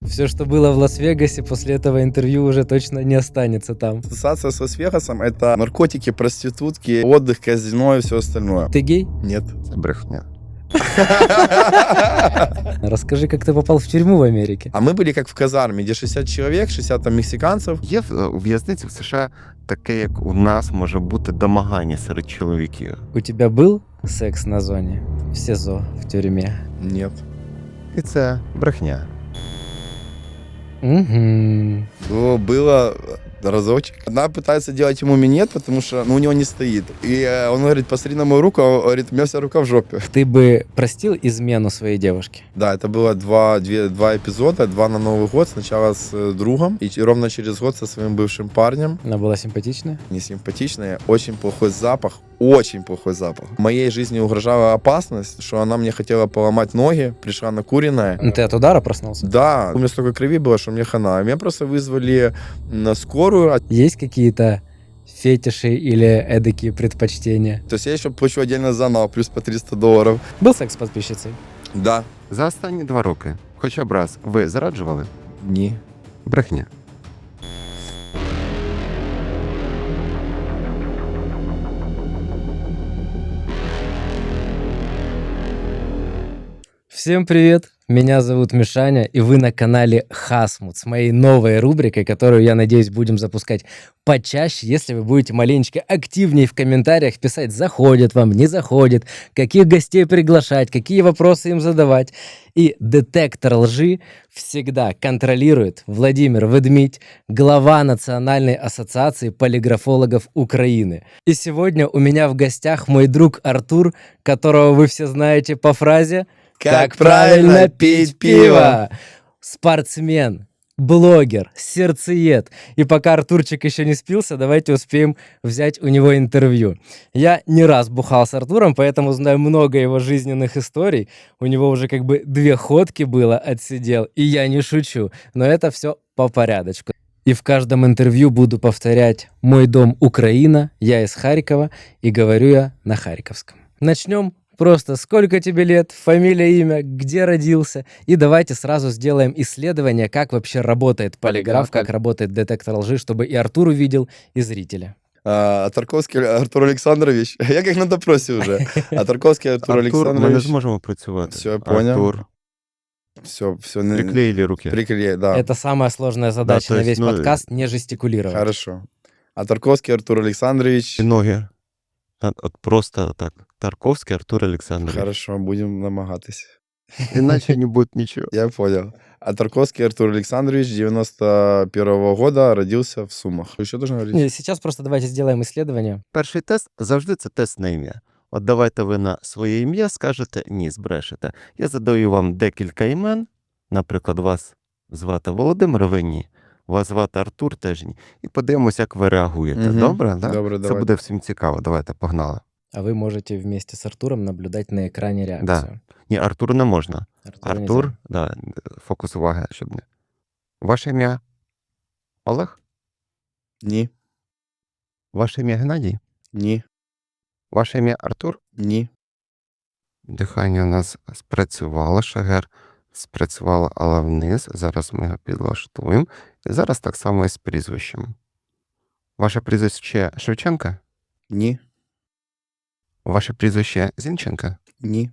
Все, что было в Лас-Вегасе, после этого интервью уже точно не останется там. Ассоциация с Лас-Вегасом — это наркотики, проститутки, отдых, казино и все остальное. Ты гей? Нет. Це брехня. Расскажи, как ты попал в тюрьму в Америке. А мы были как в казарме, где 60 человек, 60 там мексиканцев. Є у в'язниці в США таке, як у нас може бути домагання серед чоловіків. У тебя был секс на зоне? В СИЗО, в тюрьме? Нет. І це брехня. Угу. Было разочек. Она пытается делать ему минет, потому что у него не стоит. И он говорит, посмотри на мою руку, он говорит, у меня вся рука в жопе. Ты бы простил измену своей девушки? Да, это было два эпизода, два на Новый год. Сначала с другом, и ровно через год со своим бывшим парнем. Она была симпатичная? Несимпатичная, очень плохой запах. Очень плохой запах. Моей жизни угрожала опасность, что она мне хотела поломать ноги, пришла накуренная. Ты от удара проснулся? Да, у меня столько крови было, что мне хана. Меня просто вызвали на скорую. Есть какие-то фетиши или эдакие предпочтения? То есть я еще плачу отдельно за анал, плюс по $300. Был секс с подписчицей? Да. За останні 2 роки, хоча б раз, ви зраджували? Ні. Брехня. Всем привет! Меня зовут Мишаня, и вы на канале Хасмут с моей новой рубрикой, которую, я надеюсь, будем запускать почаще, если вы будете маленечко активнее в комментариях писать, заходит вам, не заходит, каких гостей приглашать, какие вопросы им задавать. И детектор лжи всегда контролирует Владимир Ведмидь, глава Национальной ассоциации полиграфологов Украины. И сегодня у меня в гостях мой друг Артур, которого вы все знаете по фразе «Как правильно пить пиво!» Спортсмен, блогер, сердцеед. И пока Артурчик еще не спился, давайте успеем взять у него интервью. Я не раз бухал с Артуром, поэтому знаю много его жизненных историй. У него уже как бы 2 ходки было, отсидел. И я не шучу, но это все по порядочку. И в каждом интервью буду повторять «Мой дом Украина», я из Харькова, и говорю я на харьковском. Начнем. Просто сколько тебе лет, фамилия, имя, где родился. И давайте сразу сделаем исследование, как вообще работает полиграф, как работает детектор лжи, чтобы и Артур увидел, и зрители. Тарковський Артур Олександрович. Я як на допросі вже. А Тарковський Артур Артур, ми не Олександрович. зможемо працювати. Все, я понял. Артур, Все, приклеїли руки. Приклеи, да. Это самая сложная задача то на есть, весь ну, подкаст, не жестикулировать. Хорошо. А Тарковський Артур Олександрович. І ноги. От просто так. Тарковський Артур Олександрович. Хорошо, будем намагатись. Іначе не буде нічого. Я понял. А Тарковский Артур Александрович 91-го года родился в Сумах. Еще должен говорить? Не, сейчас просто давайте сделаем исследование. Перший тест завжди це тест на ім'я. От давайте ви на своє ім'я скажете «ні», збрешете. Я задаю вам декілька імен. Наприклад, вас звати Володимир, ви ні. Вас звати Артур, теж ні. І подивимося, як ви реагуєте. Мгм. Добре? Да? Добре, Це давай. буде всім цікаво. Давайте, погнали. А вы можете вместе с Артуром наблюдать на экране реакцию. Ні, Артур не можна. Артура Артур, нельзя. да, фокус уваги, щоб не. Ваше ім'я Олег? Ні. Ваше ім'я Геннадій? Ні. Ваше ім'я Артур? Ні. Дихання у нас спрацювало, шагер спрацювало, але вниз. Зараз ми його підлаштуємо. І зараз так само і з прізвищем. Ваше прізвище Шевченка? Ні. Ваше прізвище Зінченка? Ні.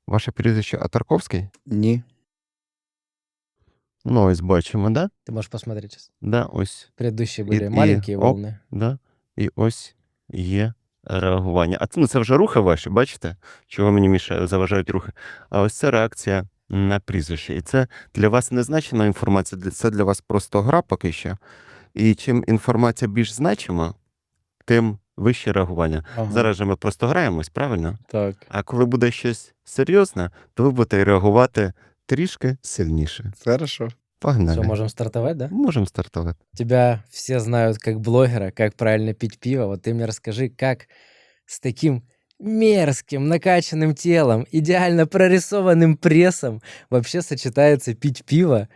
Ваше прізвище Атарковський? Ні. Ну, ось бачимо, да? Ты можешь посмотреть сейчас. Да, ось. Предыдущие были И- маленькие оп. волны. Да? І ось є реагування. А це вже рухи ваші, бачите? Чого мені мішає, заважають рухи. А ось це реакція на прізвище. І це для вас незначена інформація, це для вас просто гра поки що. І чим інформація більш значима, тим вище реагування. Ага. Зараз же ми просто граємось, правильно? Так. А коли буде щось серйозне, то ви будете реагувати трішки сильніше. Хорошо. Погнали. Все, можем стартовать, да? Можемо стартувати. Тебя все знают как блогера, как правильно пить пиво. Вот ты мне расскажи, как с таким мерзким, накачанным телом, идеально прорисованным прессом вообще сочетается пить пиво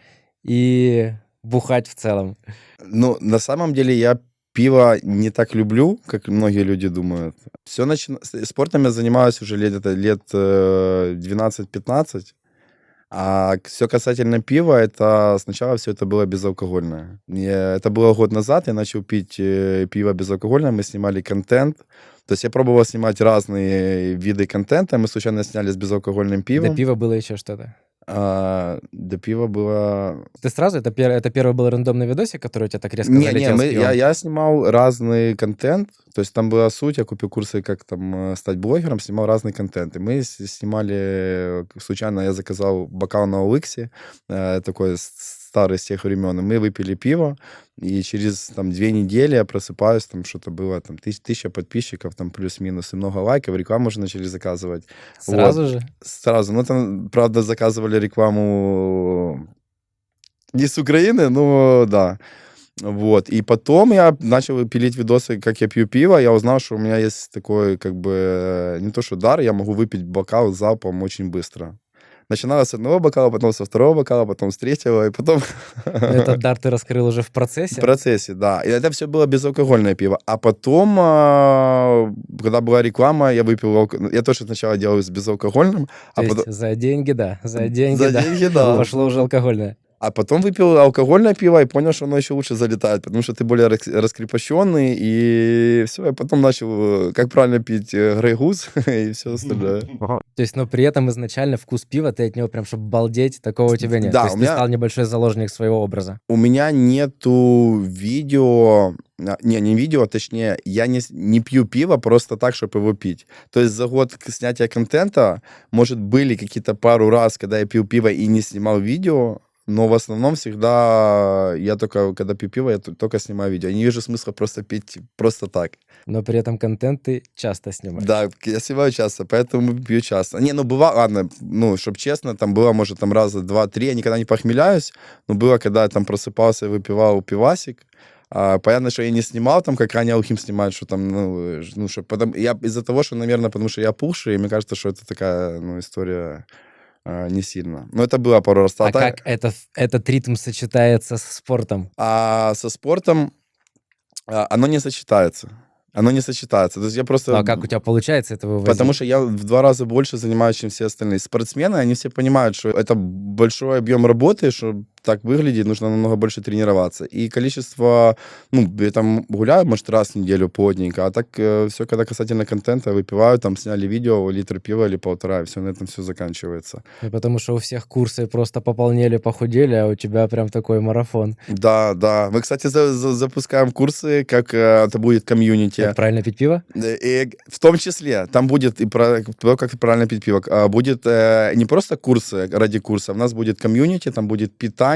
и бухать в целом. Ну, на самом деле я пиво не так люблю, как многие люди думают. Спортом я занимаюсь уже лет 12-15. А все касательно пива, это сначала все это было безалкогольное. Это было год назад, я начал пить пиво безалкогольное, мы снимали контент. То есть я пробовал снимать разные виды контента, мы случайно сняли с безалкогольным До пивом. пива было еще что-то. До пива было... Ты сразу, это первый был рандомный видосик, который у тебя так резко Не, залетел с пивом? я снимал разный контент, то есть там была суть, я купил курсы, как там стать блогером, снимал разный контент. И мы снимали, случайно я заказал бокал на OLX, такой старый с тех времен, и мы выпили пиво, и через там 2 недели я просыпаюсь, там что-то было, там 1000 подписчиков, там плюс-минус, и много лайков, рекламу уже начали заказывать. Сразу же? Сразу. Ну, там, правда, заказывали рекламу не с Украины, но да. Вот. И потом я начал пилить видосы, как я пью пиво. Я узнал, что у меня есть такой, как бы, не то что дар, я могу выпить бокал залпом очень быстро. Начиналось с одного бокала, потом со второго бокала, потом с третьего, и потом... Этот дар ты раскрыл уже в В процессе? процессе, да. И это все было безалкогольное пиво. А потом, когда была реклама, я выпил... Я тоже сначала делал с безалкогольным. То А есть потом... за деньги, да. За деньги, За да. деньги, да. Пошло уже алкогольное. А потом выпил алкогольное пиво и понял, что оно еще лучше залетает, потому что ты более раскрепощенный, и все. Я потом начал, как правильно пить Grey Goose и все остальное. Ага. То есть, но при этом изначально вкус пива, ты от него прям, чтобы балдеть, такого у тебя нет. Да, То есть у ты меня- стал небольшой заложник своего образа. У меня нету видео, не видео, точнее, я не пью пиво просто так, чтобы его пить. То есть за год снятия контента, может, были какие-то пару раз, когда я пил пиво и не снимал видео, но в основном всегда я только, когда пью пиво, я только снимаю видео. Я не вижу смысла просто пить просто так. Но при этом контент ты часто снимаешь. Да, я снимаю часто, поэтому пью часто. Не, ну бывало, ладно, ну, чтобы честно, там было, может, там раза 2-3, я никогда не похмеляюсь, но было, когда я там просыпался и выпивал пивасик. Понятно, что я не снимал там, как Аня Алхим снимает, что там, ну что, я из-за того, что, наверное, потому что я пухший, и мне кажется, что это такая, ну, история не сильно. Но это было пару раз. А как этот ритм сочетается с спортом? А со спортом оно не сочетается. Оно не сочетается. То есть я просто... Ну, а как у тебя получается это вывозить? Потому что я в 2 раза больше занимаюсь, чем все остальные. Спортсмены, они все понимают, что это большой объем работы, что так выглядит, нужно намного больше тренироваться. И количество, ну, я там гуляю, может, раз в неделю плотненько, а так все, когда касательно контента, выпиваю, там сняли видео, литр пива или 1,5, и все, на этом все заканчивается. Ну, потому что у всех курсы просто пополнели, похудели, а у тебя прям такой марафон. Да, да. Мы, кстати, запускаем курсы, как это будет комьюнити. Как правильно пить пиво? И в том числе, там будет и про то, как правильно пить пиво. Будет не просто курсы ради курса, у нас будет комьюнити, там будет питание,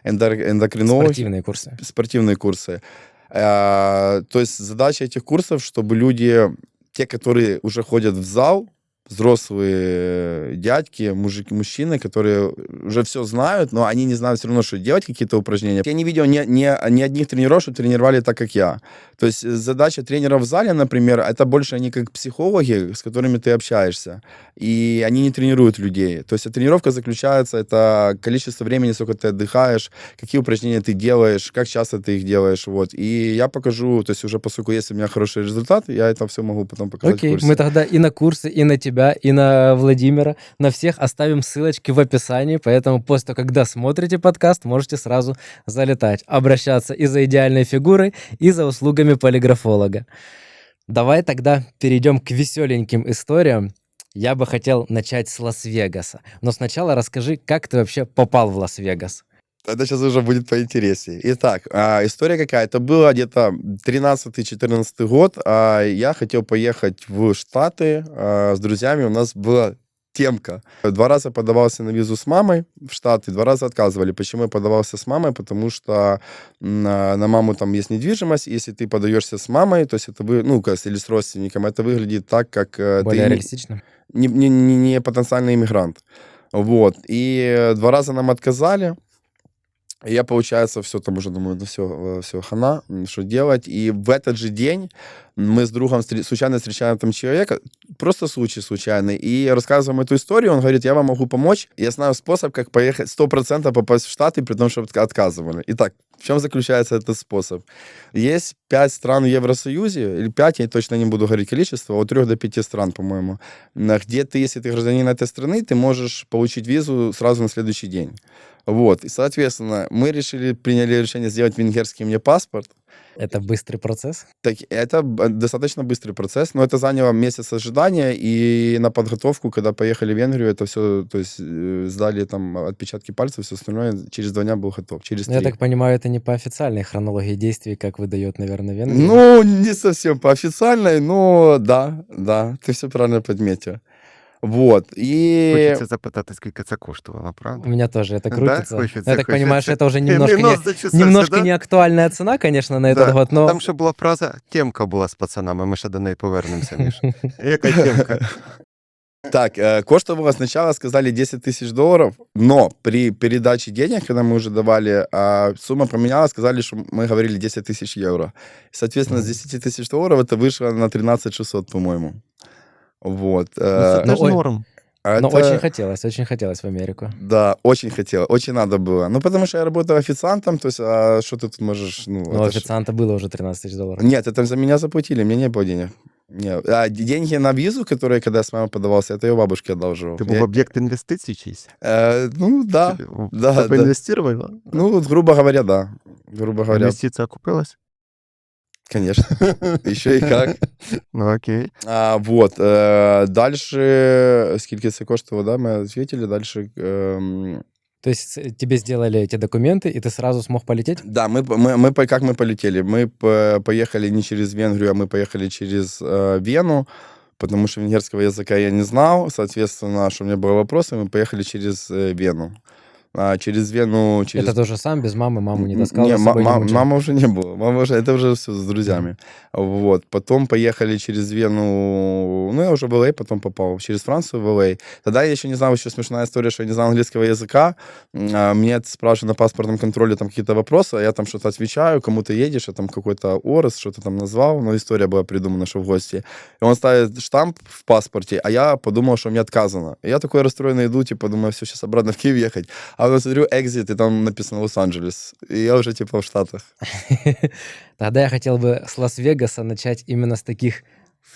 эндокринология. Спортивные курсы. Спортивные курсы. То есть задача этих курсов, чтобы люди, те, которые уже ходят в зал, взрослые дядьки, мужчины, которые уже все знают, но они не знают все равно, что делать, какие-то упражнения. Я не видел ни одних тренеров, что тренировали так, как я. То есть задача тренера в зале, например, это больше они как психологи, с которыми ты общаешься, и они не тренируют людей. То есть тренировка заключается, это количество времени, сколько ты отдыхаешь, какие упражнения ты делаешь, как часто ты их делаешь, вот. И я покажу, то есть уже поскольку есть у меня хороший результат, я это все могу потом показать в Окей, курсе. мы тогда и на курсы, и на тебя, и на Владимира, на всех оставим ссылочки в описании, поэтому после того, когда смотрите подкаст, можете сразу залетать, обращаться и за идеальной фигурой, и за услугами полиграфолога. Давай тогда перейдем к веселеньким историям. Я бы хотел начать с Лас-Вегаса, но сначала расскажи, как ты вообще попал в Лас-Вегас? Это сейчас уже будет поинтереснее. Итак, история какая? Это было где-то 13-14 год. Я хотел поехать в Штаты с друзьями. У нас была темка. 2 раза подавался на визу с мамой в Штаты, 2 раза отказывали. Почему я подавался с мамой? Потому что на маму там есть недвижимость. Если ты подаешься с мамой, то есть это вы, ну, или с родственником, это выглядит так, как Более ты реалистично? не потенциальный иммигрант. Вот. И 2 раза нам отказали. И я, получается, все там уже думаю, ну все, хана, что делать. И в этот же день мы с другом случайно встречаем там человека, просто случай случайный, и рассказываем эту историю, он говорит, я вам могу помочь, я знаю способ, как поехать 100% попасть в Штаты, при том, что отказывали. Итак, в чем заключается этот способ? Есть 5 стран в Евросоюзе, или 5, я точно не буду говорить количество, от 3 до 5 стран, по-моему, где ты, если ты гражданин этой страны, ты можешь получить визу сразу на следующий день. Вот, и, соответственно, мы приняли решение сделать венгерский мне паспорт. Это быстрый процесс? Так, это достаточно быстрый процесс, но это заняло месяц ожидания, и на подготовку, когда поехали в Венгрию, это все, то есть сдали там отпечатки пальцев, все остальное, через 2 дня был готов, через 3. Я так понимаю, это не по официальной хронологии действий, как выдает, наверное, Венгрия? Ну, не совсем по официальной, но да, ты все правильно подметил. Вот, и... Хочеться запитати, скільки це коштувало, У правда? меня тоже это Да, крутится. хочется, Я так понимаю, что хочется. это уже И немножко, нос зачесался, немножко да? не актуальная цена, конечно, на этот Да. год, но... Там ще була фраза «Тємка була з пацанами», ми ще до неї повернемося, Міш. Яка тємка? Так, коштовало сначала, сказали, $10 000, но при передаче денег, когда мы уже давали, сумма поменялась, сказали, что мы говорили 10 000 евро. Соответственно, с $10 000 это вышло на 13 600, по-моему. Вот. Ну, це Ну, теж ой. норм. Но Это- очень хотелось в Америку. Да, очень хотел, очень надо было. Ну, потому что я работал официантом, то есть, а что ты тут можешь... Ну, Но это у ж- официанта было уже $13 000. Нет, это за меня заплатили, мне не было денег. Не. А деньги на визу, которые, когда я с мамой подавался, это я бабушке одолжил. Ти був об'єкт інвестицій чийсь? Ну, да. Ти да. інвестувала? Ну, вот, грубо говоря, да. Грубо говоря, Інвестиція окупилась? конечно. Еще и как. Ну, окей. Вот. Дальше, сколько это коштовало, да, мы ответили. Дальше... То есть тебе сделали эти документы, и ты сразу смог полететь? Да, как мы полетели? Мы поехали не через Венгрию, а мы поехали через Вену, потому что венгерского языка я не знал. Соответственно, что у меня были вопросы, мы поехали через Вену. Через Вену... Это тоже сам, без мамы, маму не таскал? Не, за собой не мучил? мама уже не было. Это уже все с друзьями. Вот. Потом поехали через Вену. Ну, я уже в Л.А. потом попал. Через Францию в Л.А. Тогда я еще не знал, еще смешная история, что я не знал английского языка. Меня спрашивают на паспортном контроле там какие-то вопросы, а я там что-то отвечаю, кому ты едешь, я там какой-то Орес, что-то там назвал, но история была придумана, что в гости. И он ставит штамп в паспорте, а я подумал, что мне отказано. И я такой расстроенный иду, типа, думаю, все, сейчас обратно в Киев ехать. А я смотрю, экзит, и там написано Лос-Анджелес. И я уже, типа, в Штатах. Тогда я хотел бы с Лас-Вегаса начать именно с таких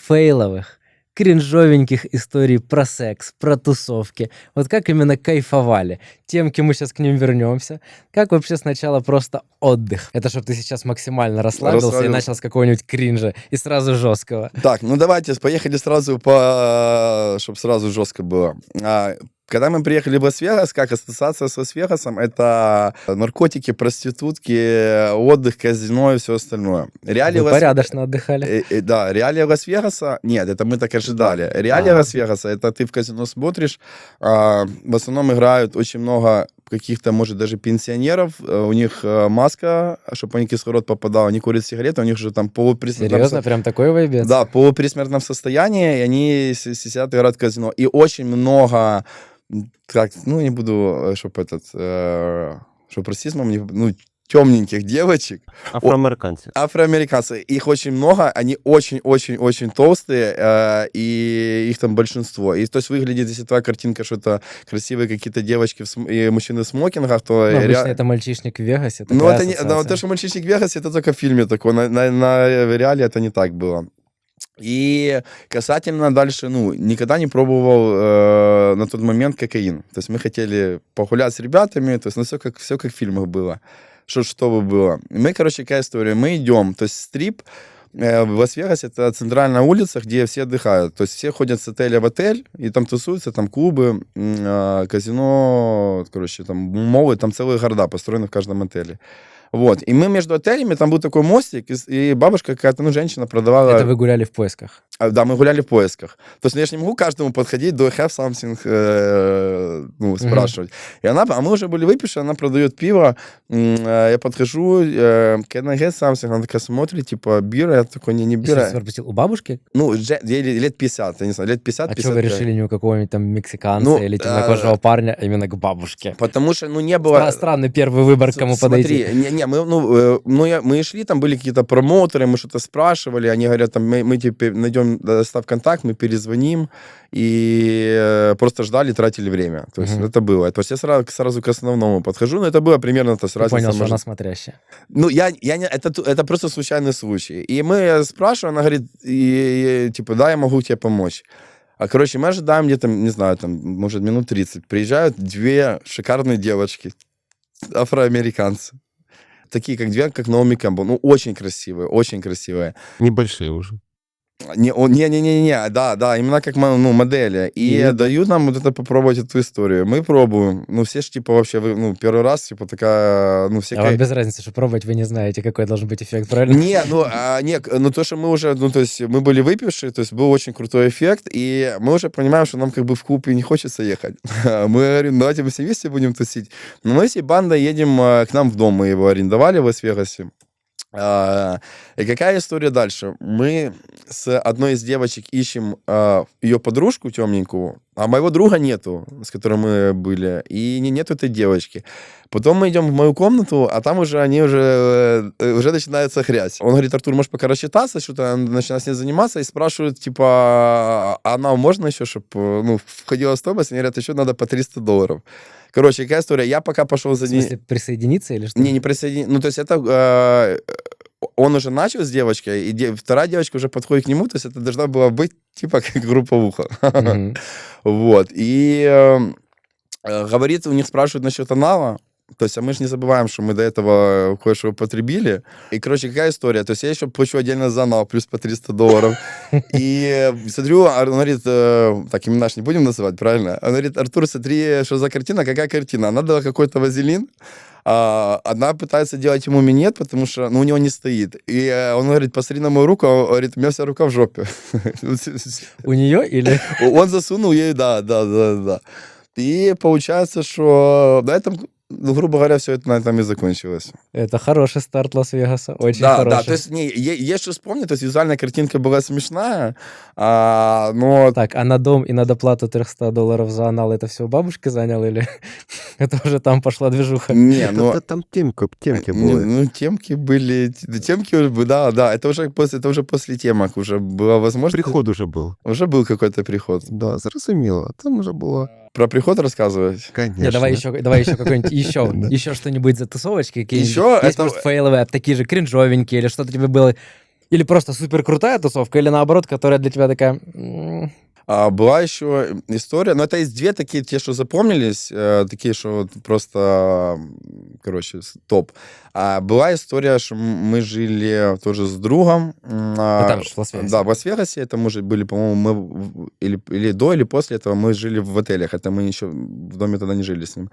фейловых, кринжовеньких историй про секс, про тусовки. Вот как именно кайфовали. Темки мы сейчас к ним вернемся. Как вообще сначала просто отдых? Это чтобы ты сейчас максимально расслабился и Расслабился. начал с какого-нибудь кринжа и сразу жесткого. Так, ну давайте, поехали сразу чтобы сразу жестко было. Когда мы приехали в Лас-Вегас, как ассоциация с Лас-Вегасом, это наркотики, проститутки, отдых, казино и все остальное. Реалии Вы порядочно отдыхали. Да, реалии Лас-Вегаса, нет, это мы так ожидали. Реалии Лас-Вегаса, это ты в казино смотришь, в основном играют очень много каких-то, может, даже пенсионеров, у них маска, чтобы они кислород попадал, они курят сигареты, у них же там Серьезно? Прям такой вайбец? Да, в полуприсмертном состоянии, и они сидят, играют в казино. И очень много, как, ну, не буду, чтобы расизмом, ну, темненьких девочек. Афроамериканці. Афроамериканцы. Их очень много, они очень-очень-очень толстые, и их там большинство. И то есть выглядит, если твоя картинка, что это красивые какие-то девочки и мужчины в смокингах, то... Ну, обычно это мальчишник в Вегасе. Ну, такая это не, ассоциация. то, что «Мальчишник в Вегасе», это только в фильме такое, на реале это не так было. И касательно дальше, ну, никогда не пробовал на тот момент кокаин. То есть мы хотели погулять с ребятами, то есть, ну, все как в фильмах было. Что бы было. Мы, короче, какая история? Мы идем, то есть стрип в Лас-Вегасе, это центральная улица, где все отдыхают. То есть все ходят с отеля в отель, и там тусуются, там клубы, казино, короче, там молы, там целые города построены в каждом отеле. Вот. И мы между отелями, там был такой мостик, и бабушка какая-то, ну, женщина продавала... Это вы гуляли в поисках? Да, мы гуляли в поисках. То есть я же не могу каждому подходить, do I have something, ну, спрашивать. И она, а мы уже были выпившие, она продает пиво, я подхожу, can I get something? Она такая смотрит, типа, бира, я такой, не Если бира. спросил, у бабушки? Ну, ей лет 50, я не знаю, лет 50-55. А что вы решили не у какого-нибудь там мексиканца Ну, или темнокожего парня, а именно к бабушке? Потому что, ну, не было... Странный первый выбор, к кому Смотри, подойти. Не, мы шли, там были какие-то промоутеры, мы что-то спрашивали, они говорят, там, мы тебе найдем, достав контакт, мы перезвоним, и просто ждали, тратили время. То есть это было. То есть я сразу к основному подхожу, но это было примерно, то есть Ты разница. понял, что может- она смотрящая. Ну, это просто случайный случай. И мы спрашиваем, она говорит, типа, да, я могу тебе помочь. А, короче, мы ожидаем где-то, не знаю, там, может, минут 30. Приезжают две шикарные девочки, афроамериканцы. Такие, как Наоми Кэмпбелл. Ну, очень красивые, очень красивые. Небольшие уже. Не, да, именно как модели. И дают нам вот это попробовать эту историю. Мы пробуем. Ну, все ж, типа, вообще, первый раз, типа, такая, все... А вам без разницы, что пробовать вы не знаете, какой должен быть эффект, правильно? То, что мы уже, то есть мы были выпившие, то есть был очень крутой эффект, и мы уже понимаем, что нам как бы в клуб и не хочется ехать. Мы говорим, давайте мы все вместе будем тусить. Но мы всей бандой едем к нам в дом, мы его арендовали в Лас-Вегасе. И какая история дальше? Мы с одной из девочек ищем ее подружку темненькую, а моего друга нету, с которым мы были, и нету этой девочки. Потом мы идем в мою комнату, а там уже начинается грязь. Он говорит, Артур, можешь пока рассчитаться, что-то начинает с ней заниматься, и спрашивают, типа, а нам можно еще, чтобы входила в стоимость? Они говорят, еще надо по $300. Короче, какая история? Я пока пошел за В ней... смысле, присоединиться или что? Не присоединиться. Ну, то есть это... Он уже начал с девочкой, и вторая девочка уже подходит к нему, то есть это должна была быть типа как групповуха. Вот. И говорит, у них спрашивают насчет анала. То есть, а мы же не забываем, что мы до этого кое-что употребили. И, короче, какая история? То есть я еще плачу отдельно за анал, плюс по $300. И смотрю, он говорит, так, имена ж не будем называть, правильно? Он говорит, Артур, смотри, что за картина, какая картина? Она дала какой-то вазелин, она пытается делать ему минет, потому что у него не стоит. И он говорит, посмотри на мою руку, он говорит, у меня вся рука в жопе. У нее или... Он засунул ей, да. И получается, что на этом, грубо говоря, все это на этом и закончилось. Это хороший старт Лас-Вегаса, очень Да, хороший. да, то есть есть что вспомнить, то есть визуальная картинка была смешная, но... Так, а на дом и на доплату $300 за анал это все бабушка занял или это уже там пошла движуха? Не, ну... Там темки були. Ну, темки были... Темки уже, да, это уже после темок уже была возможность... Приход уже був. Уже был какой-то приход. Да, зрозуміло. Там уже було. Про приход рассказывать? Конечно. Не, давай еще какой-нибудь, еще что-нибудь за тусовочки, какие-нибудь. Еще Есть, это- может, фейловые, такие же кринжовенькие, или что-то тебе было... Или просто супер крутая тусовка, или наоборот, которая для тебя такая... Была еще история, но это есть две такие, те, что запомнились, такие, что вот просто, короче, топ. Была история, что мы жили тоже с другом. там же, в Лас-Вегасе. Да, в Лас-Вегасе. Это мы были, по-моему, или до, или после этого мы жили в отелях. Это мы еще в доме тогда не жили с ним.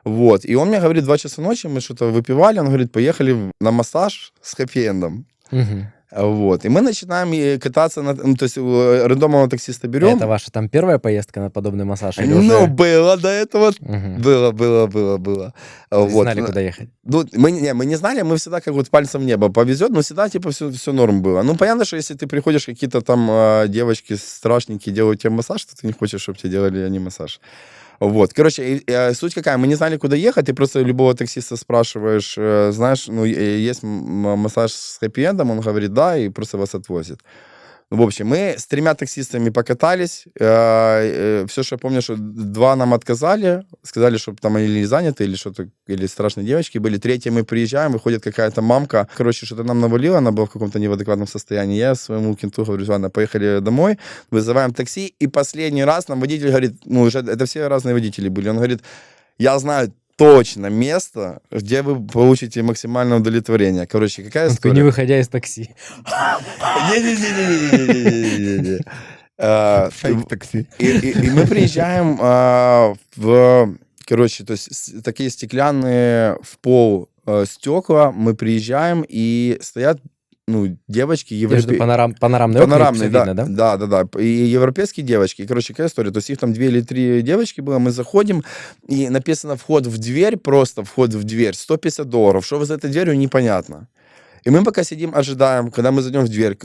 Вот. И он мне говорит, 2 часа ночи, мы что-то выпивали, он говорит, поехали на массаж с хэппи-эндом. Мгм. Вот. И мы начинаем кататься, то есть рандомного таксиста берем. Это ваша там первая поездка на подобный массаж? Или Ну, уже... было до этого. Мгм. Было. То есть Вот. знали, куда ехать? Ну, мы не знали, мы всегда как вот пальцем в небо повезет, но всегда типа все норм было. Ну, понятно, что если ты приходишь, какие-то там девочки страшненькие делают тебе массаж, то ты не хочешь, чтобы тебе делали они массаж. Вот, короче, суть какая, мы не знали, куда ехать, ты просто любого таксиста спрашиваешь, знаешь, есть массаж с хэппи-эндом, он говорит, да, и просто вас отвозит. В общем, мы с 3 таксистами покатались. Все, что я помню, что 2 нам отказали, сказали, что там они или заняты, или что-то, или страшные девочки были. 3 мы приезжаем, выходит какая-то мамка. Короче, что-то нам навалило, она была в каком-то не в адекватном состоянии. Я своему кенту говорю, ладно, поехали домой, вызываем такси. И последний раз нам водитель говорит, уже это все разные водители были, он говорит, я знаю точно место, где вы получите максимальное удовлетворение. Короче, какая Он такой, история? не выходя из такси. Не-не-не-не-не-не-не-не. Фейк таксі. И мы приезжаем короче, то есть такие стеклянные в пол стекла, мы приезжаем, и стоят, девочки Между панорамные окна, панорамные, всё видно, да? Да. И европейские девочки. И, короче, какая история? То есть их там 2 или 3 девочки было, мы заходим, и написано вход в дверь, просто вход в дверь, $150. Что вы за этой дверью, непонятно. И мы пока сидим, ожидаем, когда мы зайдем в дверь,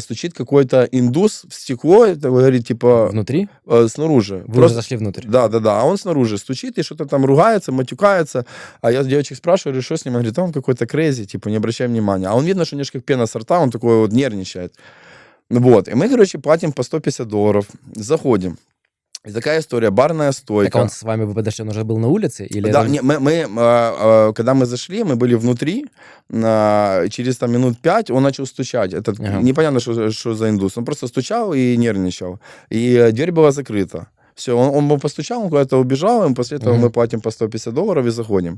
стучит какой-то индус в стекло, это говорит, типа, Внутри? снаружи. Вы уже зашли внутрь. Да, а он снаружи стучит и что-то там ругается, матюкается, а я с девочек спрашиваю, говорю, что с ним, он говорит, да он какой-то крейзи, типа, не обращай внимания. А он видно, что у него как пена со рта, он такой вот нервничает. Вот, и мы, короче, платим по $150, заходим. И такая история, барная стойка. Так а он с вами, вы подошли, он уже был на улице? Или Да, это- не, когда мы зашли, мы были внутри, через там минут 5 он начал стучать. Это Ага. непонятно, что за индус. Он просто стучал и нервничал. И дверь была закрыта. Все, он постучал, он куда-то убежал, и после этого Мгм. мы платим по $150 и заходим.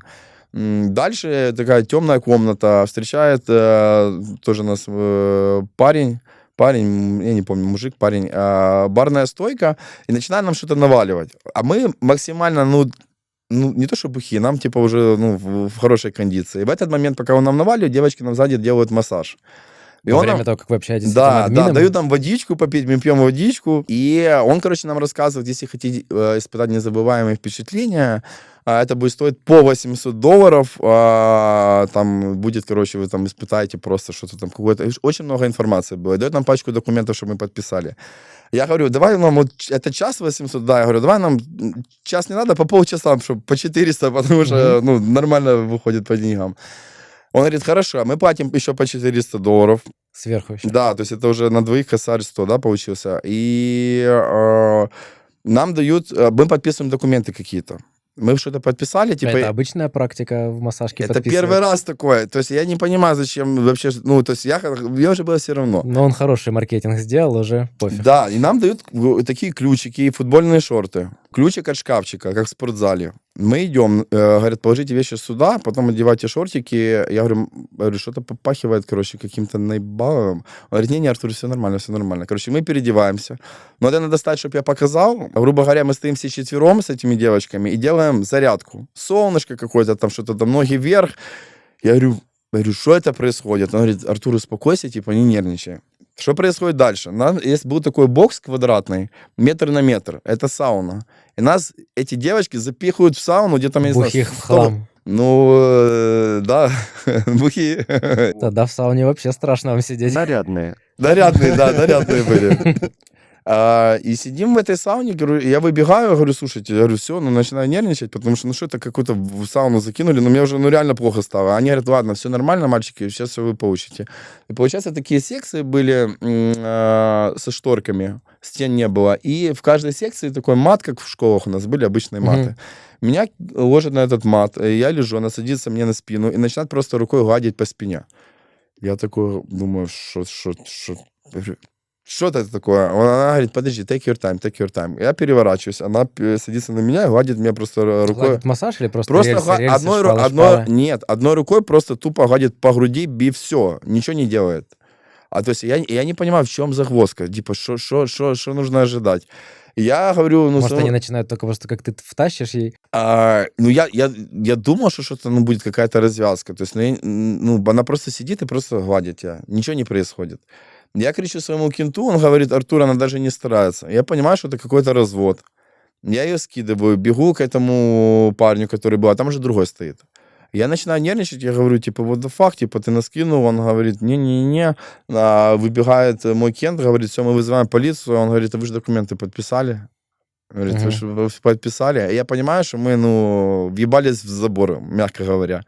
Дальше такая темная комната, встречает тоже нас парень, я не помню, мужик, парень, барная стойка, и начинает нам что-то наваливать. А мы максимально, ну, не то что бухие, нам типа уже в хорошей кондиции. И в этот момент, пока он нам наваливает, девочки нам сзади делают массаж. И во он время нам- того, как вы общаетесь с этим Да, админом? дают нам водичку попить, мы пьем водичку. И он, короче, нам рассказывает, если хотите испытать незабываемые впечатления, это будет стоить по $800, там будет, короче, вы там испытаете просто что-то там, какое-то, очень много информации было. И дает нам пачку документов, чтобы мы подписали. Я говорю, давай нам вот, это час 800, да, я говорю, давай нам час не надо, по полчаса, чтобы по 400, потому что, ну, нормально выходит по деньгам. Он говорит, хорошо, мы платим еще по $400. Сверху еще. Да, то есть это уже на двоих косарь 100, да, получился. И нам дают, мы подписываем документы какие-то. Мы что-то подписали, типа... Это обычная практика в массажке Это подписывать? первый раз такое. То есть я не понимаю, зачем вообще... Ну, то есть мне уже было все равно. Но он хороший маркетинг сделал, уже пофиг. Да, и нам дают такие ключики и футбольные шорты. Ключик от шкафчика, как в спортзале. Мы идем, говорят, положите вещи сюда, потом одевайте шортики. Я говорю, что-то попахивает, короче, каким-то наебаловым. Он говорит, не, Артур, все нормально, все нормально. Короче, мы переодеваемся. Но это надо стать, чтобы я показал. Грубо говоря, мы стоим все четвером с этими девочками и делаем зарядку. Солнышко какое-то, там что-то, там ноги вверх. Я говорю, что это происходит? Он говорит, Артур, успокойся, типа, не нервничай. Что происходит дальше? Был такой бокс квадратный, метр на метр. Это сауна. И нас эти девочки запихивают в сауну где-то, я не знаю, Бухих в 100. хлам. Ну, да, бухие. Тогда в сауне вообще страшно вам сидеть. Нарядные. Нарядные были. И сидим в этой сауне, говорю, я выбегаю, говорю, слушайте, я говорю, все, начинаю нервничать, потому что, что это какую-то в сауну закинули, но мне уже, реально плохо стало. Они говорят, ладно, все нормально, мальчики, сейчас все вы получите. И получается, такие секции были со шторками, стен не было, и в каждой секции такой мат, как в школах у нас были обычные маты. Меня ложат на этот мат, я лежу, она садится мне на спину и начинает просто рукой гладить по спине. Я такой думаю, что это такое? Она говорит, подожди, take your time. Я переворачиваюсь, она садится на меня и гладит меня просто рукой. Гладит массаж или просто Просто рельсы, одной, нет, одной рукой просто тупо гладит по груди, и все, ничего не делает. А то есть я не понимаю, в чем загвоздка, типа, что нужно ожидать. И я говорю, Может, они начинают только просто, как ты втащишь ей? я думал, что что-то, будет какая-то развязка. То есть, она просто сидит и просто гладит тебя. Ничего не происходит. Я кричу своему кенту, он говорит, Артур, она даже не старается. Я понимаю, что это какой-то развод. Я ее скидываю, бегу к этому парню, который был, а там уже другой стоит. Я начинаю нервничать, я говорю, типа, what the fuck, типа, ты нас кинул, он говорит, не-не-не, выбегает мой кент, говорит, все, мы вызываем полицию, он говорит, а вы же документы подписали? Говорит, вы же подписали. И я понимаю, что мы, въебались в забор, мягко говоря.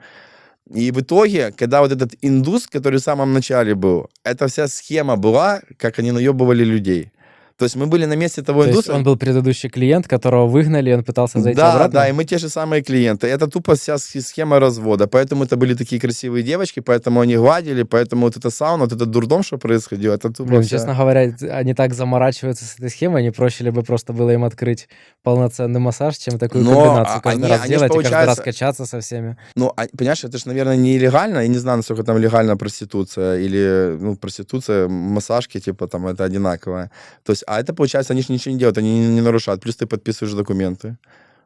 И в итоге, когда вот этот индус, который в самом начале был, эта вся схема была, как они наебывали людей. То есть мы были на месте того То есть индуса. он был предыдущий клиент, которого выгнали, и он пытался зайти Да, обратно? да, и мы те же самые клиенты. Это тупо вся схема развода. Поэтому это были такие красивые девочки, поэтому они гладили, поэтому вот эта сауна, вот этот дурдом, что происходило, это тупо Блин, вся- честно говоря, они так заморачиваются с этой схемой, не проще ли бы просто было им открыть полноценный массаж, чем такую Но, комбинацию каждый раз они ж, делать и каждый раз получается- качаться со всеми. Понимаешь, это же, наверное, нелегально. Я не знаю, насколько там легальная проституция или, проституция, массажки, типа, там, это одинаковое. То есть, а это, получается, они же ничего не делают, они не нарушают. Плюс ты подписываешь документы.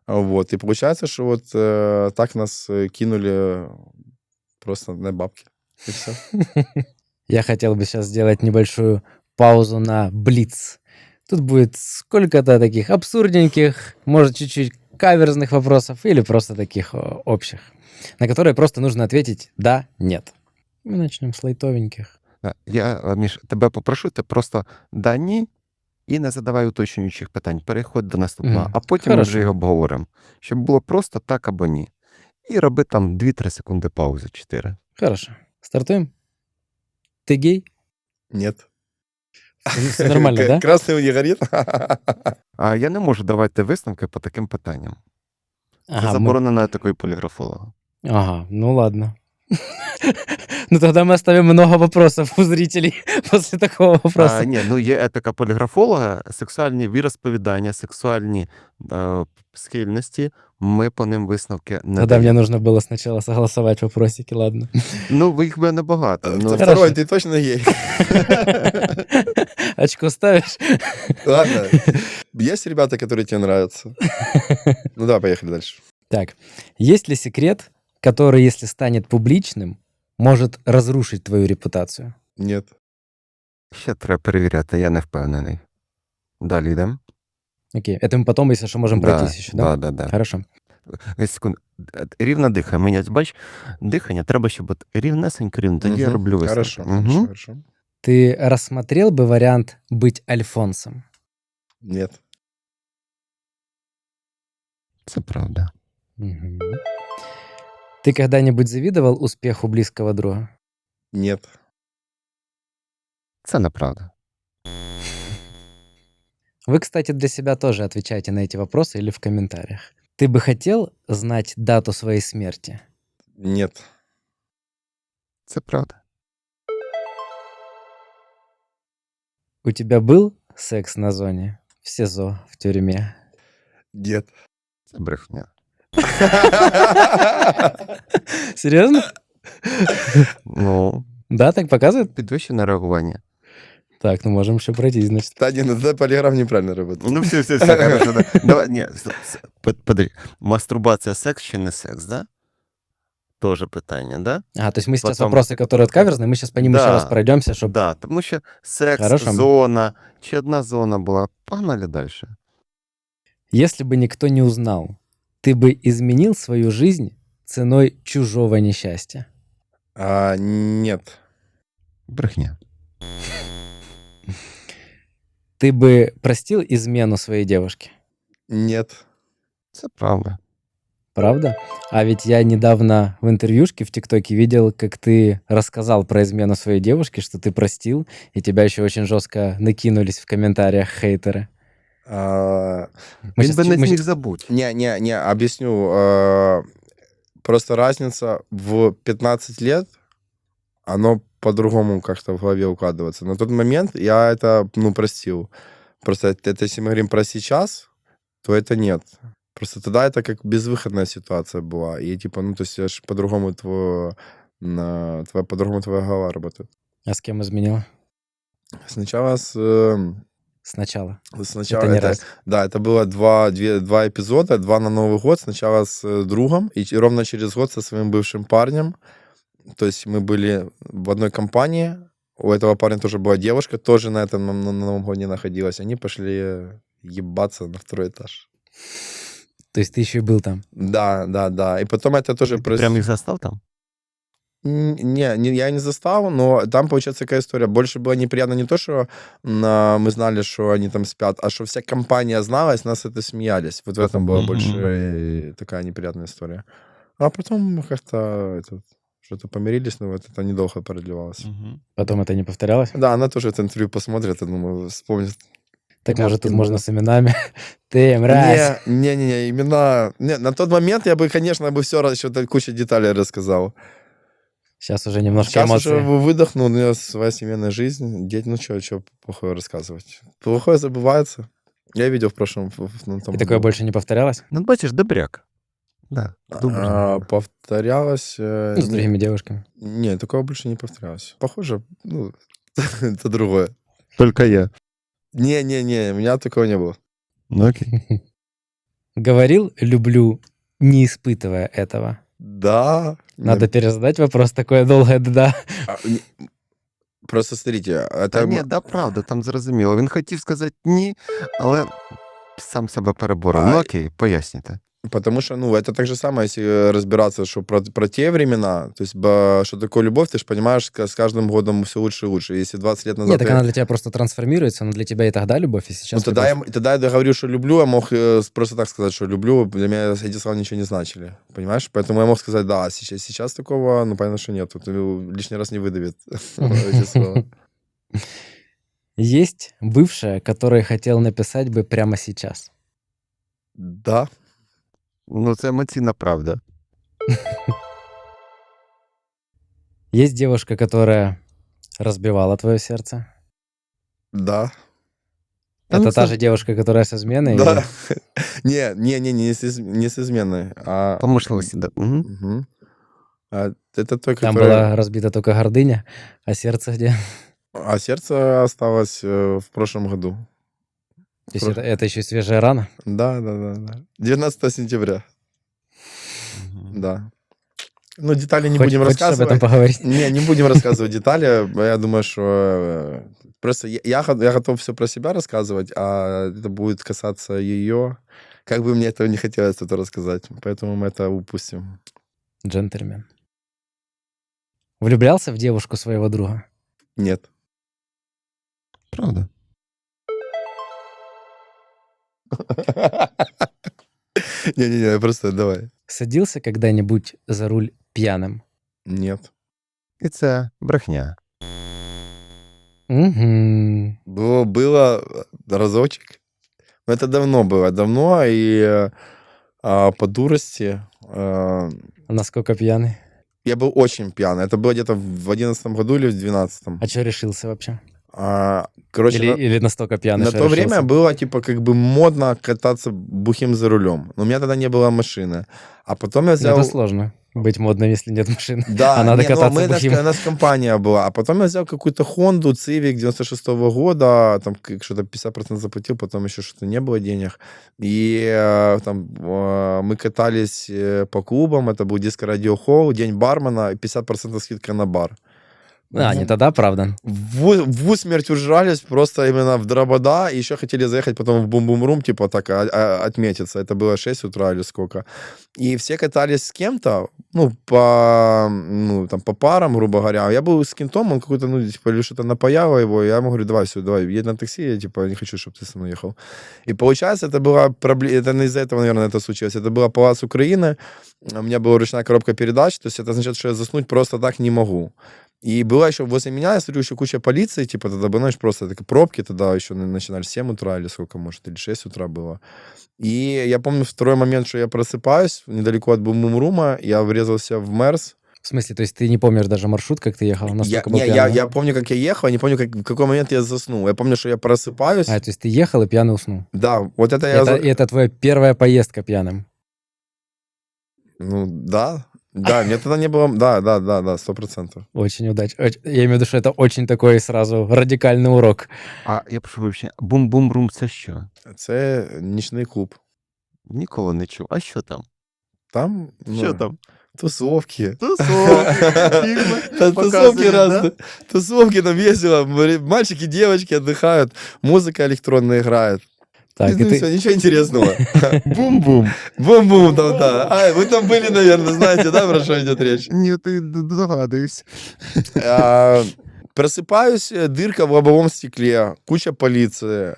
Вот. И получается, что вот так нас кинули просто на бабки. И все. Я хотел бы сейчас сделать небольшую паузу на Блиц. Тут будет сколько-то таких абсурдненьких, может, чуть-чуть каверзных вопросов или просто таких общих, на которые просто нужно ответить «да», «нет». Мы начнем с лайтовеньких. Я, Міш, тебе попрошу, ти просто да, ні, і не задавай уточнюючих питань. Переходь до наступного, Мгм. а потім ми Хорошо. вже його обговоримо. Щоб було просто так або ні. І роби там 2-3 секунди паузи, 4. Хорошо. Стартуем? Ты гей? Нет. Все нормально, да? Красный не горит? А я не можу давати висновки по таким питанням. Це Ага, заборонено етикою поліграфолога. Ага, ну ладно. Ну тогда мы оставим много вопросов у зрителей после такого вопроса. Ні, ну є етика поліграфолога, сексуальні віросповідання, сексуальні схильності, ми по ним висновки не Тогда мне даємо. нужно было сначала согласовать вопросики, ладно. Ну, їх би небагато. Ну, Второй, Хорошо. ты точно гей? Очко ставишь? Ладно. Есть ребята, которые тебе нравятся? Ну да, поехали дальше. Так, есть ли секрет, который, если станет публичным, может разрушить твою репутацию? Нет. ще треба перевіряти, я не впевнений. Далі йдемо. Окей, это мы потом, если что, можем пройтись еще, да? Да. Хорошо. Секунду. Рівно дихає. Мені, бач, дихання треба, щоб от рівнесенько, рівно. Тоді я Мгм. роблю висновки. Хорошо, Мгм. хорошо. Ты рассмотрел бы вариант быть альфонсом? Нет. Це правда. Мгм. Ты когда-нибудь завидовал успеху близкого друга? Нет. Це неправда. Вы, кстати, для себя тоже отвечайте на эти вопросы или в комментариях. Ты бы хотел знать дату своей смерти? Нет. Це правда. У тебя был секс на зоне? В СИЗО, в тюрьме? Нет. Це брехня. Серьезно? Ну, Да, так показывает? підвищене реагування. Так, ну можем еще пройтись, значит. Да, не, ну тогда полиграф неправильно работает. Ну, все, хорошо. Да. Давай, ні, подожди. Мастурбація секс чи не секс, да? Тоже питання, да? А, то есть мы сейчас Потом- вопросы, которые от каверзные, мы сейчас по ним Да. еще раз пройдемся, чтобы... Да, тому що секс, Хорошо. зона, чи одна зона була. Погнали далі. Если бы никто не узнал, ты бы изменил свою жизнь ценой чужого несчастья? Нет. Брехня. Ты бы простил измену своей девушке? Нет. Це правда. Правда? А ведь я недавно в интервьюшке в ТикТоке видел, как ты рассказал про измену своей девушки, что ты простил, и тебя еще очень жестко накинулись в комментариях хейтеры. А, Мы Він щас би чуть- не мы зміг щас- забути. Не, объясню. Просто разница в 15 лет, оно по-другому как-то в голове укладывается. На тот момент я это, простил. Просто это если мы говорим про сейчас, то это нет. Просто тогда это как безвыходная ситуация была. И то есть аж по-другому твоя голова работает. А с кем изменила? Сначала Сначала. Сначала Это не раз. Да, это было два эпизода, 2 на Новый год. Сначала с другом, и ровно через год со своим бывшим парнем. То есть мы были в одной компании. У этого парня тоже была девушка, тоже на этом на Новом годе находилась. Они пошли ебаться на 2-й этаж. То есть ты еще и был там? Да. И потом это тоже... Ти прям їх застав там? Не, я не застал, но там, получается, такая история. Больше было неприятно не то, что мы знали, что они там спят, а что вся компания знала, и с нас это смеялись. Вот в этом была Мгм. больше такая неприятная история. А потом как-то что-то помирились, но вот это недолго продлевалось. Потом это не повторялось? Да, она тоже это интервью посмотрит, я думаю, вспомнит. Так Я может тут думаю. можно с именами? Ты, мразь. Не, имена... Не, на тот момент я бы, конечно, все еще кучу деталей рассказал. Сейчас уже немножко Сейчас эмоций. уже выдохнул, у меня своя семейная жизнь. Что плохое рассказывать? Плохое забывается. Я видел в прошлом... на том И такое больше не повторялось? Ну, бачиш, добряк. Да, добре. Повторялось... Ну, с другими девушками. Не, такого больше не повторялось. Похоже, это другое. Только я. Не, у меня такого не было. Ну, окей. Говорил «люблю», не испытывая этого. Да. Надо перезадать вопрос, такое долгое «да». Просто смотрите, Та это... ні, да, правда, там зрозуміло. Він хотів сказати ні, але сам себе переборов. А, Ну окей, пояснюйте. Потому что, ну, это так же самое, если разбираться, что про те времена, то есть, что такое любовь, ты же понимаешь, с каждым годом все лучше и лучше. Если 20 лет назад... Нет, так она для тебя просто трансформируется, но для тебя и тогда любовь, и Ну, сейчас тогда любовь. тогда я говорю, что люблю, я мог просто так сказать, что люблю, для меня эти слова ничего не значили, понимаешь? Поэтому я мог сказать, да, а сейчас такого, ну, понятно, что нет, тут лишний раз не выдавит эти слова. Есть бывшая, которой хотел написать бы прямо сейчас? Да, Ну, це емоційна правда. Есть девушка, которая разбивала твое сердце? да, Да, ну, Это та це же девушка, которая с изменой? да. или- Не с изменой, а... по можливості, да. Угу. Мгм. А это той, Там который... была разбита только гордыня, а сердце где? А сердце осталось в прошлом году. То есть это еще и свежая рана? Да. 19 сентября, да. Ну, детали не будем Хочешь об этом рассказывать. поговорить? Не будем рассказывать детали. Я думаю, что просто я готов все про себя рассказывать, а это будет касаться ее. Как бы мне этого не хотелось это рассказать. Поэтому мы это упустим. Джентльмен. Влюблялся в девушку своего друга? Нет. Правда. Не, просто давай. Садился когда-нибудь за руль пьяным? Нет. І це брехня. Угу. Было разочек. Но это давно было. Давно и по дурости. Насколько пьяный? Я был очень пьяный. Это было где-то в 11 году или в 12. А что решился вообще? Короче, Или настолько пьяный, на что то время решился? было, типа, как бы модно кататься бухим за рулем. Но у меня тогда не было машины. А потом я Ну, взял... это сложно быть модным, если нет машины. Да, А надо не, ну, кататься бухим. у нас компания была. А потом я взял какую-то Хонду Civic 96-го года, там что-то 50% заплатил, потом еще что-то не было денег. И там мы катались по клубам, это был диско-радио-холл, День бармена, 50% скидка на бар. Не тогда, правда. В усмерть ужрались просто именно в Драбада, и еще хотели заехать потом в Бум-Бум-Рум, типа так, отметиться. Это было 6 утра или сколько. И все катались с кем-то, по парам, грубо говоря. Я был с кем-то, он какой-то, типа, или что-то напаяло его, и я ему говорю, давай, едь на такси, я, типа, не хочу, чтобы ты со мной ехал. И получается, это была проблема, это не из-за этого, наверное, это случилось. Это была Палац Украины, у меня была ручная коробка передач, то есть это значит, что я заснуть просто так не могу. И было еще возле меня, я смотрю, еще куча полиции, типа, тогда, знаешь, просто такие пробки, тогда еще начинали в 7 утра или сколько, может, или 6 утра было. И я помню второй момент, что я просыпаюсь недалеко от Бум-Бум-Рума, я врезался в Мерс. В смысле, то есть ты не помнишь даже маршрут, как ты ехал? Настолько был пьяный? Я помню, как я ехал, я не помню, в какой момент я заснул. Я помню, что я просыпаюсь. То есть ты ехал и пьяный уснул? Да, вот это Это твоя первая поездка пьяным? Ну, да, мне тогда не было... Да, 100%. Очень удачно. Я имею в виду, что это очень такой сразу радикальный урок. А я прошу вибачення, бум-бум-рум це що? Це нічний клуб. Ніколи не чув. А що там? Там... Що там? Тусовки. Тусовки. Тусовки разные. Тусовки там весело. Мальчики, девочки отдыхают. Музыка электронная играет. Так, и ты... Все, ничего интересного. Бум-бум. Бум-бум там, да. Вы там были, наверное, знаете, да, про что идет речь? Ні, ти догадуюсь. Просыпаюсь, дырка в лобовом стекле, куча полиции.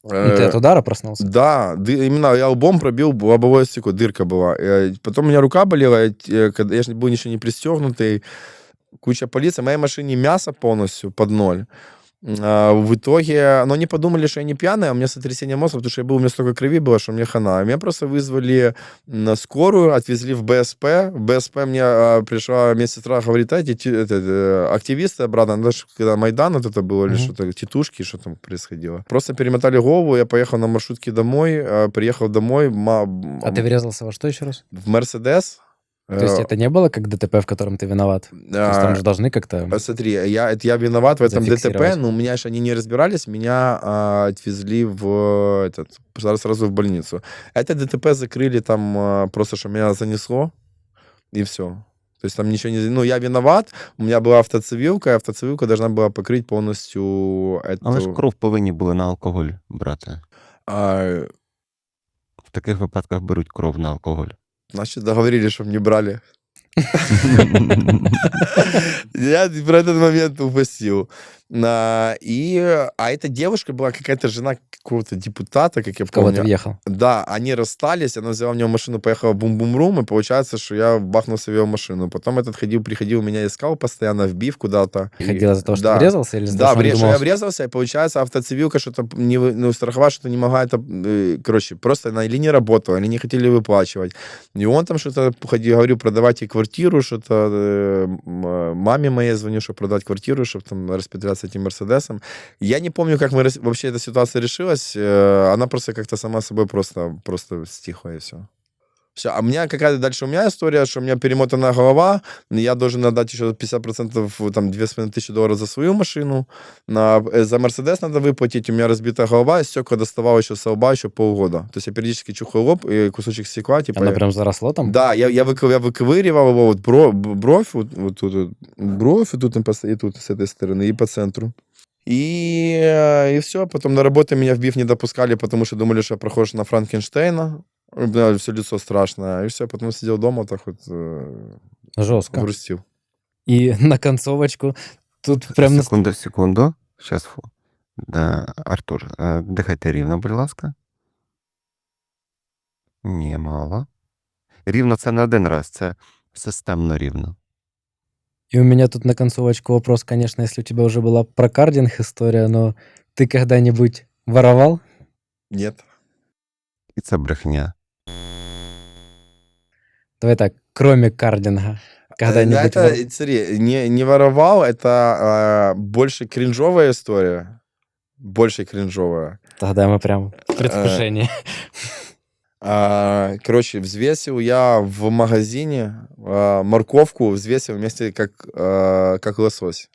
Ты от удара проснулся? Да, именно я лбом пробил лобовое стекло, дырка была. Потом у меня рука болела, я же был еще не пристегнутый. Куча полиции, в моей машине мясо полностью под ноль. В итоге, но они подумали, что я не пьяный, а у меня сотрясение мозга, потому что у меня столько крови было, что мне хана. Меня просто вызвали на скорую, отвезли в БСП. В БСП мне пришла медсестра, говорит, активисты, обратно, даже когда Майдан вот это было, или что-то, тетушки, что там происходило. Просто перемотали голову, я поехал на маршрутке домой, приехал домой. А ты врезался во что еще раз? В Мерседес. То есть это не было как ДТП, в котором ты виноват? То есть там же должны как-то... Смотри, я виноват в этом ДТП, зафиксировать. но у меня же они не разбирались, меня отвезли сразу в больницу. Это ДТП закрыли там просто, что меня занесло, и все. То есть там ничего не... Ну, я виноват, у меня была автоцивилка, и автоцивилка должна была покрыть полностью эту... Але ж кров повинні були на алкоголь брати. в таких випадках беруть кров на алкоголь? Значит, договорились, чтобы не брали. Я про этот момент упустил. А эта девушка была какая-то жена какого-то депутата, как я В кого ты помню. въехал? Да, они расстались, она взяла у него машину, поехала в бум-бум-рум, и получается, что я бахнулся в его машину. Потом этот приходил, меня искал постоянно, вбив куда-то. Приходила за того, что Да. врезался, или за Да, того, что он что думал, я врезался, и получается, автоцивилка что-то страховая что-то не могла, короче, просто она или не работала, или не хотели выплачивать. И он там что-то говорю, продавайте квартиру, что-то маме моей звоню, чтобы продать квартиру, чтобы там распределяться этим Мерседесом. Я не помню, как вообще эта ситуация решилась. Она просто как-то сама собой просто стихла, и все. Все, а у меня дальше история, что у меня перемотана голова, я должен отдать еще 50%, там, $2500 за свою машину, за Мерседес надо выплатить, у меня разбита голова, и стекла доставал еще со лба еще полгода. То есть я периодически чухал лоб, и кусочек стекла, типа... оно прям заросло там? Да, я выковыривал его, вот бровь, вот тут, бровь, и тут, и тут с этой стороны, и по центру. И все, потом на работу меня в БИФ не допускали, потому что думали, что я прохож на Франкенштейна. У меня все лицо страшное. И все, потом сидел дома, так вот Жестко. грустил. И на концовочку тут прям... Секунду. Сейчас. Да, Артур, дихайте рівно, будь ласка. Ні, мало. Рівно це не один раз, це системно рівно. И у меня тут на концовочку вопрос, конечно, если у тебя уже была про кардинг история, но ты когда-нибудь воровал? Нет. І це брехня. Давай так, кроме кардинга. Когда-нибудь Это, смотри, не воровал, это больше кринжовая история. Больше кринжовая. Тогда мы прям в предвкушении. Короче, взвесил я в магазине морковку, взвесил вместе как лосось.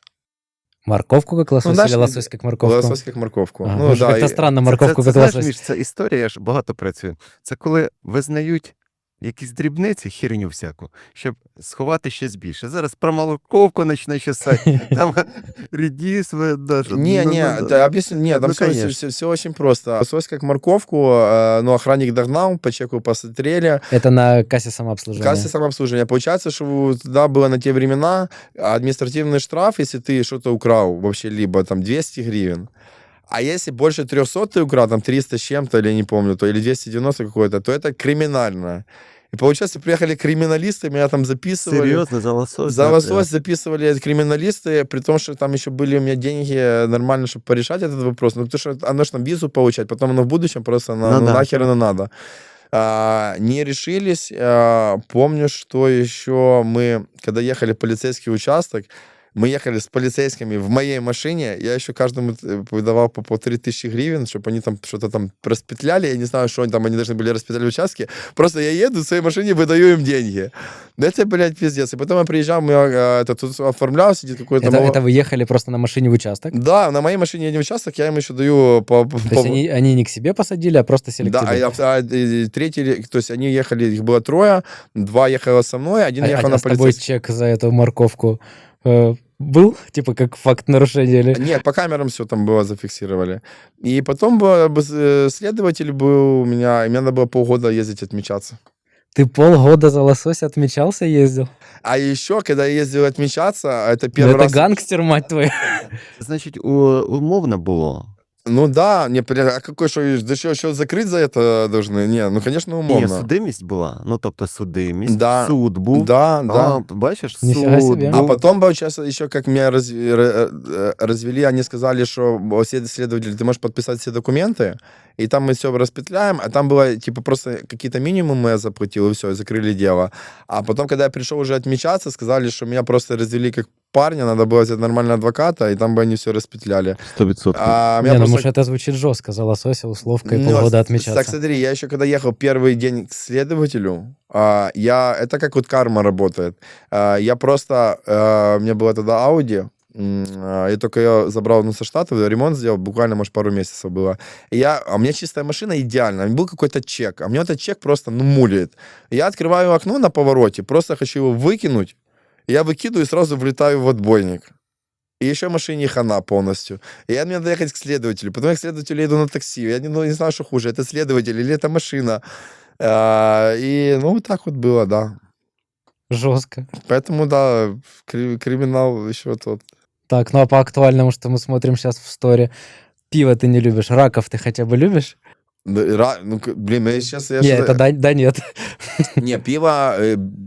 Морковку как лосось, знаешь, или лосось как морковку? Лосось как морковку. А, Ну, може, да, як-то странно морковку как знаєш, лосось. Міш, ця історія, я ж багато працюю. Це коли визнають якісь дрібниці, херню всяку, щоб сховати щось більше. Зараз про морковку почне чесати, там редис, даже. объясню, нет, там конечно. все очень просто. Лосось как морковку, охранник догнал, по чеку посмотрели. Это на кассе самообслуживания. Касса самообслуживания. Получается, что тогда было на те времена административный штраф, если ты что-то украл вообще, либо там 200 гривен. А если больше 300 ты украл, там 300 с чем-то, или не помню, или 290 какое-то, то это криминально. И получается, приехали криминалисты, меня там записывали. Серйозно, за лосось? За лосось записывали криминалисты, при том, что там еще были у меня деньги нормально, чтобы порешать этот вопрос. Ну, потому что оно же там визу получать, потом оно в будущем просто нахер оно надо. Не решились. Помню, что еще мы, когда ехали в полицейский участок, мы ехали с полицейскими в моей машине, я еще каждому выдавал по 3000 гривен, чтобы они там что-то там распетляли, я не знаю, что они там, они должны были распетлять участки, просто я еду в своей машине, выдаю им деньги. Да это, блядь, пиздец. И потом я приезжал, тут оформлял, сидит какой-то... Это вы ехали просто на машине в участок? Да, на моей машине едем в участок, я им еще даю То есть они не к себе посадили, а просто сели к тебе? Да, третий, то есть они ехали, их было 3, 2 ехало со мной, 1 ехал на с тобой полицейский. чек за эту морковку был? Типа как факт нарушения? Или... Нет, по камерам все там было, зафиксировали. И потом следователь был у меня, и мне надо было полгода ездить отмечаться. Ты полгода за лосось отмечался, ездил? А еще, когда я ездил отмечаться, это первый раз... Это гангстер, мать твою. Значить, умовно було. Ну да, а какой, что закрыть за это должны? Не, ну, конечно, умовно. Ні, судимість була. Ну, тобто судимість, Да. суд був. Да. Бачиш, Ніфіга суд собі. А був. потом, получается, еще как меня развели, они сказали, что все следователи, ты можешь подписать все документы, и там мы все распетляем, а там было, типа, просто какие-то минимумы я заплатил, и все, и закрыли дело. А потом, когда я пришел уже отмечаться, сказали, что меня просто развели как парня, надо было взять нормального адвоката, и там бы они все распетляли. 100%. А Не, меня ну просто... может это звучит жестко, за лосося условка и Ну, полгода Так отмечаться. смотри, я еще когда ехал первый день к следователю, это как вот карма работает. Я просто, у меня была тогда Audi, я только ее забрал со Штатов, ремонт сделал, буквально, может, пару месяцев было. А у меня чистая машина идеальная, был какой-то чек, а мне этот чек просто, мулит. Я открываю окно на повороте, просто хочу его выкинуть, я выкидываю и сразу влетаю в отбойник. И еще машине хана полностью. И мне надо ехать к следователю. Потом я к следователю еду на такси. Я не знаю, что хуже, это следователь или это машина. И, ну, вот так вот было, да. Жестко. Поэтому, да, криминал еще тот. Так, ну а по актуальному, что мы смотрим сейчас в сторе. Пиво ты не любишь, раков ты хотя бы любишь? Ну, блин, я сейчас... Не, это да нет. Не, пиво,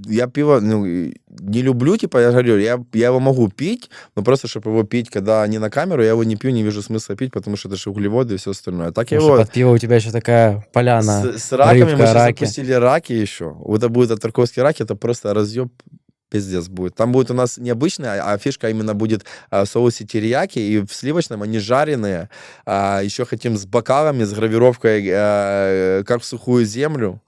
я пиво не люблю, типа, я говорю, я его могу пить, но просто, чтобы его пить, когда не на камеру, я его не пью, не вижу смысла пить, потому что это же углеводы и все остальное. Так я Потому что его... под пиво у тебя еще такая поляна, С раками мы рыбка, сейчас раки. запустили раки еще. Вот это будет тарковские раки, это просто разъеб пиздец будет. Там будет у нас необычная, а фишка именно будет в соусе терияки, и в сливочном они жареные. Еще хотим с бокалами, с гравировкой как в сухую землю.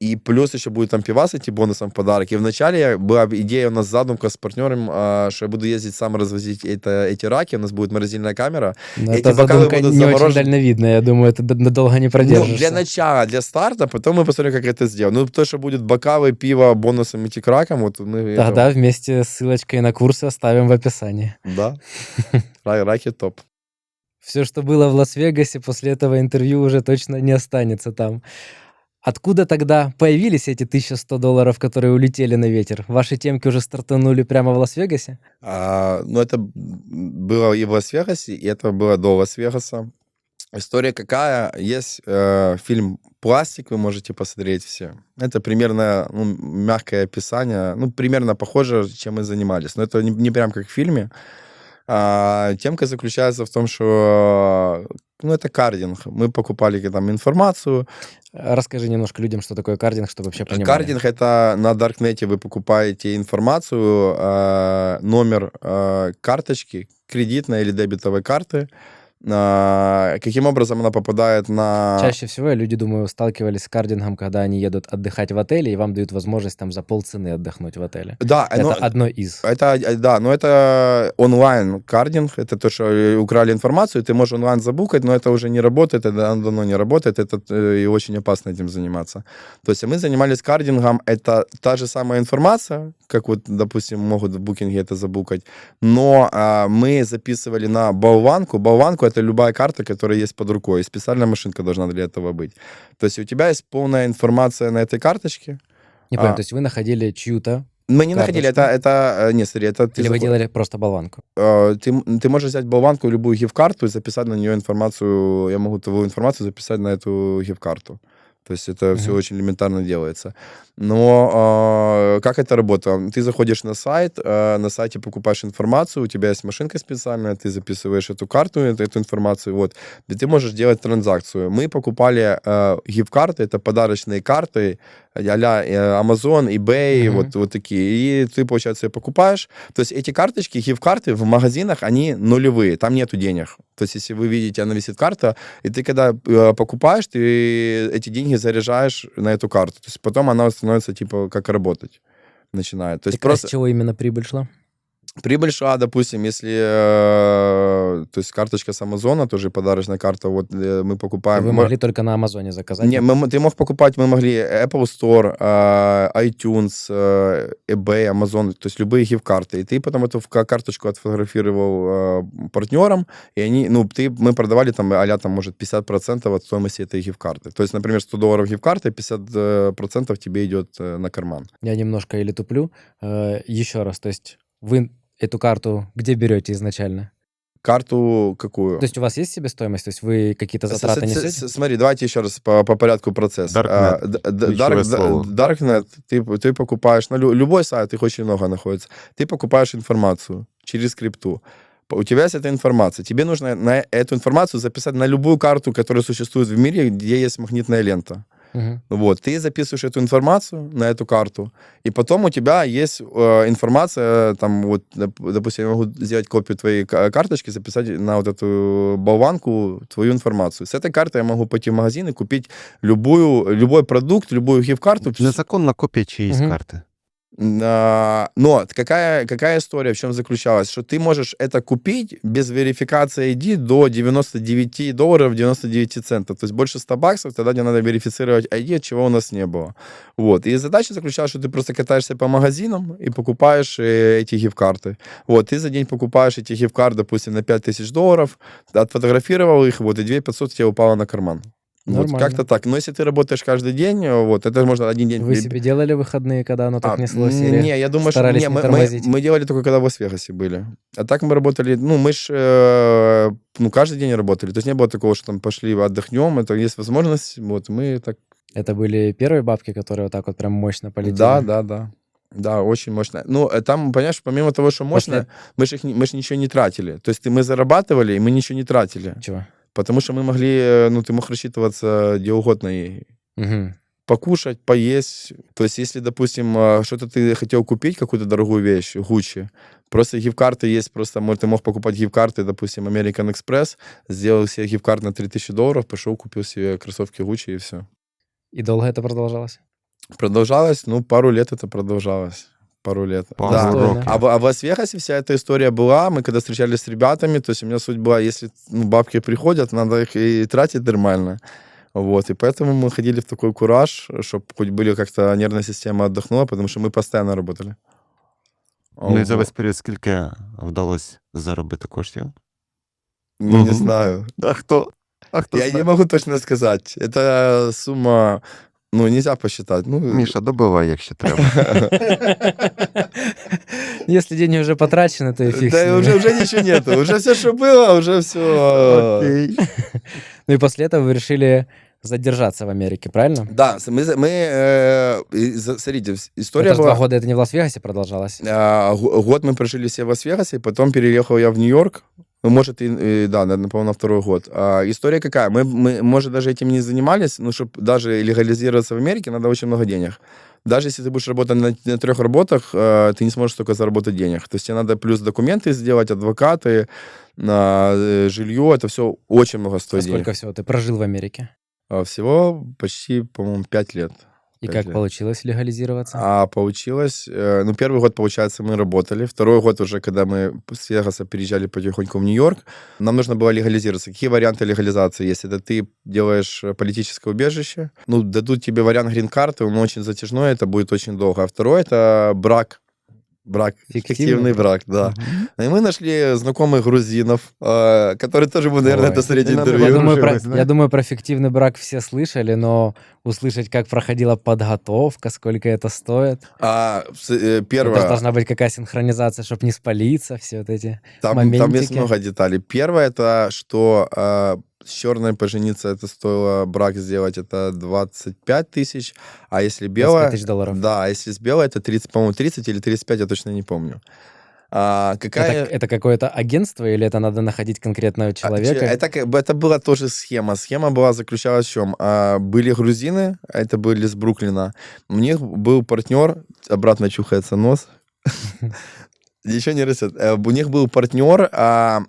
И плюс еще будет там пивас идти бонусом в подарок. И вначале была идея у нас задумка с партнером, что я буду ездить сам развозить эти раки. У нас будет морозильная камера. Но Эти эта бокалы задумка будут не очень заморожены. дальновидная, я думаю, это надолго не Ну, продержишься. для начала, для старта, потом мы посмотрим, как это сделать. Ну, то, что будет бокалы, пиво, бонусом идти к ракам, вот мы... Тогда вместе с ссылочкой на курсы оставим в описании. Да. Раки топ. Все, что было в Лас-Вегасе, после этого интервью уже точно не останется там. Откуда тогда появились эти $1100, которые улетели на ветер? Ваши темки уже стартанули прямо в Лас-Вегасе? Ну, это было и в Лас-Вегасе, и это было до Лас-Вегаса. История какая? Есть фильм «Пластик», вы можете посмотреть все. Это примерно мягкое описание, примерно похоже, чем мы занимались. Но это не прям как в фильме. Темка заключается в том, что это кардинг. Мы покупали там информацию. Расскажи немножко людям, что такое кардинг, чтобы вообще понимали. Кардинг — это на Даркнете вы покупаете информацию, номер карточки, кредитной или дебетовой карты, каким образом она попадает на... Чаще всего люди, думаю, сталкивались с кардингом, когда они едут отдыхать в отеле, и вам дают возможность там за полцены отдохнуть в отеле. Да, это одно из. Но это онлайн-кардинг, это то, что украли информацию, ты можешь онлайн забукать, но это уже не работает, это давно не работает, и очень опасно этим заниматься. То есть мы занимались кардингом, это та же самая информация, как вот, допустим, могут в букинге это забукать, но мы записывали на болванку. Болванку — это любая карта, которая есть под рукой, и специальная машинка должна для этого быть. То есть у тебя есть полная информация на этой карточке. Не понял, то есть вы находили чью-то Мы не находили, это Или вы делали просто болванку? Ты можешь взять болванку, любую гиф-карту и записать на нее информацию. Я могу твою информацию записать на эту гиф-карту. То есть это все очень элементарно делается. Но как это работает? Ты заходишь на сайте покупаешь информацию, у тебя есть машинка специальная, ты записываешь эту карту, эту информацию, вот, и ты можешь делать транзакцию. Мы покупали гиф-карты, это подарочные карты, а-ля Amazon, eBay, вот такие. И ты, получается, покупаешь. То есть эти карточки, гиф-карты в магазинах, они нулевые, там нету денег. То есть если вы видите, она висит карта, и ты когда покупаешь, ты эти деньги заряжаешь на эту карту. То есть потом она становится типа как работать начинает. То есть просто... С чего именно прибыль шла? Прибыль шла, допустим, если то есть карточка с Амазона, тоже подарочная карта, вот мы покупаем... Вы могли только на Амазоне заказать? Не, ты мог покупать, мы могли Apple Store, iTunes, eBay, Amazon, то есть любые гиф-карты. И ты потом эту карточку отфотографировал партнерам, и они, мы продавали там, а-ля там, может, 50% от стоимости этой гиф-карты. То есть, например, $100 гиф-карты, 50% тебе идет на карман. Я немножко или туплю. Еще раз, то есть вы эту карту где берете изначально? Карту какую? То есть у вас есть себестоимость? То есть вы какие-то затраты несете? Смотри, давайте еще раз по порядку процесса. Darknet, ты покупаешь, на любой сайт, их очень много находится, ты покупаешь информацию через крипту. У тебя есть эта информация. Тебе нужно на эту информацию записать на любую карту, которая существует в мире, где есть магнитная лента. Вот, ты записываешь эту информацию на эту карту, и потом у тебя есть информация, там, вот, допустим, я могу сделать копию твоей карточки, записать на вот эту болванку твою информацию. С этой картой я могу пойти в магазин и купить любой продукт, любую гиф-карту. Незаконна копія чиїсь карти. Но какая история, в чем заключалась? Что ты можешь это купить без верификации ID до $99 99 центов. То есть больше 100 баксов, тогда тебе надо верифицировать ID, чего у нас не было. Вот. И задача заключалась, что ты просто катаешься по магазинам и покупаешь эти гиф-карты. Вот. Ты за день покупаешь эти гиф-карты, допустим, на $5000, отфотографировал их, вот, и 2500 тебе упало на карман. Вот Нормально. как-то так. Но если ты работаешь каждый день, вот, это можно один день... Вы себе делали выходные, когда оно так неслось? Или Не, я думаю, что старались не, не мы тормозить? мы делали только когда в Лас-Вегасе были. А так мы работали, ну, мы ж каждый день работали. То есть не было такого, что там пошли отдохнем, это есть возможность, вот, мы так... Это были первые бабки, которые вот так вот прям мощно полетели? Да. Да, очень мощно. Ну, там, понимаешь, помимо того, что мощно, мы ж ничего не тратили. То есть мы зарабатывали, и мы ничего не тратили. Чего? Потому что мы могли, ты мог рассчитываться где угодно и Угу. покушать, поесть. То есть, если, допустим, что-то ты хотел купить, какую-то дорогую вещь, Gucci, просто гиф-карты есть, просто ты мог покупать гиф-карты, допустим, American Express, сделал себе гиф-карт на $3000, пошел, купил себе кроссовки Gucci и все. И долго это продолжалось? Продолжалось, пару лет это продолжалось. Пару лет. Пару Да. років. А в Лас-Вегасе вся эта история была, мы когда встречались с ребятами, то есть у меня суть была, если бабки приходят, надо их и тратить нормально. Вот, и поэтому мы ходили в такой кураж, чтобы хоть были как-то нервная система отдохнула, потому что мы постоянно работали. Ну і за Вот. весь період скільки вдалося заробити коштів? Не Мгм. знаю. А хто? Я не могу точно сказать. Это сумма, нельзя посчитать. Міша, добивай, якщо треба. Если деньги уже потрачены, то и фиг с Да, ними. уже ничего нету. Уже все, что было, уже все. Окей. Ну и после этого вы решили задержаться в Америке, правильно? Да, смотрите, история Это ж 2 была... года это не в Лас-Вегасе продолжалось? Год мы прожили все в Лас-Вегасе, потом переехал я в Нью-Йорк. Может, да, наверное, на 2-й год. История какая? Мы, может, даже этим не занимались, но чтобы даже легализироваться в Америке, надо очень много денег. Даже если ты будешь работать на 3 работах, ты не сможешь столько заработать денег. То есть тебе надо плюс документы сделать, адвокаты, жилье, это все очень много А стоит денег. сколько всего ты прожил в Америке? Всего почти, по-моему, 5 лет. И 5 как лет. получилось легализироваться? Получилось, 1-й год, получается, мы работали. 2-й год уже, когда мы с Вегаса переезжали потихоньку в Нью-Йорк, нам нужно было легализироваться. Какие варианты легализации есть? Это ты делаешь политическое убежище, дадут тебе вариант грин-карты, он очень затяжной, это будет очень долго. А второй — это брак, фиктивный брак, да. Мгм. И мы нашли знакомых грузинов, которые тоже будут, наверное, Ой. это смотреть И надо интервью. Я думаю, Подружились, да? я думаю, про фиктивный брак все слышали, но услышать, как проходила подготовка, сколько это стоит. Это ж Первое, должна быть какая синхронизация, чтобы не спалиться, все вот эти там есть моментики. много деталей. Первое, это что с черной пожениться, это стоило брак сделать, это 25 тысяч, а если 25 белая... тысяч долларов. Да, а если с белой, это 30, по-моему, 30 или 35, я точно не помню. Какая... Это какое-то агентство или это надо находить конкретного человека? Это была тоже схема. Схема заключалась в чем? Были грузины, это были с Бруклина. У них был партнер, обратно чухается нос. Ничего не растет. У них был партнер,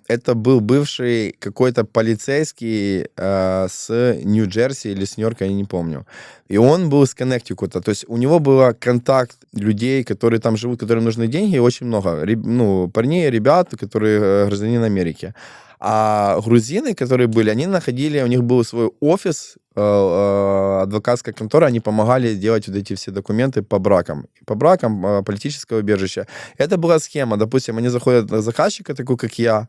это был бывший какой-то полицейский с Нью-Джерси или с Нью-Йорка, я не помню. И он был с Коннектикута. То есть у него был контакт людей, которые там живут, которым нужны деньги, очень много. Парней, ребят, которые гражданин Америки. А грузины, которые были, они находили, у них был свой офис, адвокатская контора, они помогали делать вот эти все документы по бракам. Политическое убежище. Это была схема. Допустим, они заходят на заказчика, такой, как я,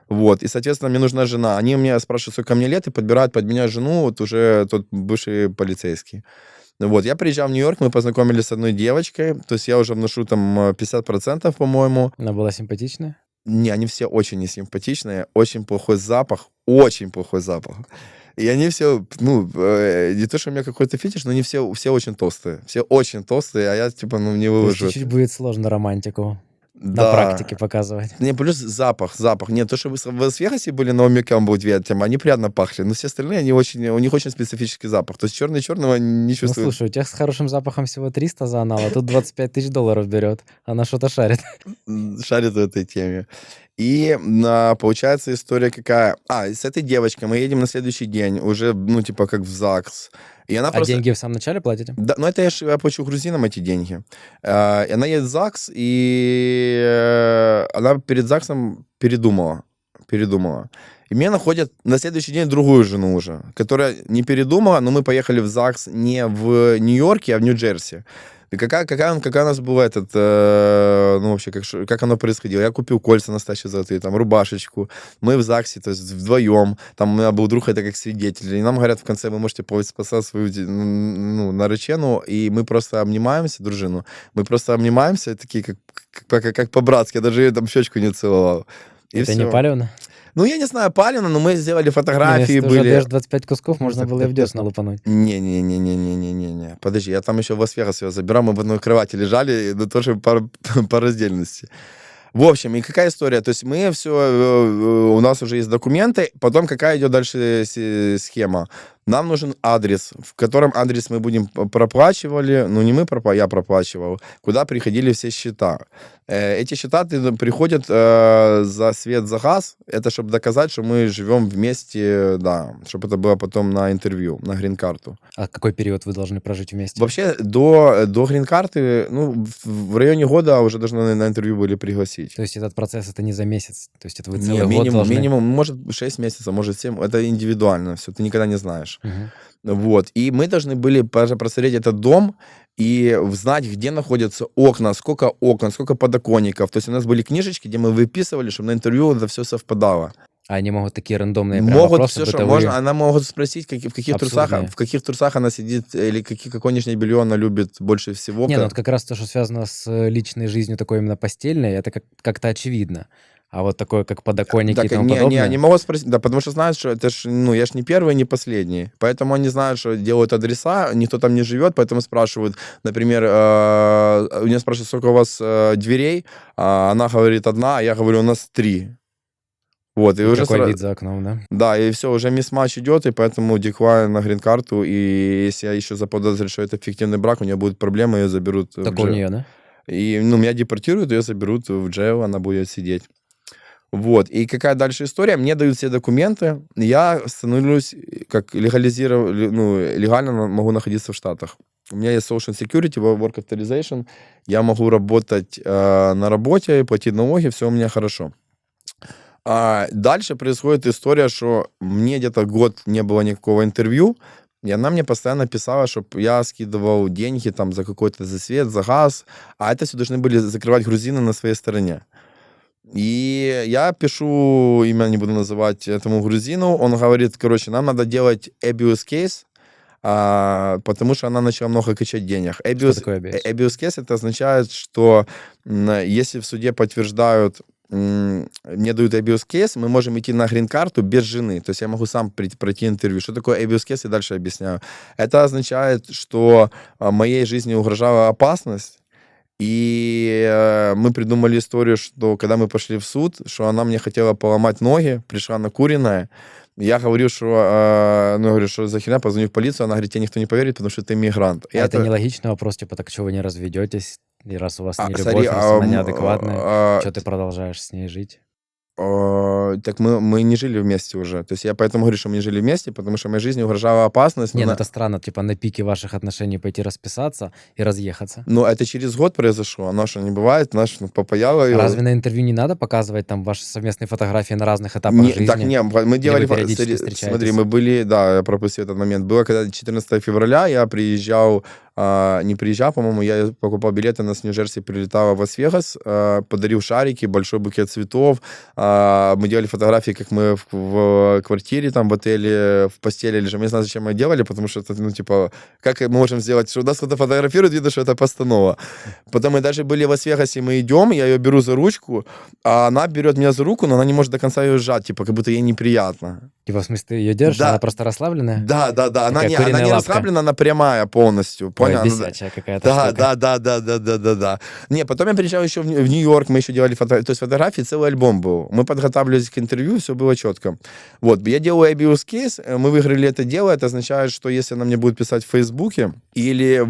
вот, и, соответственно, мне нужна жена. Они у меня спрашивают, сколько мне лет, и подбирают под меня жену, вот уже тот бывший полицейский. Вот, я приезжал в Нью-Йорк, мы познакомились с одной девочкой, то есть я уже вношу там 50%, по-моему. Она была симпатичная? Не, они все очень несимпатичные, очень плохой запах, очень плохой запах. И они все, не то, что у меня какой-то фетиш, но они все очень толстые. Все очень толстые, а я, не То есть вывожу. чуть-чуть будет сложно романтику на Да. практике показывать. Не, плюс запах. Нет, то, что вы в Лас-Вегасе были на Омикам, они приятно пахли, но все остальные, у них очень специфический запах. То есть черного не Ну, чувствуют. слушай, у тебя с хорошим запахом всего 300 за анал, а тут 25 тысяч долларов берет. Она что-то шарит. Шарит в этой теме. И получается история какая? С этой девочкой мы едем на следующий день, уже, ну, типа, как в ЗАГС. И она А просто... деньги в самом начале платите? Да, ну это я плачу грузинам эти деньги. И она едет в ЗАГС, и она перед ЗАГСом передумала. И мне находят на следующий день другую жену уже, которая не передумала, но мы поехали в ЗАГС не в Нью-Йорке, а в Нью-Джерси. И какая у нас была ну, вообще, как оно происходило. Я купил кольца настоящие золотые, там, рубашечку. Мы в ЗАГСе, то есть вдвоем. Там у меня был друг, это как свидетель. И нам говорят в конце, вы можете спасать свою, ну, наречену. И мы просто обнимаемся, дружину. Мы просто обнимаемся, такие, как по-братски. Я даже ее там щечку не целовал. И Это всё. не палевно? Ну, я не знаю, палевно, но мы сделали Не, фотографии, если ты уже были... даешь 25 кусков, можно было и в десна лупануть. Не. Подожди, я там еще в Лас-Вегас ее забирал, мы в одной кровати лежали, но тоже по раздельности. В общем, и какая история? То есть мы все, у нас уже есть документы, потом какая идет дальше схема? Нам нужен адрес, в котором адрес мы будем проплачивали, ну не мы, я проплачивал, куда приходили все счета. Эти счета приходят за свет, за газ, это чтобы доказать, что мы живем вместе, да, чтобы это было потом на интервью, на грин-карту. А какой период вы должны прожить вместе? Вообще до грин-карты, ну, в районе года уже должны на интервью были пригласить. То есть этот процесс это не за месяц? То есть это вы Не, целый год должны... минимум, может 6 месяцев, может 7, это индивидуально все, ты никогда не знаешь. Мгм. Вот, и мы должны были просмотреть этот дом и знать, где находятся окна, сколько подоконников. То есть у нас были книжечки, где мы выписывали, чтобы на интервью это все совпадало. А они могут такие рандомные прям Могут вопросы все, что бытовые? можно. Она могут спросить, Абсурдные. в каких трусах она сидит, или какое нижнее белье она любит больше всего. Не, ну вот как раз то, что связано с личной жизнью, такой именно постельной, это как-то очевидно. А вот такое, как подоконники и Так, тому подобное... они могут спросить, да, потому что знают, что это ж, ну, я ж не первый, не последний. Поэтому они знают, что делают адреса, никто там не живет, поэтому спрашивают, например, у меня спрашивают, сколько у вас дверей, она говорит одна, а я говорю, у нас 3. Вот, и И уже какой сразу... вид за окном, да? Да, и все, уже мисс-матч идет, и поэтому деклайн на грин-карту, и если я еще заподозрю, что это фиктивный брак, у нее будут проблемы, ее заберут в Только у джейл. нее, да? И, ну, меня депортируют, ее заберут в джейл, она будет сидеть. Вот, и какая дальше история? Мне дают все документы, я становлюсь, как легально могу находиться в Штатах. У меня есть social security, work authorization, я могу работать на работе, платить налоги, все у меня хорошо. Дальше происходит история, что мне где-то год не было никакого интервью, и она мне постоянно писала, чтобы я скидывал деньги там за какой-то за свет, за газ, а это все должны были закрывать грузины на своей стороне. И я пишу, имя не буду называть, этому грузину, он говорит, короче, нам надо делать abuse case, потому что она начала много качать денег. Что такое abuse? Abuse case это означает, что если в суде подтверждают, мне дают abuse case, мы можем идти на грин-карту без жены. То есть я могу сам пройти интервью. Что такое abuse case, я дальше объясняю. Это означает, что моей жизни угрожала опасность, и мы придумали историю, что когда мы пошли в суд, что она мне хотела поломать ноги, пришла накуренная. Я говорю, что за херня, позвоню в полицию, она говорит, тебе никто не поверит, потому что ты мигрант. А это нелогичный вопрос, типа, так что вы не разведетесь, и раз у вас не любовь, Смотри, раз она неадекватная, что ты продолжаешь с ней жить? Так мы не жили вместе уже. То есть я поэтому говорю, что мы не жили вместе, потому что моей жизни угрожала опасность. Не, ну это странно, типа на пике ваших отношений пойти расписаться и разъехаться. Ну, это через год произошло. Оно что, не бывает, попаяло ее. Разве на интервью не надо показывать там ваши совместные фотографии на разных этапах жизни? Так, не, мы делали... периодически встречаетесь? Смотри, мы были, да, я пропустил этот момент. Было, когда 14 февраля я приезжал, не приезжал, по-моему, я покупал билеты, на Нью-Джерси прилетала в Лас-Вегас, подарил шарики, большой букет цветов. Мы делали фотографии, как мы в квартире, там, в отеле, в постели лежим. Я не знаю, зачем мы делали, потому что это, ну, типа, как мы можем сделать, что у нас кто-то фотографирует, видно, что это постанова. Потом мы даже были в Лас-Вегасе, мы идем, я ее беру за ручку, а она берет меня за руку, но она не может до конца ее сжать, типа, как будто ей неприятно. Типа, в смысле, ты ее держишь, Да. она просто расслабленная? Да. Она Такая не куриная лапка. расслаблена, она прямая полностью. Ой, Понял? Она- бесячая какая-то штука. Да. Не, потом я приезжал еще в Нью-Йорк, мы еще делали то есть фотографии, целый альбом был. Мы подготавливались к интервью, все было четко. Вот, я делаю ABUS кейс, мы выиграли это дело, это означает, что если она мне будет писать в Фейсбуке или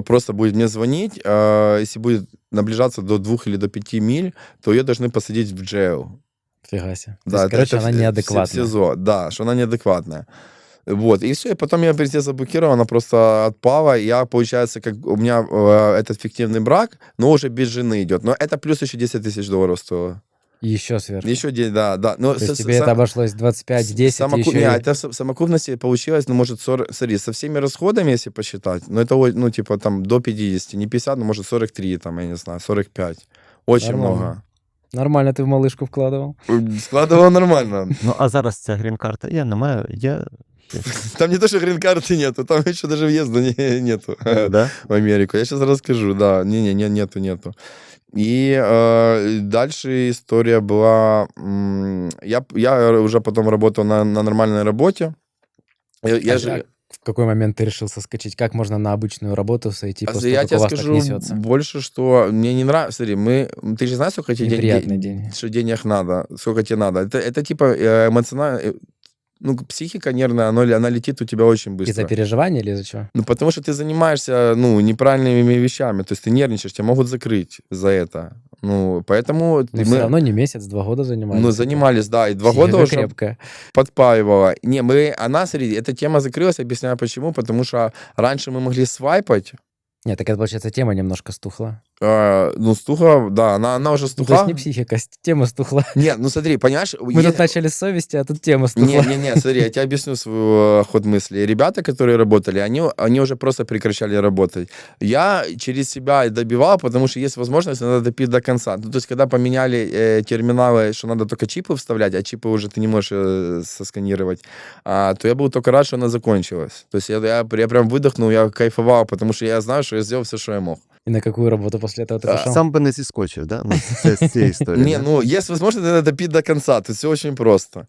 просто будет мне звонить, если будет наближаться до 2 или до 5 миль, то ее должны посадить в джейл. Фига себе. То Да, есть, короче, она в неадекватная. СИЗО, да, что она неадекватная. Вот, и все, и потом я везде заблокировал, она просто отпала, и я, получается, как у меня этот фиктивный брак, но уже без жены идет, но это плюс еще 10 тысяч долларов стоило. И еще сверху. Еще, да. Но То есть тебе это обошлось 25-10, еще и... это в совокупности получилось, ну, может, 40, смотри, со всеми расходами, если посчитать, ну, это, ну, типа, там, до 50, не 50, но, может, 43, там, я не знаю, 45. Очень Нормально. много. Нормально ты в малышку вкладывал. Складывал нормально. Ну, а зараз ця грін-карта є, немає, є. Там не то, что грин-карты нету, там еще даже въезда нету Да? в Америку. Я сейчас расскажу, да. Нету. И дальше история была... Я уже потом работал на нормальной работе. Я же... В какой момент ты решил соскочить? Как можно на обычную работу сойти после Я того, как тебе у вас так скажу несется? больше, что мне не нравится. Смотри, ты же знаешь, сколько тебе Неприятный день. что денег надо, сколько тебе надо. Это типа эмоционально... Ну, психика нервная, она летит у тебя очень быстро. Из-за переживания или из-за чего? Ну, потому что ты занимаешься, ну, неправильными вещами. То есть ты нервничаешь, тебя могут закрыть за это. Ну, поэтому... Но все равно не месяц, 2 года занимались. Ну, занимались, да, и 2 Психика года уже крепкая. подпаивала. Она, смотри, эта тема закрылась, объясняю почему. Потому что раньше мы могли свайпать. Нет, так это, получается, тема немножко стухла. Ну, стухла, да, она уже Ну, то стухла. есть не психика, тема стухла. Нет, ну смотри, понимаешь... Мы тут начали с совести, а тут тема стухла. Не, смотри, я тебе объясню свой ход мысли. Ребята, которые работали, они уже просто прекращали работать. Я через себя добивал, потому что есть возможность, надо допить до конца. Ну, то есть, когда поменяли терминалы, что надо только чипы вставлять, а чипы уже ты не можешь сосканировать, то я был только рад, что она закончилась. То есть, я прям выдохнул, я кайфовал, потому что я знаю, что я сделал все, что я мог. И на какую работу после этого ты пошел? Сам би не зіскочив, да? Ну, це з цієї історії. Не, да? ну, есть возможность это допить до конца, то есть все очень просто.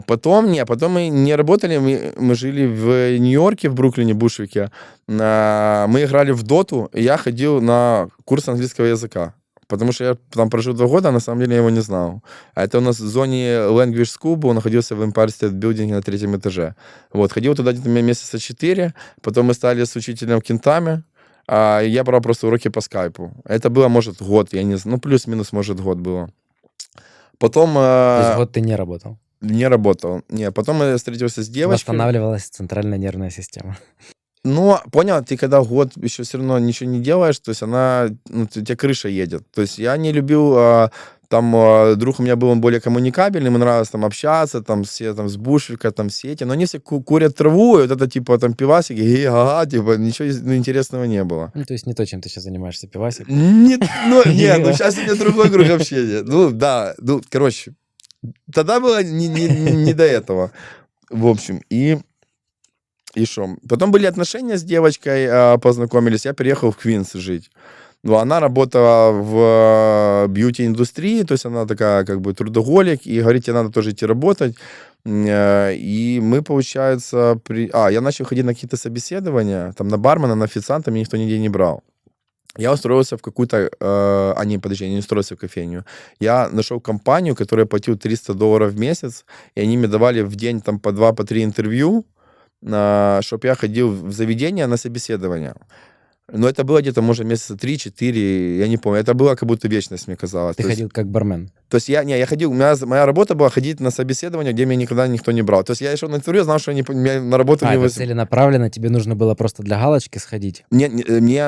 Потом мы не работали, мы жили в Нью-Йорке, в Бруклине, Бушвике. Мы играли в доту, и я ходил на курс английского языка. Потому что я там прожил 2 года, а на самом деле я его не знал. А это у нас в зоне Language School был, находился в Empire State Building на 3-м этаже. Вот, ходил туда где-то месяца 4, потом мы стали с учителем в Кентаме, я брал просто уроки по скайпу. Это было, может, год, я не знаю, ну, плюс-минус, может, год было. Потом... То есть год ты не работал? Не работал. Не, потом я встретился с девочкой. Восстанавливалась центральная нервная система. Но, понял, ты когда год еще все равно ничего не делаешь, то есть она, ну, у тебя крыша едет. То есть я не любил, друг у меня был, он более коммуникабельный, ему нравилось там общаться, там все там с Бушвика, там все эти, но они все курят траву, и вот это типа там пивасики, типа ничего интересного не было. Ну, то есть не то, чем ты сейчас занимаешься, пивасик. Нет, ну сейчас у меня другой круг общения. Ну, да, короче, тогда было не до этого. В общем, и что? Потом были отношения с девочкой, познакомились, я переехал в Квинс жить. Ну, она работала в бьюти-индустрии, то есть она такая как бы трудоголик, и говорит, тебе надо тоже идти работать. И мы, получается, я начал ходить на какие-то собеседования, там на бармена, на официанта, меня никто нигде не брал. Я устроился в какую-то... я не устроился в кофейню. Я нашел компанию, которая платила $300 в месяц, и они мне давали в день там по 2-3 интервью, чтобы я ходил в заведение на собеседование. Но это было где-то, может, месяца 3-4, я не помню. Это было как будто вечность, мне казалось. Ты ходил как бармен? То есть я ходил, моя работа была ходить на собеседование, где меня никогда никто не брал. То есть я шел на интервью, знал, что меня на работу не это возьмут. целенаправленно, тебе нужно было просто для галочки сходить? Мне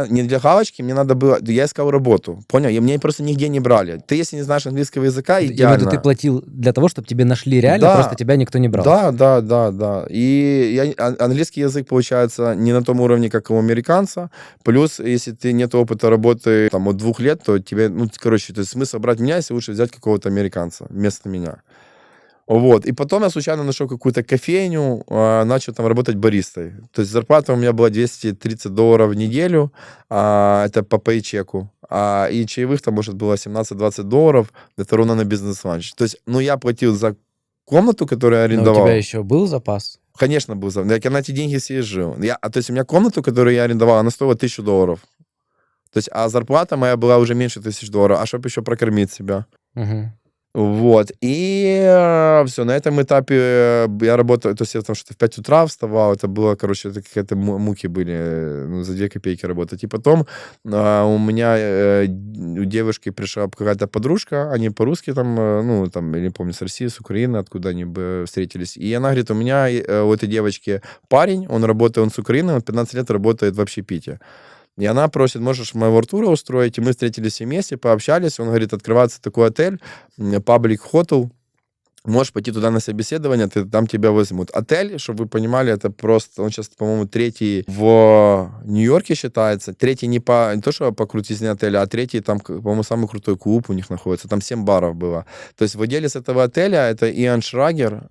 не для галочки, мне надо было... Я искал работу, понял? И меня просто нигде не брали. Ты, если не знаешь английского языка, Я имею в идеально. виду, ты платил для того, чтобы тебе нашли реально, Да. просто тебя никто не брал? Да. И английский язык, получается, не на том уровне, как у американца. Плюс, если ты нет опыта работы там, от 2 лет, то тебе, то есть смысл брать меня, если лучше взять какого-то американца вместо меня. Вот. И потом я случайно нашел какую-то кофейню, начал там работать баристой. То есть зарплата у меня была $230 в неделю, это по пейчеку. И чаевых там, может, было $17-20, это ровно на бизнес-ланч. То есть, я платил за комнату, которую я Но у арендовал. тебя еще был запас? Конечно, был запас. Я на эти деньги все и жил. То есть у меня комнату, которую я арендовал, она стоила $1000. То есть, а зарплата моя была уже меньше $1000, а чтобы еще прокормить себя. Мгм. Вот. И все, на этом этапе я работал, то есть я там что-то в 5 утра вставал, это было, короче, это какие-то муки были, ну, за 2 копейки работать. И потом у меня у девушки пришла какая-то подружка, они по-русски там, ну, там, я не помню, с России, с Украины, откуда они бы встретились. И она говорит, у меня у этой девочки парень, он работает, он с Украины, он 15 лет работает в общепите. И она просит, можешь моего Артура устроить? И мы встретились все вместе, пообщались. Он говорит, открывается такой отель, Public Hotel. Можешь пойти туда на собеседование, там тебя возьмут. Отель, чтобы вы понимали, это просто, он сейчас, по-моему, третий в Нью-Йорке считается. Третий не то, что по крутизне отеля, а третий там, по-моему, самый крутой клуб у них находится. Там 7 баров было. То есть владелец этого отеля, это Иоанн Шрагер,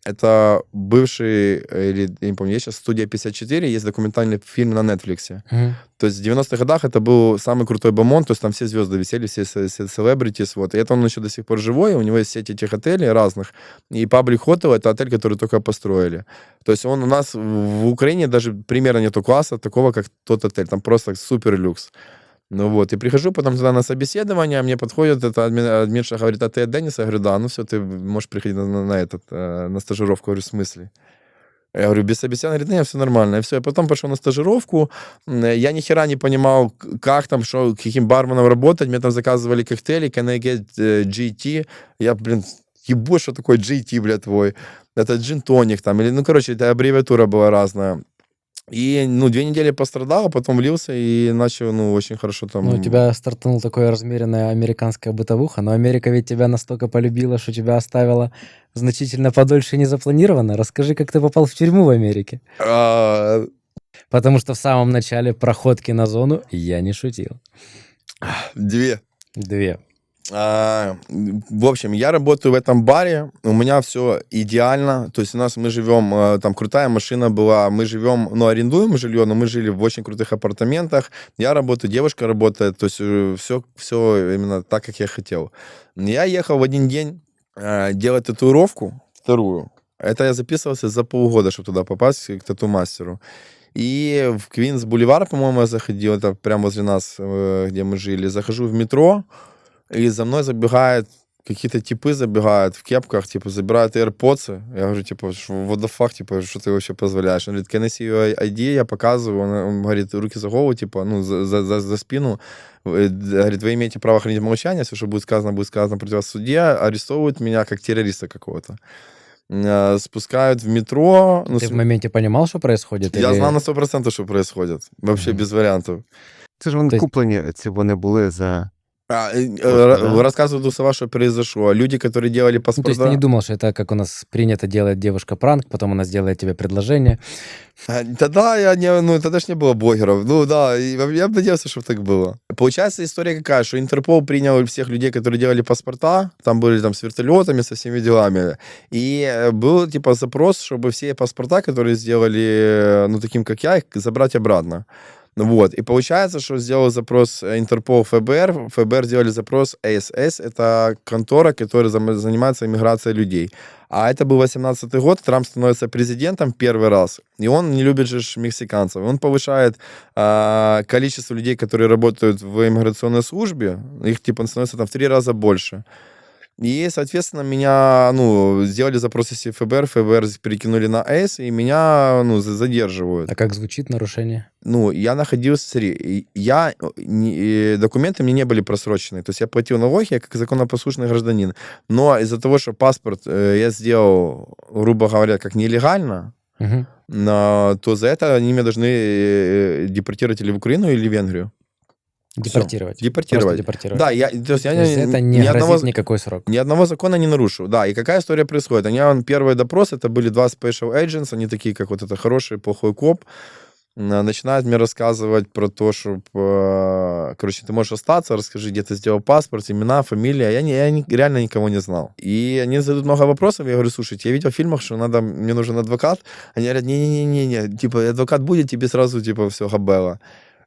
это бывший, или, я не помню, есть сейчас «Студия 54», есть документальный фильм на Netflix. Мгм. То есть в 90-х годах это был самый крутой бомонд, то есть там все звезды висели, все celebrities, вот. И это он еще до сих пор живой, у него есть сеть этих отелей разных. И Public Hotel — это отель, который только построили. То есть он у нас в Украине даже примерно нету класса такого, как тот отель. Там просто супер люкс. Ну вот, и прихожу потом туда на собеседование, мне подходит эта админша, говорит, а ты от Дениса? Я говорю, да, ну все, ты можешь приходить на стажировку. Я говорю, в смысле? Я говорю, без собеседования? Говорит, нет, все нормально. И все, я потом пошел на стажировку, я ни хера не понимал, как там, что, каким барменом работать, мне там заказывали коктейли, can I get GT? Я, блин, ебу, что такое GT, бля, твой? Это джин-тоник там, или, ну, короче, это аббревиатура была разная. И, ну, 2 недели пострадал, а потом влился и начал, ну, очень хорошо там... Ну, у тебя стартанул такая размеренная американская бытовуха, но Америка ведь тебя настолько полюбила, что тебя оставила значительно подольше незапланированно. Расскажи, как ты попал в тюрьму в Америке. А, Потому что в самом начале проходки на зону я не шутил. 2. 2. В общем, я работаю в этом баре, у меня все идеально, то есть мы живем, там крутая машина была, мы живем, ну, арендуем жилье, но мы жили в очень крутых апартаментах, я работаю, девушка работает, то есть все именно так, как я хотел. Я ехал в один день делать татуировку, вторую, это я записывался за полгода, чтобы туда попасть, к тату-мастеру. И в Квинс Бульвар, по-моему, я заходил, это прямо возле нас, где мы жили, захожу в метро, и за мной забегают, какие-то типы забегают в кепках, типа, забирают AirPods. Я говорю, типа, what the fuck, типа, что ты вообще позволяешь? Он говорит, can I see your ID? Я показываю, он говорит, руки за голову, типа, ну, за спину. Говорит, вы имеете право хранить молчание, все, что будет сказано против вас в суде. Арестовывают меня как террориста какого-то. Спускают в метро. Ты в моменте понимал, что происходит? Я или- знал на 100%, що происходит. Вообще без варіантів. Це ж вони Тобто- куплені, ці вони були за... Да? да? Рассказывают Дусова, что произошло. Люди, которые делали Ну, то паспорта... есть ты не думал, что это как у нас принято делает девушка пранк, потом она сделает тебе предложение. Тогда тогда ж не было блогеров. Ну да, и я бы надеялся, чтобы так было. Получается, история какая, что Интерпол принял всех людей, которые делали паспорта, там были там с вертолетами, со всеми делами. И был типа запрос, чтобы все паспорта, которые сделали, ну, таким как я, их забрать обратно. Вот. И получается, что сделал запрос Интерпол ФБР, ФБР сделали запрос АСС, это контора, которая занимается иммиграцией людей. А это был 18-й год, Трамп становится президентом первый раз, и он не любит же мексиканцев. Он повышает количество людей, которые работают в иммиграционной службе, их типа становится там в 3 раза больше. И, соответственно, меня, ну, сделали запрос из ФБР, ФБР перекинули на АЭС, и меня, ну, задерживают. А как звучит нарушение? Ну, я находился, смотри, документы мне не были просрочены, то есть я платил налоги, я как законопослушный гражданин, но из-за того, что паспорт я сделал, грубо говоря, как нелегально, Мгм. то за это они меня должны депортировать или в Украину, или в Венгрию. Депортировать. Депортировать. Просто депортировать. Да, то есть я То есть это не ни грозит одного, никакой срок. ни одного закона не нарушил. Да, и какая история происходит? Первый допрос, это были 2 special agents, они такие, как вот это хороший, плохой коп, начинают мне рассказывать про то, что, короче, ты можешь остаться, расскажи, где ты сделал паспорт, имена, фамилия. Я реально никого не знал. И они задают много вопросов, я говорю, слушайте, я видел в фильмах, что мне нужен адвокат. Они говорят, не-не-не, типа, адвокат будет, тебе сразу, типа, все, габела.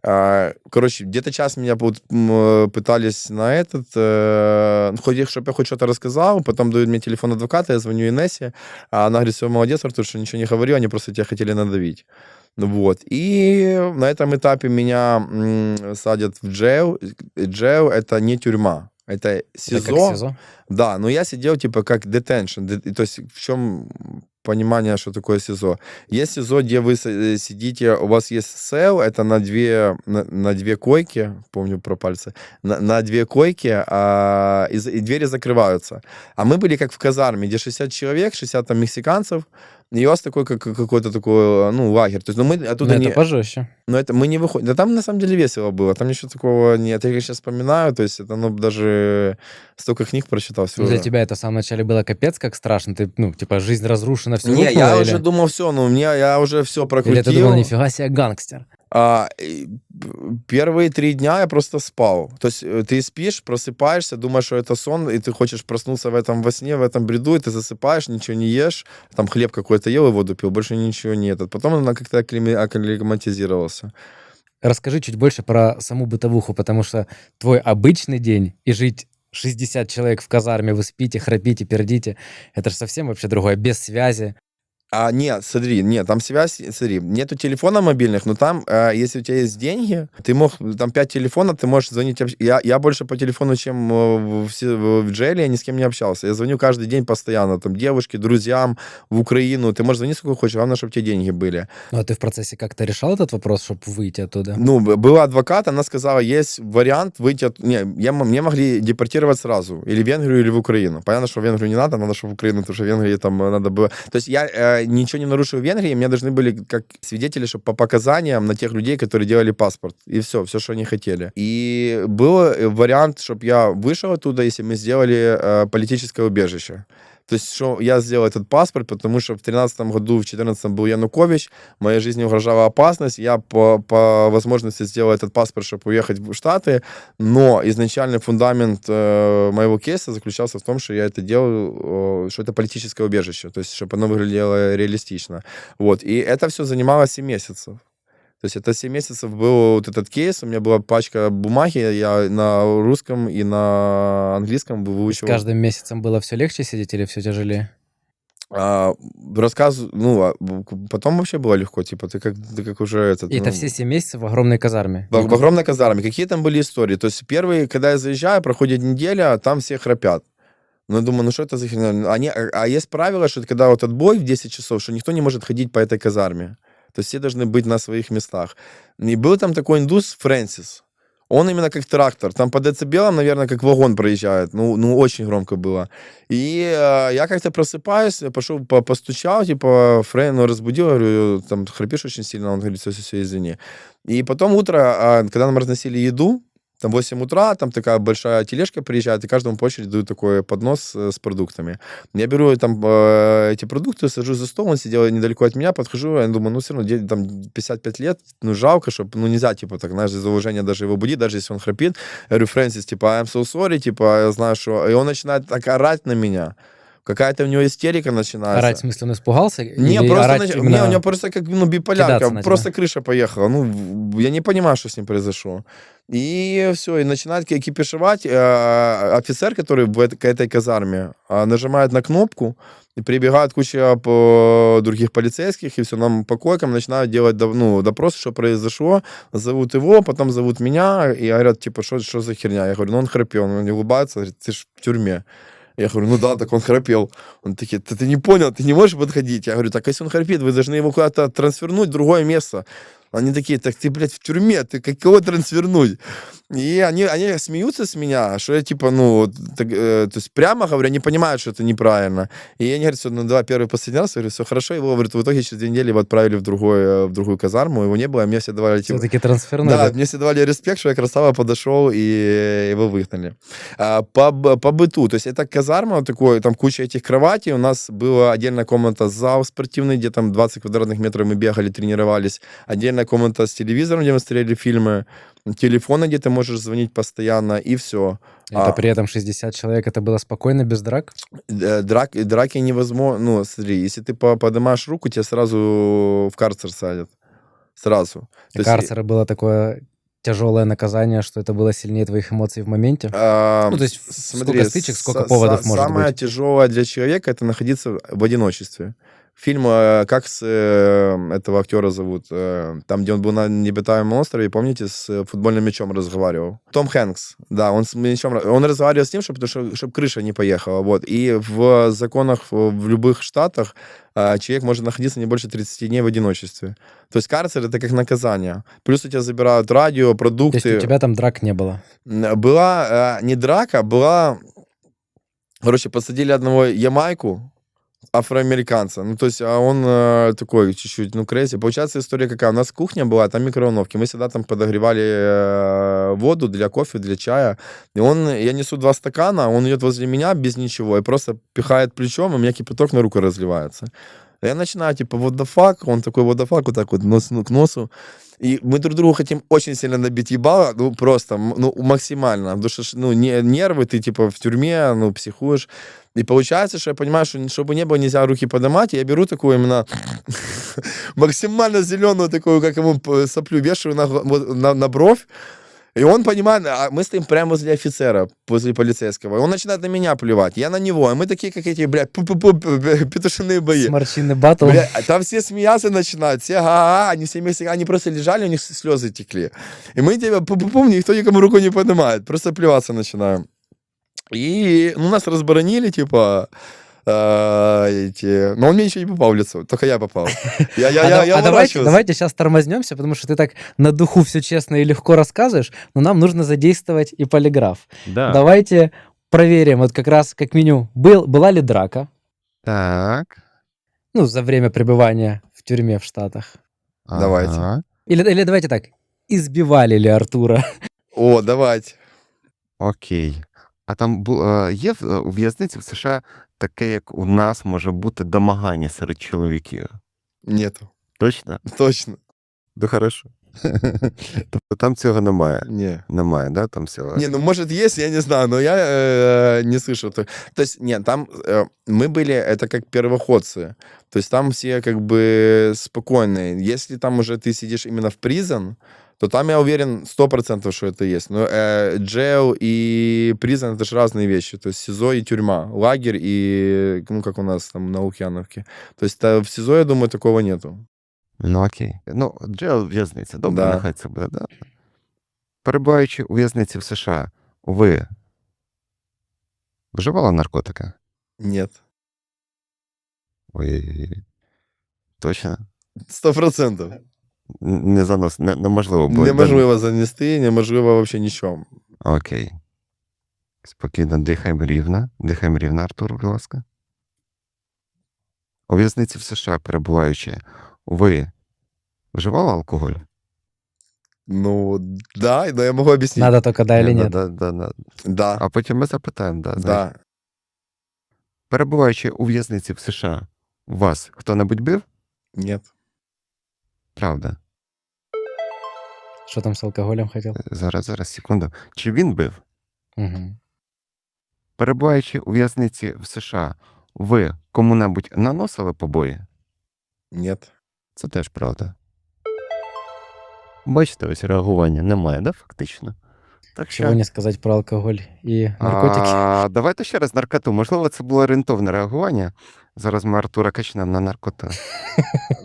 Короче, где-то час меня пытались на этот, чтобы я хоть что-то рассказал, потом дают мне телефон адвоката, я звоню Инессе, а она говорит, все, молодец, Артур, что ничего не говорил, они просто тебя хотели надавить. Вот. И на этом этапе меня садят в джейл. Джейл — это не тюрьма, это Это СИЗО. как СИЗО? Да, но я сидел типа как detention. То есть в чем понимание, что такое СИЗО? Есть СИЗО, где вы сидите, у вас есть сел, это на две койки, помню про пальцы, на две койки, и двери закрываются. А мы были как в казарме, где 60 человек, 60 там мексиканцев, и у вас такой, какой-то такой, ну, лагерь. То есть, мы Ну, оттуда это не... пожестче. Но это мы не выходим. Да там на самом деле весело было. Там ничего такого нет. Я сейчас вспоминаю, то есть это, ну, даже столько книг прочитал. Ну, для всего. тебя это в самом начале было капец как страшно? Ты, ну, типа, жизнь разрушена, все Не, рухнуло, я или... уже думал, все, ну, я уже все Или прокрутил. ты думал, нифига себе, гангстер? И первые 3 дня я просто спал. То есть ты спишь, просыпаешься, думаешь, что это сон, и ты хочешь проснуться в этом во сне, в этом бреду, и ты засыпаешь, ничего не ешь, там хлеб какой-то ел и воду пил, больше ничего нет. А потом она как-то акклиматизировался. Расскажи чуть больше про саму бытовуху, потому что твой обычный день и жить 60 человек в казарме, вы спите, храпите, пердите, это же совсем вообще другое, без связи. Нет, смотри, нет, там связь, смотри, нету телефонов мобильных, но там, если у тебя есть деньги, ты мог, там 5 телефонов, ты можешь звонить. Я больше по телефону, чем в джейле, я ни с кем не общался. Я звоню каждый день постоянно, там, девушке, друзьям, в Украину. Ты можешь звонить сколько хочешь, главное, чтобы у тебя деньги были. Ну, а ты в процессе как-то решал этот вопрос, чтобы выйти оттуда? Ну, был адвокат, она сказала, есть вариант выйти мне могли депортировать сразу, или в Венгрию, или в Украину. Понятно, что в Венгрию не надо чтобы в Украину, потому что в Венгрии там надо было... То есть я ничего не нарушил в Венгрии, мне должны были как свидетели, чтобы по показаниям на тех людей, которые делали паспорт. И все, что они хотели. И был вариант, чтобы я вышел оттуда, если мы сделали политическое убежище. То есть, что я сделал этот паспорт, потому что в 2013 году, в 2014 был Янукович, моей жизни угрожала опасность, я по возможности сделал этот паспорт, чтобы уехать в Штаты, но изначальный фундамент моего кейса заключался в том, что я это делал, что это политическое убежище, то есть, чтобы оно выглядело реалистично. Вот, и это все занимало 7 месяцев. То есть это 7 месяцев был вот этот кейс, у меня была пачка бумаги, я на русском и на английском С выучивал. каждым месяцем было все легче сидеть или все тяжелее? Рассказ, потом вообще было легко, типа, ты как уже этот... И это все 7 месяцев в огромной казарме? В огромной казарме. Какие там были истории? То есть первые, когда я заезжаю, проходит неделя, там все храпят. Ну, я думаю, что это за херня? А есть правило, что когда вот отбой в 10 часов, что никто не может ходить по этой казарме. То есть все должны быть на своих местах. И был там такой индус Фрэнсис. Он именно как трактор. Там по децибелам, наверное, как вагон проезжает. Ну очень громко было. И я как-то просыпаюсь, пошел, постучал, типа, разбудил, говорю, там, храпишь очень сильно. Он говорит, все, извини. И потом утро, когда нам разносили еду, там 8 утра, там такая большая тележка приезжает, и каждому по очереди дают такой поднос с продуктами. Я беру там эти продукты, сажусь за стол, он сидел недалеко от меня, подхожу, я думаю, все равно, там 55 лет, жалко, чтобы, нельзя, типа, так, знаешь, из уважения даже его будить, даже если он храпит. Я говорю, Фрэнсис, типа, I'm so sorry, типа, я знаю, что... И он начинает так орать на меня. Какая-то у него истерика начинается. Орать, в смысле, он испугался? Не, Или просто орать у именно... него просто как биполярка, кидаться на просто крыша поехала. Я не понимаю, что с ним произошло. И все, и начинает кипишевать. Офицер, который к этой казарме, нажимает на кнопку, и прибегает куча других полицейских, и все, нам по койкам начинают делать допрос, что произошло. Зовут его, потом зовут меня, и говорят, типа, что за херня? Я говорю, он храпел, он не улыбается, говорит, ты ж в тюрьме. Я говорю, да, так он храпел. Он такие, ты не понял, ты не можешь подходить. Я говорю, так если он храпит, вы должны его куда-то трансфернуть в другое место. Они такие, так ты, блядь, в тюрьме, ты как кого трансфернуть? И они смеются с меня, что я, типа, то есть прямо говорю, не понимают, что это неправильно. И они говорят, что, давай первый последний раз, я говорю, все хорошо. Его, говорит, в итоге через 2 недели его отправили в другую казарму, его не было, мне все давали, типа... Все-таки трансфернули. Да, мне все давали респект, что я красава подошел, и его выгнали. По быту, то есть это казарма, вот такой, там куча этих кроватей, у нас была отдельная комната, зал спортивный, где там 20 квадратных метров мы бегали, тренировались, отдельная комната с телевизором, где мы смотрели фильмы, телефона, где ты можешь звонить постоянно, и все. Это при этом 60 человек, это было спокойно, без драк? Драки невозможно. Смотри, если ты поднимаешь руку, тебя сразу в карцер садят. Сразу. Карцер было такое тяжелое наказание, что это было сильнее твоих эмоций в моменте? Ну, то есть Смотри, сколько стычек, сколько поводов может самое быть? тяжелое для человека — это находиться в одиночестве. Фильм, как этого актера зовут, там, где он был на необитаемом острове, помните, с футбольным мячом разговаривал? Том Хэнкс, да, он с мячом, он разговаривал с ним, чтобы крыша не поехала, вот. И в законах в любых штатах человек может находиться не больше 30 дней в одиночестве. То есть карцер — это как наказание. Плюс у тебя забирают радио, То есть у продукты. тебя там драк не было? Была не драка, была... Короче, посадили одного ямайку, афроамериканца. Ну, то есть, а он такой чуть-чуть, ну, крейзи. Получается, история какая? У нас кухня была, там микроволновки. Мы всегда там подогревали воду для кофе, для чая. И я несу 2 стакана, он идет возле меня без ничего и просто пихает плечом, и у меня кипяток на руку разливается. Я начинаю, типа, what the fuck, он такой what the fuck, вот так вот к носу. И мы друг другу хотим очень сильно набить ебало, ну, просто, ну, максимально. Потому что, ну, нервы, ты, типа, в тюрьме, ну, психуешь. И получается, что я понимаю, что чтобы не было, нельзя руки поднимать, я беру такую именно максимально зеленую такую, как ему соплю, вешаю на бровь. И он понимает, а мы стоим прямо возле офицера, возле полицейского. И он начинает на меня плевать, я на него. И мы такие, как эти, блядь, петушиные бои. Сморщинный батл. Бля, там все смеяться начинают, все га-га, они все вместе, они просто лежали, у них слезы текли. И мы тебя пу-пу-пум, никто никому руку не поднимает, просто плеваться начинаем. И ну, нас разборонили, типа, но он мне еще не попал в лицо, только я попал. Я Давайте сейчас тормознемся, потому что ты так на духу все честно и легко рассказываешь, но нам нужно задействовать и полиграф. Да. Давайте проверим, вот как раз как меню. Была ли драка, Так. ну, за время пребывания в тюрьме в Штатах? Давайте. Ага. Или давайте так, избивали ли Артура? О, давайте. Окей. А там є у в'язниці в США таке, як у нас може бути домагання серед чоловіків? Нету, Точно? точно, Ну, хорошо. Тобто там цього немає. не. Немає, да, там всього? Не, ну может есть, я не знаю, но я не слышал. То есть, нет, там мы были, это как первоходцы. То есть там все как бы спокойные. Если там уже ты сидишь именно в призон, то там я уверен 100%, что это есть. Но джейл и призон — это же разные вещи. То есть СИЗО и тюрьма, лагерь и, ну, как у нас там на Лукьяновке. То есть в СИЗО, я думаю, такого нету. Ну, окей. Ну, джейл в'язниця. Добре, Да. нехай це буде, да? Перебуваючи у в'язниці в США, ви вживали наркотики? Нет. Ой-ой-ой. Точно? 100%. Не занос, неможливо було. Неможливо занести, неможливо вообще нічого. Окей. Спокійно, дихаємо рівно, Артур, будь ласка. У в'язниці в США, перебуваючи, ви вживали алкоголь? Ну, да, но я могу объяснить. Надо только да или нет. Да. Да, А потім ми запитаємо, да. да. Перебуваючи у в'язниці в США, вас хто-небудь бив? Нет. Правда. Что там с алкоголем хотел? Зараз, секунду. Чи він бив? Мгм. Перебуваючи у в'язниці в США, ви кому-небудь наносили побої? Нет. Це теж правда. Бачите, ось реагування немає, да, фактично? Так Чего не сказать про алкоголь и наркотики? Давайте ще раз наркоту. Можливо, це було орієнтовне реагування. Зараз ми Артура качнемо на наркоту.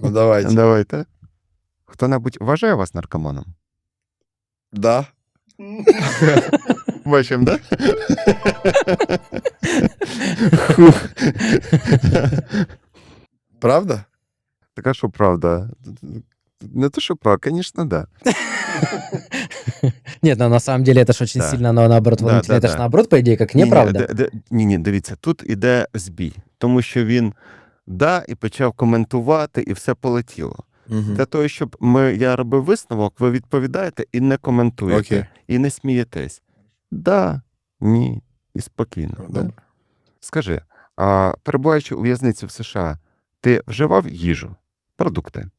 Ну, давайте. Давайте. Хто-небудь вважає вас наркоманом? Да. Бачимо, да? Правда? Так а що правда? Не то, що правда, звісно, да. Нет, но на самом деле это ж очень Да. сильно, но наоборот, Да, волнительно. да, Это ж да. наоборот, по идее, как неправда. Ні, дивіться, тут іде збій. Тому що він да, і почав коментувати, і все полетіло. Для того, щоб я робив висновок, ви відповідаєте і не коментуєте. Окей. І не смієтесь. Да, ні, і спокійно. Да? Добре. Скажи, перебуваючи у в'язниці в США, ти вживав їжу, продукти?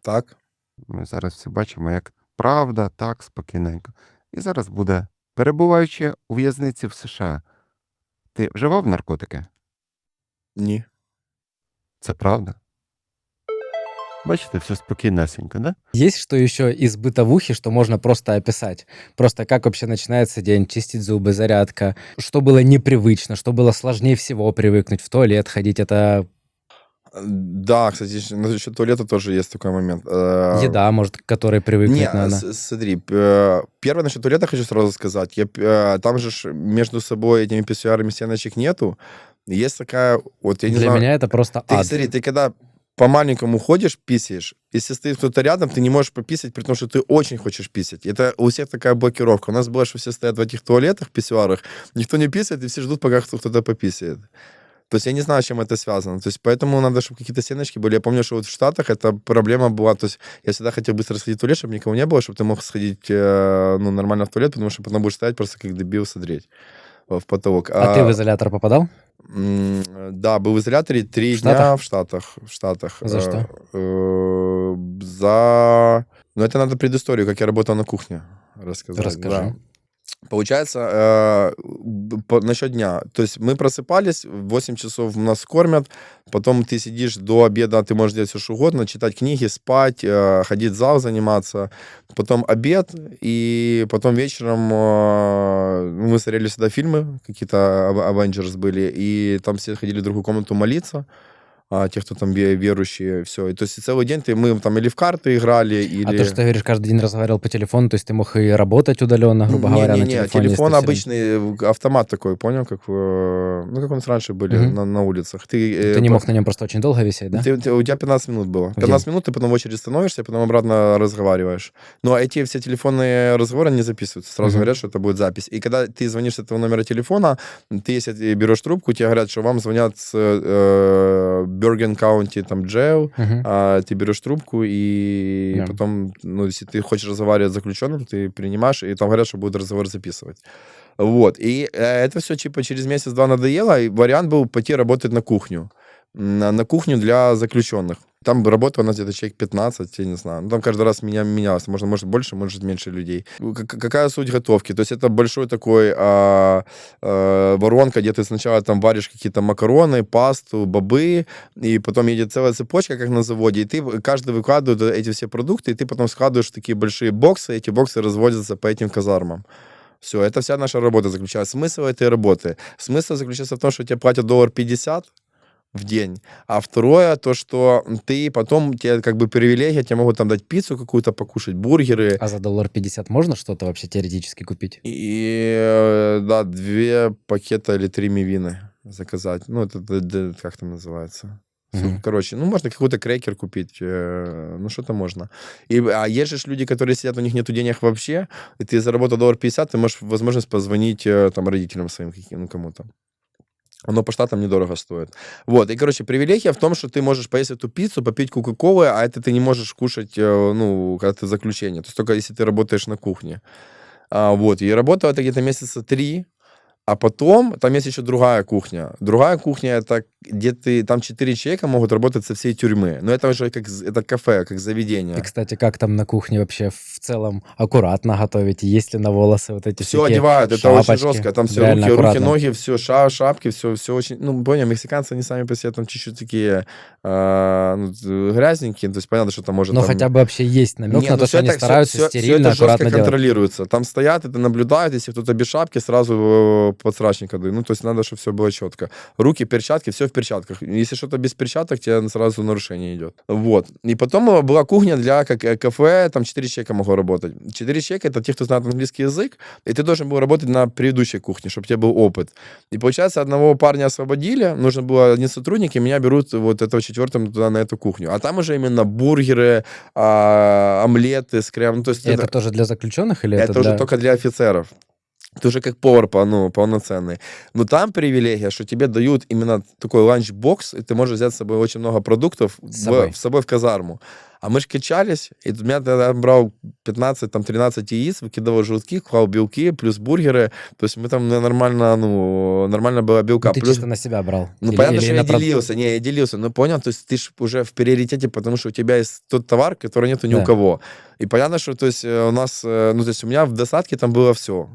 Так. Ми зараз всі бачимо, як правда, так, спокійненько. І зараз буде, перебуваючи у в'язниці в США, ти вживав наркотики? Ні. Це правда? Бачите, все спокійнесенько, да? Есть что еще из бытовухи, что можно просто описать? Просто как вообще начинается день, чистить зубы, зарядка, что было непривычно, что было сложнее всего привыкнуть, в туалет ходить, это Да, кстати, насчет туалета тоже есть такой момент. еда, может, к которой привыкнуть Не, надо. смотри, первое насчет туалета хочу сразу сказать. Там же ж между собой этими писсуарами стеночек нету. Есть такая, вот я не Для знаю, меня это просто ты ад. смотри, ты когда по-маленькому ходишь, писаешь, если стоит кто-то рядом, ты не можешь пописать, при том, что ты очень хочешь писать. Это у всех такая блокировка. У нас было, что все стоят в этих туалетах, писсуарах, никто не писает, и все ждут, пока кто-то пописает. То есть я не знаю, с чем это связано. То есть поэтому надо, чтобы какие-то стеночки были. Я помню, что вот в Штатах эта проблема была. То есть я всегда хотел быстро сходить в туалет, чтобы никого не было, чтобы ты мог сходить нормально в туалет, потому что потом будешь стоять просто как дебил смотреть в потолок. А ты в изолятор попадал? Да, был в изоляторе 3 В Штатах? дня в Штатах. За что? Ну, это надо предысторию, как я работал на кухне рассказать. Расскажи. Да. Получается, насчет дня. То есть мы просыпались, в 8 часов нас кормят, потом ты сидишь до обеда, ты можешь делать все, что угодно, читать книги, спать, ходить в зал заниматься. Потом обед, и потом вечером мы смотрели сюда фильмы, какие-то Avengers были, и там все ходили в другую комнату молиться. Те, кто там верующие, все. И то есть целый день мы там или в карты играли, или... А ты что говоришь, каждый день разговаривал по телефону, то есть ты мог и работать удаленно, грубо говоря, на телефоне? Телефон если ты обычный, автомат такой, понял, как как у нас раньше были Мгм. на улицах. Ты не мог на нем просто очень долго висеть, да? У тебя 15 минут было. В 15 минут, ты потом в очередь становишься, потом обратно разговариваешь. Ну, а эти все телефонные разговоры не записываются. Сразу Мгм. говорят, что это будет запись. И когда ты звонишь с этого номера телефона, ты, если ты берешь трубку, тебе говорят, что вам звонят с Берген County, там, jail, Мгм. ты берешь трубку, и Да. потом, ну, если ты хочешь разговаривать с заключенным, ты принимаешь, и там говорят, что будет разговор записывать. Вот. И это все, типа, через месяц-два надоело, и вариант был пойти работать на кухню. На кухню для заключенных. Там работало у нас где-то человек 15, я не знаю. Ну, там каждый раз менялось. Может больше, может меньше людей. Какая суть готовки? То есть это большой такой воронка, где ты сначала там варишь какие-то макароны, пасту, бобы, и потом едет целая цепочка, как на заводе, и ты каждый выкладывает эти все продукты, и ты потом складываешь в такие большие боксы, эти боксы разводятся по этим казармам. Все, это вся наша работа заключается. Смысл этой работы? Смысл заключается в том, что тебе платят $1.50 в день. А второе, то, что ты потом, тебе как бы привилегия, тебе могут там дать пиццу какую-то покушать, бургеры. А за $1.50 можно что-то вообще теоретически купить? И, да, 2 пакета или 3 мивины заказать. Ну, это как там называется? Мгм. Короче, ну, можно какой-то крекер купить, ну, что-то можно. А есть же люди, которые сидят, у них нету денег вообще, и ты заработал $1.50, ты можешь возможность позвонить там родителям своим, ну, кому-то. Оно по штатам недорого стоит. Вот, и, короче, привилегия в том, что ты можешь поесть эту пиццу, попить кока-колы, а это ты не можешь кушать, ну, когда ты в заключении. То есть только если ты работаешь на кухне. Вот, и работал это где-то месяца 3, а потом там есть еще другая кухня. Другая кухня это где ты, там 4 человека могут работать со всей тюрьмы. Но это уже как это кафе, как заведение. И, кстати, как там на кухне вообще в целом аккуратно готовить? Есть ли на волосы вот эти Все всякие одевают, это очень шапочки? жестко. Там все Реально руки, аккуратно. ноги, все шапки, все очень... Ну, понял, мексиканцы, они сами по себе там чуть-чуть такие грязненькие. То есть понятно, что там может... Но там... хотя бы вообще есть намек Не, на ну то, всё что они это- всё- стараются всё- всё стерильно, это жестко аккуратно делать. контролируется. Там стоят, это наблюдают, если кто-то без шапки, сразу подсрачника дают. Ну, то есть надо, чтобы все было четко. Руки, перчатки, все в перчатках. Если что-то без перчаток, тебе сразу нарушение идет. Вот. И потом была кухня для кафе, там 4 человека могло работать. 4 человека — это те, кто знает английский язык, и ты должен был работать на предыдущей кухне, чтобы у тебя был опыт. И получается, одного парня освободили, нужно было один сотрудник, и меня берут вот этого 4-м туда, на эту кухню. А там уже именно бургеры, омлеты с кремом. Ну, то есть И это тоже для заключенных или это уже для... только для офицеров. Ты уже как повар полноценный. Но там привилегия, что тебе дают именно такой ланчбокс, и ты можешь взять с собой очень много продуктов С собой. в казарму. А мы ж качались, и у меня тогда брал 15-13 яиц, выкидывал желтки, клал белки, плюс бургеры. То есть мы там нормально было белка. Ну, ты Плюс, чисто на себя брал? понятно, что я на делился. Не, я делился. Ну, понял, то есть ты ж уже в приоритете, потому что у тебя есть тот товар, который нету ни у Да. кого. И понятно, что то есть у нас, ну, то есть у меня в достатке там было все.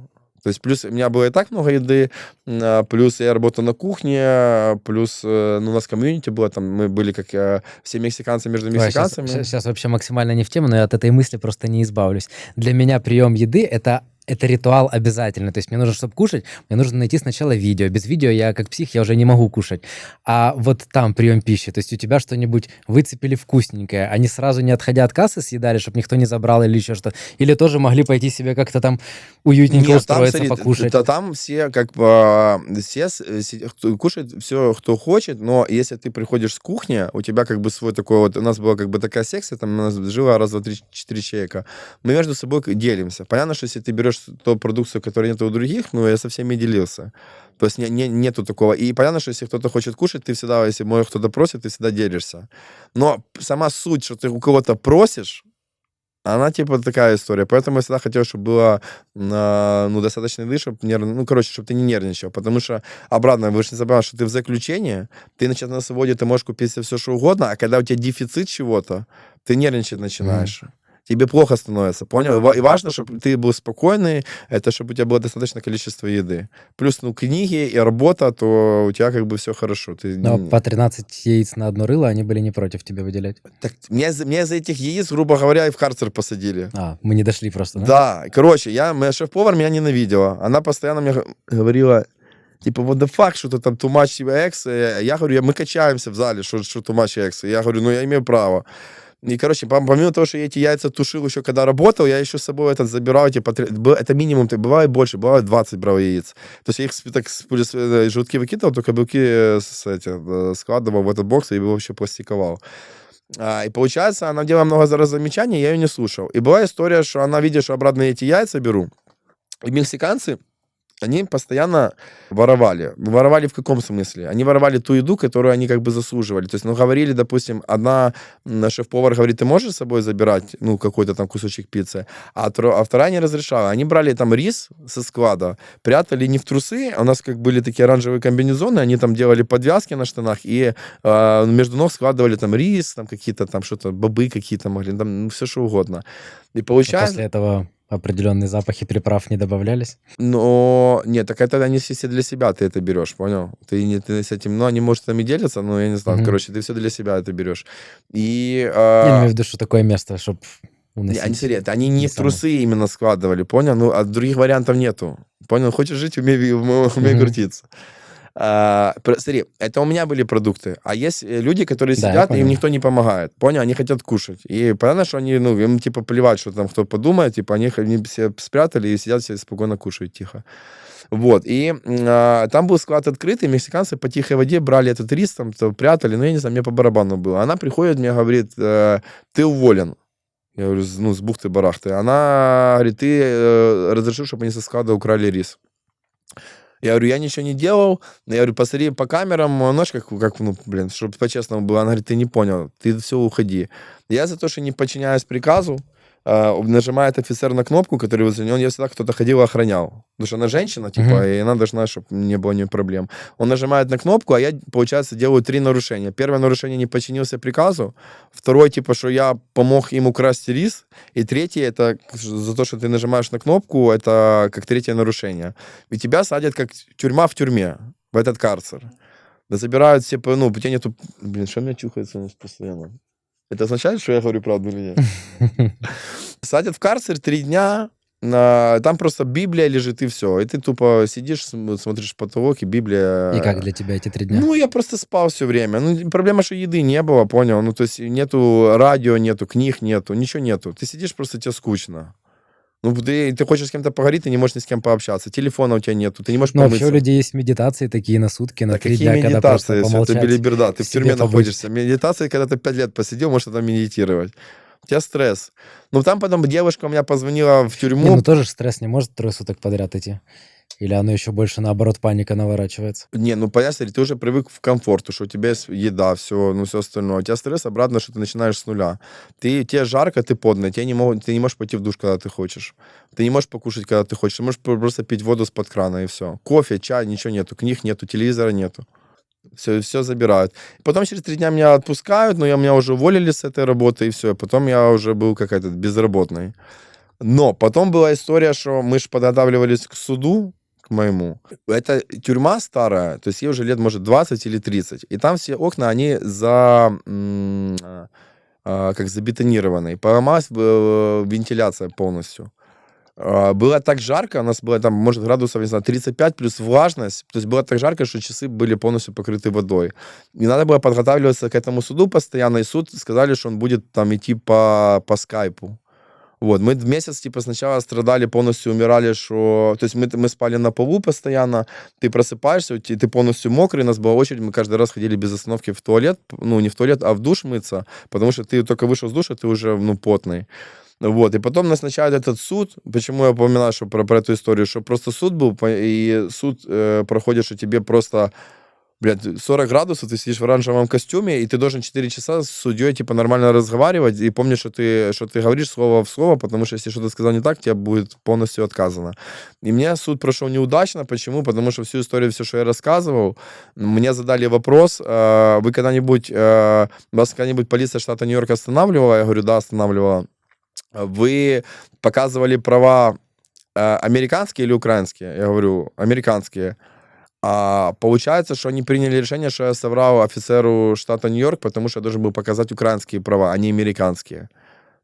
То есть плюс у меня было и так много еды, плюс я работал на кухне, плюс ну, у нас комьюнити было, там мы были как все мексиканцы между мексиканцами. Сейчас вообще максимально не в тему, но я от этой мысли просто не избавлюсь. Для меня прием еды это ритуал обязательно. То есть мне нужно, чтобы кушать, мне нужно найти сначала видео. Без видео я, как псих, я уже не могу кушать. А вот там прием пищи, то есть у тебя что-нибудь выцепили вкусненькое, они сразу, не отходя от кассы, съедали, чтобы никто не забрал или еще что? Или тоже могли пойти себе как-то там уютненько Нет, там, устроиться, смотри, покушать? там все как бы кушают все, кто хочет, но если ты приходишь с кухни, у тебя как бы свой такой вот, у нас была как бы такая секция, там у нас жило раз, два, три, 4 человека. Мы между собой делимся. Понятно, что если ты берешь ту продукцию, которой нет у других, ну, я со всеми делился. То есть нету такого. И понятно, что если кто-то хочет кушать, ты всегда, если кто-то просит, ты всегда делишься. Но сама суть, что ты у кого-то просишь, она типа такая история. Поэтому я всегда хотел, чтобы было ну, достаточно еды, чтобы чтобы ты не нервничал. Потому что, обратно, вы же не забывайте, что ты в заключении, ты значит, на свободе, ты можешь купить себе все, что угодно, а когда у тебя дефицит чего-то, ты нервничать начинаешь. Тебе плохо становится, понял? И важно, чтобы ты был спокойный, это чтобы у тебя было достаточное количество еды. Плюс, ну, книги и работа, то у тебя как бы все хорошо. Но по 13 яиц на одно рыло они были не против тебя выделять. Так, меня за этих яиц, грубо говоря, и в карцер посадили. Мы не дошли просто, да? Да, короче, моя шеф-повар меня ненавидела. Она постоянно мне говорила, типа, what the fuck, что-то там too much eggs. Я говорю, мы качаемся в зале, что too much eggs. Я говорю, ну, я имею право. И, короче, помимо того, что я эти яйца тушил еще когда работал, я еще с собой забирал, типа, это минимум, бывает больше, бывает 20 брал яиц. То есть я их так желтки выкидывал, только белки складывал в этот бокс и его вообще пластиковал. И получается, она делала много замечаний, я ее не слушал. И была история, что она видит, что обратно эти яйца беру. И мексиканцы, они постоянно воровали. Воровали в каком смысле? Они воровали ту еду, которую они как бы заслуживали. То есть, ну, говорили, допустим, одна шеф-повар говорит, ты можешь с собой забирать, ну, какой-то там кусочек пиццы, а вторая не разрешала. Они брали там рис со склада, прятали не в трусы, а у нас как были такие оранжевые комбинезоны, они там делали подвязки на штанах и между ног складывали там рис, там какие-то там что-то, бобы какие-то могли, там ну, все что угодно. И получается... После этого определенные запахи приправ не добавлялись? Но нет, так это они все для себя ты это берешь, понял? Ты с этим, ну, они, может, там и делятся, но я не знаю, короче, ты все для себя это берешь. И... Я не имею в виду, что такое место, чтобы уносить. Они не в трусы именно складывали, понял? Ну, а других вариантов нету. Понял? Хочешь жить, умей крутиться. Смотри, это у меня были продукты, а есть люди, которые сидят, и им никто не помогает, понял? Они хотят кушать. И понятно, что они, ну, им типа плевать, что там кто подумает, типа они все спрятали и сидят все спокойно кушают тихо. Вот, и там был склад открытый, мексиканцы по тихой воде брали этот рис, там прятали, ну, я не знаю, мне по барабану было. Она приходит, мне говорит, ты уволен. Я говорю, ну, с бухты-барахты. Она говорит, ты разрешил, чтобы они со склада украли рис. Я говорю, я ничего не делал. Я говорю, посмотри по камерам, знаешь, как ну, блин, чтобы по-честному было. Она говорит, ты не понял, ты все, уходи. Я за то, что не подчиняюсь приказу, нажимает офицер на кнопку, который возле него, я всегда кто-то ходил и охранял. Потому что она женщина, типа, и она должна, чтобы не было ни проблем. Он нажимает на кнопку, а я, получается, делаю 3 нарушения. Первое нарушение, не подчинился приказу. Второе, типа, что я помог им украсть рис. И третье, это за то, что ты нажимаешь на кнопку, это как третье нарушение. И тебя садят как тюрьма в тюрьме, в этот карцер. Да забирают все, ну, у тебя нету... Блин, что у меня чухается у нас постоянно? Это означает, что я говорю правду или нет? Садят в карцер 3 дня, там просто Библия лежит и все. И ты тупо сидишь, смотришь в потолок, и Библия... И как для тебя эти 3 дня? Ну, я просто спал все время. Ну, проблема, что еды не было, понял? Ну, то есть нету радио, нету книг, нету, ничего нету. Ты сидишь, просто тебе скучно. Ну, ты хочешь с кем-то поговорить, ты не можешь ни с кем пообщаться. Телефона у тебя нету, ты не можешь помыться. Ну, вообще у людей есть медитации такие на сутки, на 3 дня, когда просто медитации? помолчать. Это белиберда, ты в тюрьме побыть. находишься. Медитация, когда ты 5 лет посидел, можешь там медитировать. У тебя стресс. Ну, там потом девушка у меня позвонила в тюрьму. Не, ну тоже ж стресс не может 3 суток подряд идти. Или оно еще больше, наоборот, паника наворачивается? Не, ну, понятно, ты уже привык к комфорту, что у тебя есть еда, все, ну, все остальное. У тебя стресс обратно, что ты начинаешь с нуля. Тебе жарко, ты потный, ты не можешь пойти в душ, когда ты хочешь. Ты не можешь покушать, когда ты хочешь. Ты можешь просто пить воду из-под крана, и все. Кофе, чай, ничего нету, книг нету, телевизора нету. Все забирают. Потом через 3 дня меня отпускают, но меня уже уволили с этой работы, и все. Потом я уже был какой-то безработный. Но потом была история, что мы же подготавливались к суду, к моему. Это тюрьма старая, то есть ей уже лет, может, 20 или 30. И там все окна, они как забетонированные. Поломалась вентиляция полностью. Было так жарко, у нас было там, может, градусов, не знаю, 35 плюс влажность. То есть было так жарко, что часы были полностью покрыты водой. И надо было подготавливаться к этому суду постоянно. И суд сказали, что он будет там идти по скайпу. Вот, мы месяц, типа, сначала страдали, полностью умирали, что... То есть мы спали на полу постоянно, ты просыпаешься, ты полностью мокрый, у нас была очередь, мы каждый раз ходили без остановки в туалет, ну, не в туалет, а в душ мыться, потому что ты только вышел с душа, ты уже, ну, потный. Вот, и потом назначают этот суд. Почему я упоминаю что про эту историю? Что просто суд был, и суд проходит, что тебе просто, 40 градусов, ты сидишь в оранжевом костюме, и ты должен 4 часа с судьей, типа, нормально разговаривать, и помнишь, что ты говоришь слово в слово, потому что если что-то сказал не так, тебе будет полностью отказано. И мне суд прошел неудачно. Почему? Потому что всю историю, все, что я рассказывал, мне задали вопрос, вы когда-нибудь, вас когда-нибудь полиция штата Нью-Йорк останавливала? Я говорю, да, останавливала. Вы показывали права американские или украинские? Я говорю, американские. А получается, что они приняли решение, что я соврал офицеру штата Нью-Йорк, потому что я должен был показать украинские права, а не американские.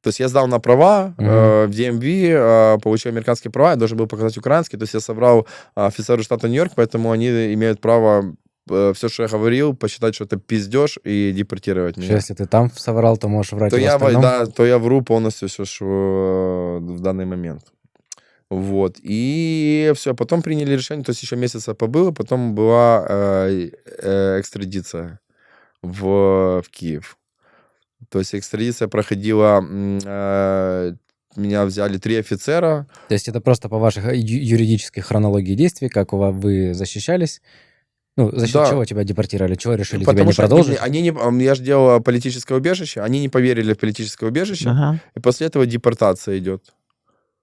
То есть я сдал на права в DMV, получил американские права, я должен был показать украинские. То есть я соврал офицеру штата Нью-Йорк, поэтому они имеют право все, что я говорил, посчитать, что это пиздеж и депортировать меня. Если ты там соврал, то можешь врать То и в я, остальном. да, то я вру полностью все, что в данный момент. Вот. И все, потом приняли решение, то есть еще месяца побыло, потом была экстрадиция в Киев. То есть экстрадиция проходила, меня взяли 3 офицера. То есть это просто по вашей юридической хронологии действий, как вы защищались. Ну, за счет Да. чего тебя депортировали? Чего решили тебя Потому не что продолжить? я же делал политическое убежище, они не поверили в политическое убежище, Ага. и после этого депортация идет.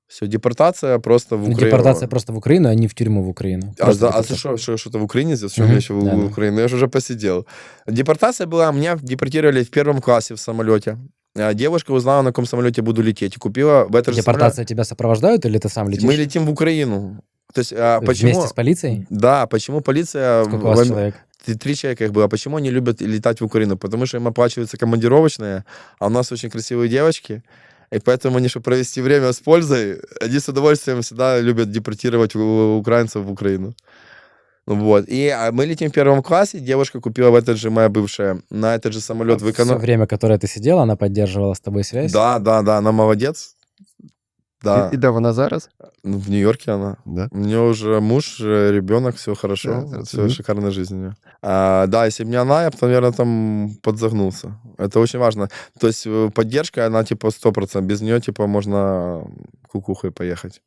Все, депортация просто в Ну, Украину. депортация просто в Украину, а не в тюрьму в Украину. А Просто ты депортация. что, что-то в Украине сделал? Что Мгм. мне еще в Да-да. Украину? Я же уже посидел. Депортация была, меня депортировали в 1 классе в самолете. Девушка узнала, на каком самолете буду лететь, и купила в этот же самолет. Депортация тебя сопровождают или ты сам летишь? Мы летим в Украину. То есть, почему... Вместе с полицией? Да, почему полиция... Сколько у вас человек? 3 человека их было. Почему они любят летать в Украину? Потому что им оплачиваются командировочные, а у нас очень красивые девочки. И поэтому они, чтобы провести время с пользой, они с удовольствием всегда любят депортировать украинцев в Украину. Вот. И мы летим в 1 классе, девушка купила в этот же, моя бывшая, на этот же самолет в Все время, которое ты сидел, она поддерживала с тобой связь? Да, она молодец. Да. І де вона зараз? Ну, в Нью-Йорке она. Да. У нее уже муж, ребенок, все хорошо, Да, все мгм. шикарная жизнь у нее. Да, если бы не она, я бы, наверное, там подзагнулся. Это очень важно. То есть поддержка, она типа 100%. Без нее типа можно кукухой поехать.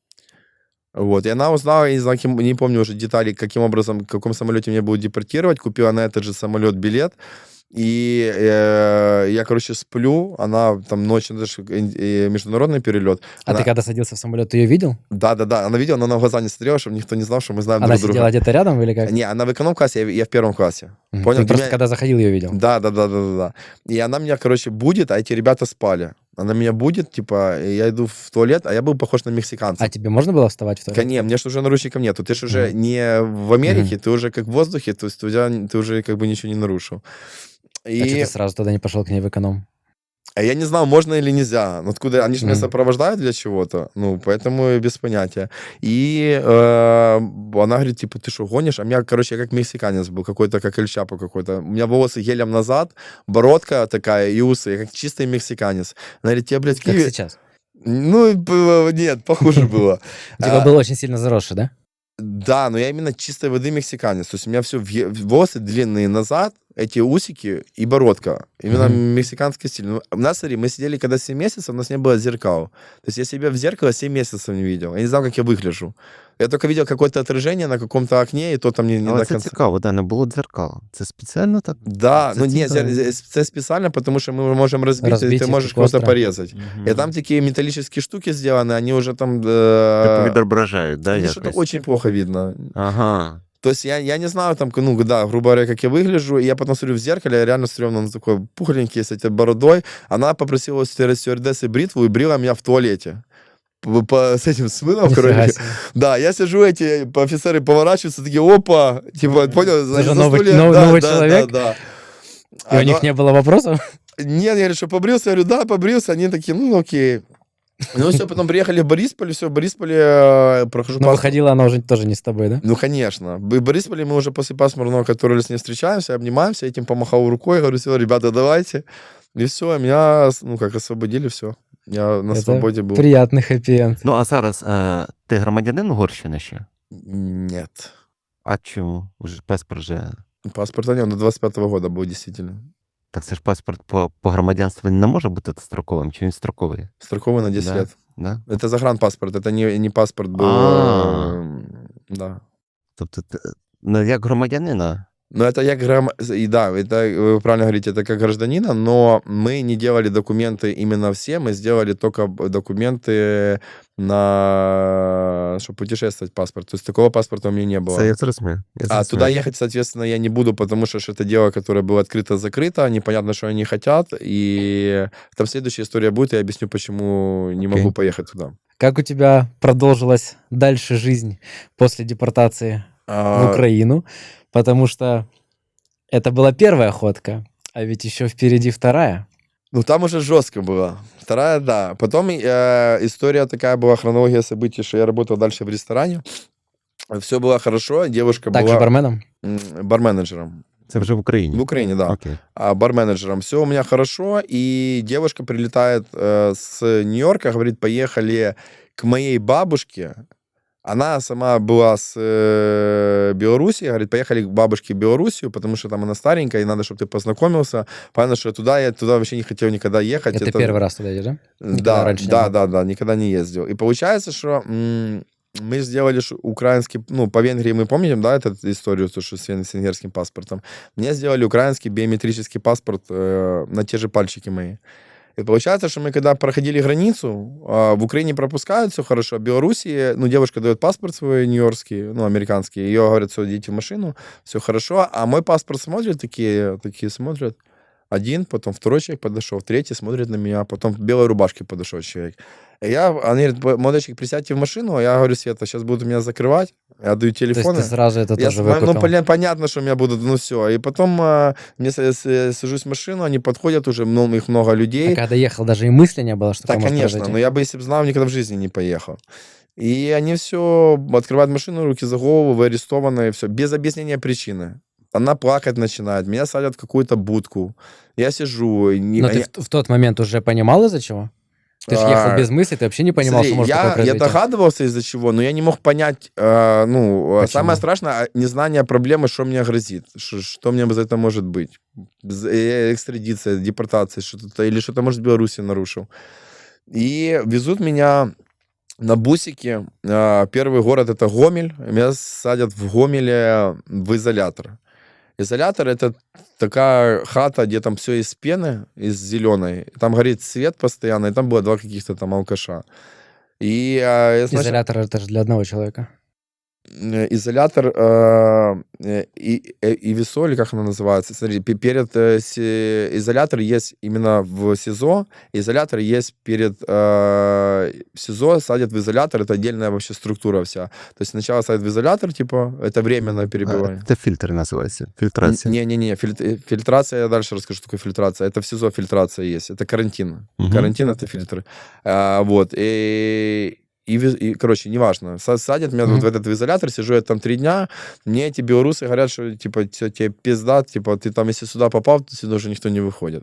Вот. И она узнала, я не знаю, не помню уже деталей, каким образом, в каком самолете меня будут депортировать. Купила на этот же самолет билет. И я, короче, сплю, она там ночью, это же международный перелет. А ты когда садился в самолет, ты ее видел? Да, она видела, но она в глаза не смотрела, чтобы никто не знал, что мы знаем Она друг друга. сидела где-то рядом или как? Не, она в эконом-классе, я в 1 классе. Мгм. Понял? Ты Ты просто меня- когда заходил, ее видел? Да. И она меня, короче, будет, а эти ребята спали. Она меня будет, типа, и я иду в туалет, а я был похож на мексиканца. А тебе можно было вставать в туалет? Не, мне же уже наручников нету. Ты же уже не в Америке, ты уже как в воздухе, то есть ты уже как бы ничего не нарушил. А что И ты сразу тогда не пошел к ней в эконом? я не знал, можно или нельзя. Ну, откуда они же меня Мгм. сопровождают для чего-то. Ну, поэтому без понятия. И она говорит, типа, ты что, гонишь? А у меня, короче, я как мексиканец был, какой-то, как Эль Чапо какой-то. У меня волосы гелем назад, бородка такая и усы. Я как чистый мексиканец. Она говорит, тебе, блядь, Как Киви... сейчас? Ну, нет, похуже было. Типа был очень сильно заросший, да? Да, но я именно чистой воды мексиканец. То есть у меня все волосы длинные назад, эти усики и бородка. Именно мексиканский стиль. Ну, у нас, смотри, мы сидели когда 7 месяцев, у нас не было зеркал. То есть я себя в зеркало 7 месяцев не видел. Я не знал, как я выгляжу. Я только видел какое-то отражение на каком-то окне, и то там не Але до це конца. цікаво, да, не було дзеркал. Це спеціально так? Да, Це ну нет, цікаво. это специально, потому что мы можем разбить, и Разбить ты их можешь так кого-то остро. порезать. Мгм. И там такие металлические штуки сделаны, они уже там... Типу відображають, да, ну, что-то якось? очень плохо видно. Ага. То есть я не знаю, там, ну, да, грубо говоря, как я выгляжу, и я потом смотрю в зеркале, я реально стрёмно, он такой пухленький, с этой бородой. Она попросила у стюардессы бритву и брила меня в туалете. с этим с мылом, Нифига короче. себе. Да, я сижу, эти офицеры поворачиваются, такие, опа, типа, понял? Это же новый человек? Да. И у них не было вопросов? Нет, я говорю, что побрился? Я говорю, да, побрился. Они такие, ну, окей. Ну, все, потом приехали в Борисполь, все, в Борисполе прохожу Но паспорт. выходила она уже тоже не с тобой, да? Ну, конечно. В Борисполе мы уже после пасмурного, который с ней встречаемся, обнимаемся, этим помахал рукой, говорю, все, ребята, давайте. И все, меня, ну, как освободили, все. Я на Это свободе был. приятный хэппі-енд. Ну, а зараз ти громадянин Угорщини ще? Нет. А чому? Уже паспорт вже... Паспорта нет, до 25-го года был действительно. Так це ж паспорт по громадянству не може бути строковим, чи він строковий? Строковый на 10 Да. лет. Да? Это загранпаспорт, это не паспорт был. Да. Тобто, ну, як громадянина, Но это и да, это вы правильно говорите, это как гражданина, но мы не делали документы именно все, мы сделали только документы на, чтобы путешествовать паспорт. То есть такого паспорта у меня не было. це я зрозумів. А туда ехать, соответственно, я не буду, потому что это дело, которое было открыто-закрыто, непонятно, что они хотят, и там следующая история будет, я объясню, почему не могу поехать туда. Как у тебя продолжилась дальше жизнь после депортации в Украину? Потому что это была первая ходка, а ведь еще впереди вторая. Ну, там уже жестко было. Вторая, да. Потом история такая была, хронология событий, что я работал дальше в ресторане. Все было хорошо, девушка Также была барменом? барменеджером. Це вже в Україні? В Украине, да. Окей. Барменеджером. Все у меня хорошо, и девушка прилетает с Нью-Йорка, говорит, поехали к моей бабушке. Она сама была с Беларуси, говорит, поехали к бабушке в Белоруссию, потому что там она старенькая, и надо, чтобы ты познакомился. Понятно, что я туда вообще не хотел никогда ехать. Это первый раз туда едешь, да? Да, раньше не да, никогда не ездил. И получается, что мы сделали украинский, ну, по Венгрии мы помним, да, эту историю, то, что с венгерским паспортом. Мне сделали украинский биометрический паспорт на те же пальчики мои. И получается, что мы когда проходили границу, в Украине пропускают, все хорошо, в Белоруссии, ну, девушка дает паспорт свой нью-йоркский, ну, американский, ее говорят, все, идите в машину, все хорошо, а мой паспорт смотрят, такие смотрят, один, потом второй человек подошел, третий смотрит на меня, потом в белой рубашке подошел человек. И они говорят, молодой человек, присядьте в машину, а я говорю, Света, сейчас будут меня закрывать, я даю То есть телефоны. ты сразу это Я тоже ну, выкупил? понятно, что меня будут, ну все. И потом сажусь в машину, они подходят уже, их много А людей. когда ехал, даже и мысли не было, что Да, ты можешь конечно, произойти? но я бы, если бы знал, никогда в жизни не поехал. И они все открывают машину, руки за голову, вы арестованы, все, без объяснения причины. Она плакать начинает, меня садят в какую-то будку. Я сижу. Но ты в тот момент уже понимал, из-за чего? Ты же ехал без мысли, ты вообще не понимал, Смотри, что может такое я произойти. догадывался из-за чего, но я не мог понять, самое страшное, незнание проблемы, что мне грозит, что мне за это может быть. Экстрадиция, депортация, что-то, или что-то, может, в Беларуси нарушил. И везут меня на бусике. Первый город — это Гомель. Меня садят в Гомеле в изолятор. Изолятор — это такая хата, где там все из пены, из зеленой. Там горит свет постоянно, и там было 2 каких-то там алкаша. И Изолятор это же для одного человека. изолятор и ВИСО, или как оно называется. Смотри, перед изолятор есть именно в СИЗО, изолятор есть перед СИЗО, садят в изолятор, это отдельная вообще структура вся. То есть сначала садят в изолятор, типа, это временное перебивание. Це фільтр називається. Фільтрація. Не, фильтрация, я дальше расскажу, что такое фильтрация. Это в СИЗО фильтрация есть, это карантин. Мгм. Карантин — это фильтры. Вот, и, короче, неважно. Садят меня вот в этот изолятор, сижу я там 3 дня, мне эти белорусы говорят, что, типа, тебе пизда, типа, ты там, если сюда попал, то сюда уже никто не выходит.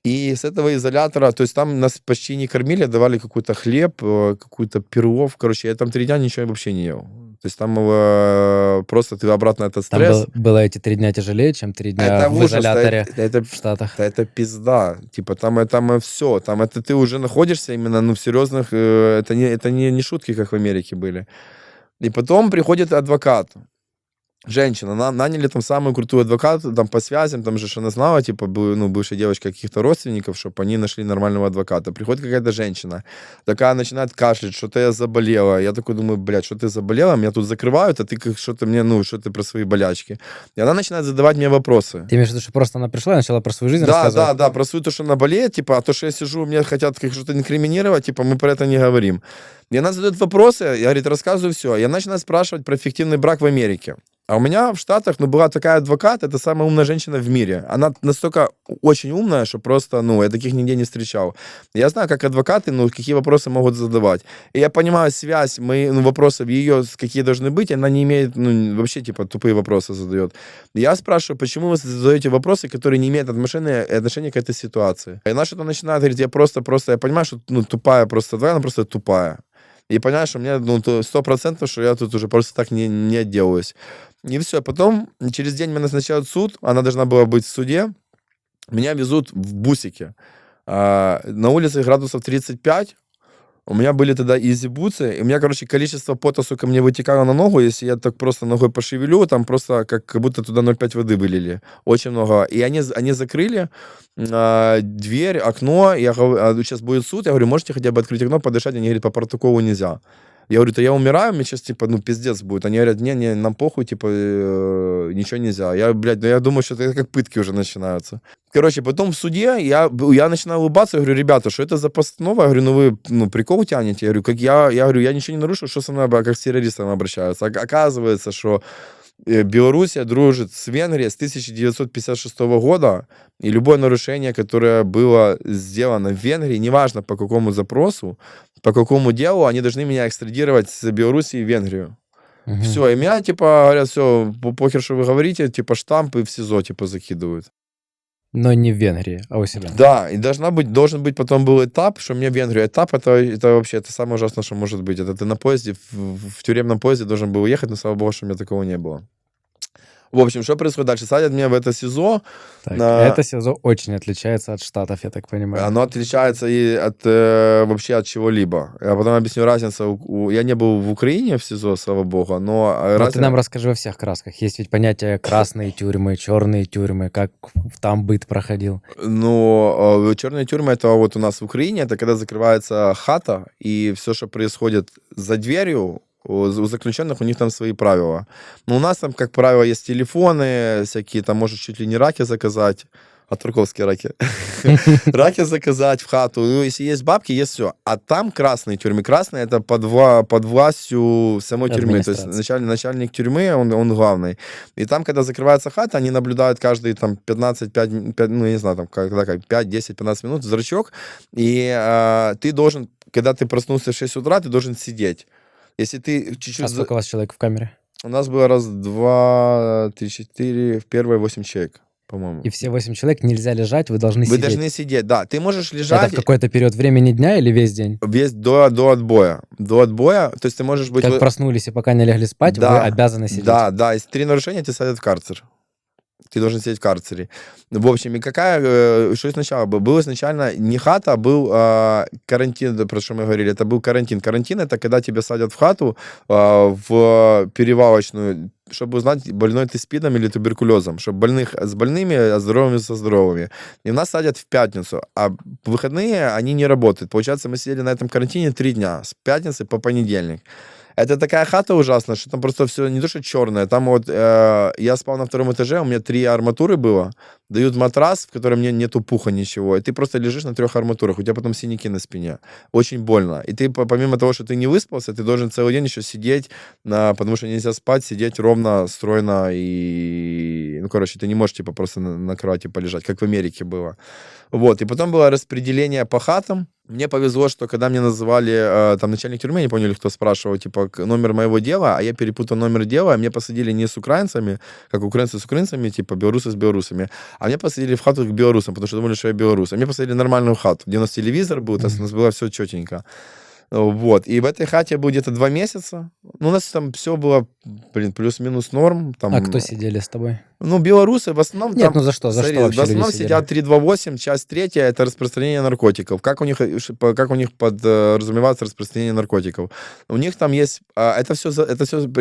И с этого изолятора, то есть там нас почти не кормили, давали какой-то хлеб, какую-то перлов, короче, я там 3 дня ничего вообще не ел. То есть там просто ты обратно этот Там стресс. было эти 3 дня тяжелее, чем 3 дня Это в ужас, изоляторе это в Штатах. это пизда. Типа там все. Там это ты уже находишься именно, ну, в серьезных... Это не шутки, как в Америке были. И потом приходит адвокат. женщина, наняли там самую крутую адвоката, там по связям, там же она знала, типа, бывшая девочка каких-то родственников, чтобы они нашли нормального адвоката. Приходит какая-то женщина, такая начинает кашлять, что-то я заболела. Я такой думаю, блядь, что ты заболела? Меня тут закрывают, а ты как что-то мне, что ты про свои болячки. И она начинает задавать мне вопросы. Ты имеешь в виду, что просто она пришла и начала про свою жизнь Да, рассказывать? да, про свою то, что она болеет, типа, а то, что я сижу, мне хотят что-то инкриминировать, типа, мы про это не говорим. И она задает вопросы, я, говорит, рассказываю все. Я начинаю спрашивать про фиктивный брак в Америке. А у меня в Штатах, была такая адвокат, это самая умная женщина в мире. Она настолько очень умная, что просто, я таких нигде не встречал. Я знаю, как адвокаты, какие вопросы могут задавать. И я понимаю связь вопросов ее, какие должны быть, она не имеет, вообще, типа, тупые вопросы задает. Я спрашиваю, почему вы задаете вопросы, которые не имеют отношения к этой ситуации. И она что-то начинает говорить, я понимаю, что, тупая просто, она просто тупая. И понимаешь, что мне 100%, что я тут уже просто так не отделаюсь. И все. Потом через день меня назначают в суд. Она должна была быть в суде. Меня везут в бусике. На улице градусов 35. У меня были тогда изи-бутсы. И у меня, количество пота, сука, мне вытекало на ногу. Если я так просто ногой пошевелю, там просто как будто туда 0,5 воды вылили. Очень много. И они закрыли дверь, окно. Я говорю, сейчас будет суд. Я говорю, можете хотя бы открыть окно, подышать? Они говорят, по протоколу нельзя. Я говорю, то я умираю, мне сейчас, типа, пиздец будет. Они говорят, не, нам похуй, типа, ничего нельзя. Я, я думаю, что это как пытки уже начинаются. Потом в суде я начинаю улыбаться, я говорю, ребята, что это за постанова? Я говорю, вы, прикол тянете? Я говорю, я ничего не нарушил, что со мной, как с террористом обращаются. Оказывается, что Белоруссия дружит с Венгрией с 1956 года, и любое нарушение, которое было сделано в Венгрии, неважно по какому запросу, по какому делу, они должны меня экстрадировать с Белоруссии в Венгрию. Мгм. Все, и меня, типа, говорят, все, похер, что вы говорите, типа, штампы в СИЗО, типа, закидывают. Но не в Венгрии, а у себя. Да, и должен быть потом был этап, что мне в Венгрию. Этап это вообще это самое ужасное, что может быть. Это ты на поезде, в тюремном поезде должен был уехать, но слава богу, что у меня такого не было. В общем, что происходит дальше? Садят меня в это СИЗО. Так, это СИЗО очень отличается от Штатов, я так понимаю. Оно отличается и вообще от чего-либо. Я потом объясню разницу. Я не был в Украине в СИЗО, слава богу, но... Ты нам расскажи во всех красках. Есть ведь понятие красные тюрьмы, черные тюрьмы, как там быт проходил. Черные тюрьмы, это вот у нас в Украине, это когда закрывается хата, и все, что происходит за дверью, у заключенных у них там свои правила. Но у нас там, как правило, есть телефоны всякие, там можешь чуть ли не раки заказать, турковские раки. Раки заказать в хату. Если есть бабки, есть все. А там красные тюрьмы. Красные это под властью самой тюрьмы. То есть начальник тюрьмы, он главный. И там, когда закрывается хата, они наблюдают каждые там 5, не знаю, там, 5, 10, 15 минут зрачок. И ты должен, когда ты проснулся в 6 утра, ты должен сидеть. Если ты чуть-чуть... А сколько у вас человек в камере? У нас было 1, 2, 3, 4, в первой 8 человек, по-моему. И все 8 человек нельзя лежать, вы должны Вы сидеть. должны сидеть, да. Ты можешь лежать... Это в какой-то период времени дня или весь день? Весь до отбоя. До отбоя, то есть ты можешь быть... Как проснулись и пока не легли спать, Да, вы обязаны сидеть. Да, если 3 нарушения, тебя садят в карцер. Ты должен сидеть в карцере. В общем, и что сначала было? Был изначально не хата, а был карантин, про что мы говорили. Это был карантин. Карантин — это когда тебя садят в хату, в перевалочную, чтобы узнать, больной ты СПИДом или туберкулезом, чтобы больных с больными, а здоровыми со здоровыми. И нас садят в пятницу, а в выходные они не работают. Получается, мы сидели на этом карантине 3 дня, с пятницы по понедельник. Это такая хата ужасная, что там просто все не то, что черное. Там вот я спал на 2 этаже, у меня 3 арматуры было. Дают матрас, в котором нету пуха, ничего. И ты просто лежишь на 3 арматурах. У тебя потом синяки на спине. Очень больно. И ты, помимо того, что ты не выспался, ты должен целый день еще сидеть, потому что нельзя спать, сидеть ровно, стройно. И, ты не можешь типа просто на кровати полежать, как в Америке было. Вот. И потом было распределение по хатам. Мне повезло, что когда мне называли там начальник тюрьмы, не поняли, кто спрашивал, типа, номер моего дела, а я перепутал номер дела, мне посадили не с украинцами, как украинцы с украинцами, типа, белорусы с белорусами, а меня посадили в хату к белорусам, потому что думали, что я белорус. А мне посадили нормальную хату, где у нас телевизор был, у нас было все четенько. Вот. И в этой хате был где-то 2 месяца. Ну, у нас там все было, плюс-минус норм. Там, А кто сидели с тобой? ну, белорусы в основном Нет, там... ну за что? За смотри, что вообще в основном люди сидели? сидят 328, часть 3, это распространение наркотиков. Как у них подразумевается распространение наркотиков? У них там есть... Это все,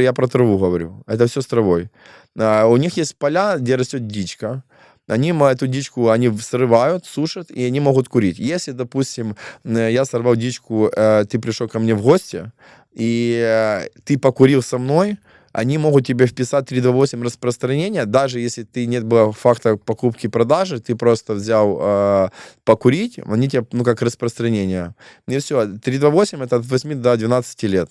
я про траву говорю. Это все с травой. У них есть поля, где растет дичка. Они эту дичку они срывают, сушат, и они могут курить. Если, допустим, я сорвал дичку, ты пришел ко мне в гости, и ты покурил со мной, они могут тебе вписать 328 распространения, даже если ты нет было факта покупки и продажи, ты просто взял покурить, они тебе, ну, как распространение. И все. 328 это от 8 до 12 лет.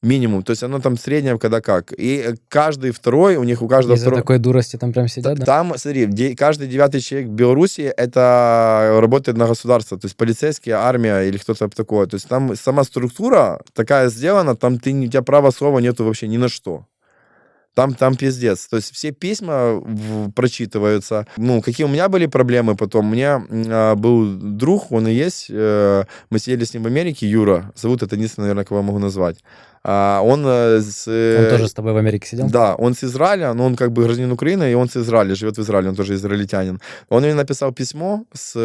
Минимум. То есть оно там среднее, когда как. И каждый второй, у каждого Из-за второго... такой дурости там прям сидят, да? Там, смотри, каждый 9-й человек в Беларуси это работает на государство, то есть полицейские, армия или кто-то такое. То есть там сама структура такая сделана, там у тебя права слова нету вообще ни на что. Там пиздец. То есть все письма прочитываются. Ну, какие у меня были проблемы потом. У меня был друг, он и есть. Мы сидели с ним в Америке, Юра. Зовут, это единственное, наверное, кого я могу назвать. Он Он тоже с тобой в Америке сидел? Да, он с Израиля, но он как бы гражданин Украины, и он с Израиля, живет в Израиле, он тоже израильтянин. Он мне написал письмо с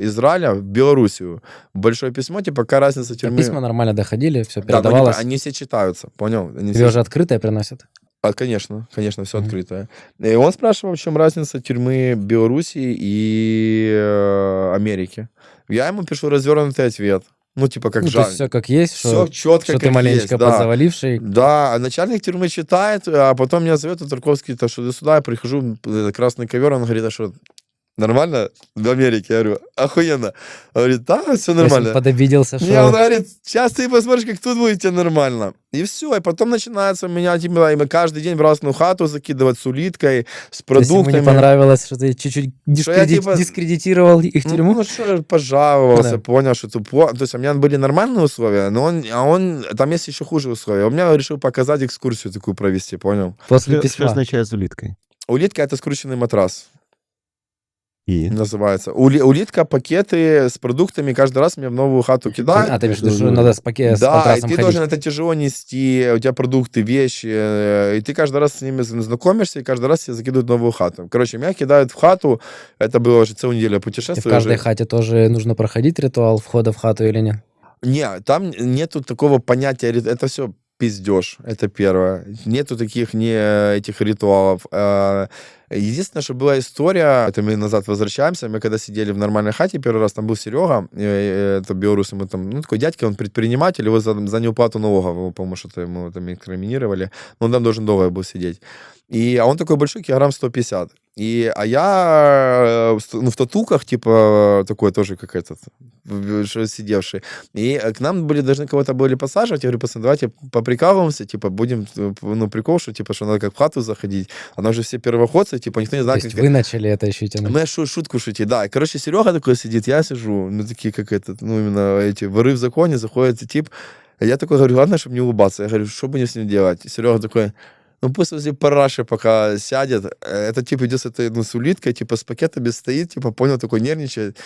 Израиля в Белоруссию. Большое письмо, типа, какая разница А тюрьмы. письма нормально доходили, все Да, но передавалось. они все читаются, понял? Они Тебе все... уже открытое приносят? Конечно, все Мгм. открытое. И он спрашивал, в чем разница тюрьмы Белоруссии и Америки. Я ему пишу развернутый ответ. Ну, типа, как Ну, то жаль. есть все как есть, Все что, четко, что ты как маленечко есть, да. подзаваливший. Да, а начальник тюрьмы читает, а потом меня зовет Тарковский, то что иди сюда, я прихожу, красный ковер, он говорит, а что, нормально в Америке? Я говорю, охуенно. Он говорит, да, все То есть он нормально. подобиделся, Не, он что... говорит, сейчас ты посмотришь, как тут будет тебе нормально. И все, и потом начинается у меня, типа, и мы каждый день в разную хату закидывать с улиткой, с То есть ему не продуктами. понравилось, что ты чуть-чуть Что я, типа, дискредитировал их тюрьму? Ну, что, пожаловался, Да. понял, что тупо. То есть у меня были нормальные условия, но там есть еще хуже условия. Он меня решил показать экскурсию такую провести, понял? После Що письма. означає з уліткою? Улитка — это скрученный матрас, І? называется. Улитка, пакеты с продуктами каждый раз мне в новую хату кидают. А, ты имеешь в виду, что надо с Да, и матрасом ты ходить? должен это тяжело нести, у тебя продукты, вещи, и ты каждый раз с ними знакомишься, и каждый раз тебе закидывают в новую хату. Короче, меня кидают в хату, это было уже целую неделю И в путешествия. каждой уже. хате тоже нужно проходить ритуал входа в хату или нет? Не, там нету такого понятия, это все пиздеж, это первое. Нету таких этих ритуалов. Единственное, что была история, это мы назад возвращаемся, мы когда сидели в нормальной хате, первый раз там был Серега, это белорус, мы там, ну, такой дядька, он предприниматель, его за неуплату налогов, по-моему, что-то ему там инкриминировали, но он там должен долго был сидеть. А он такой большой, килограмм 150. А я в татуках, типа, такой тоже как этот, сидевший. И к нам должны кого-то были посаживать. Я говорю, пацаны, давайте поприкалываемся, типа, будем, ну, прикол, что, типа, что надо как в хату заходить. А нам же все первоходцы, типа, никто не То знает, есть как... вы начали это еще тянуть? Мы шутку шутить, да. И, короче, Серега такой сидит, я сижу, ну, такие, как этот, ну, именно эти воры в законе, заходит тип. Я такой говорю, ладно, чтобы не улыбаться. Я говорю, что будем с ним делать? И Серега такой, ну, пусть возле параши пока сядет. Это, типа, идет с этой, ну, с улиткой, типа, с пакетами стоит, типа, понял, такой нервничает.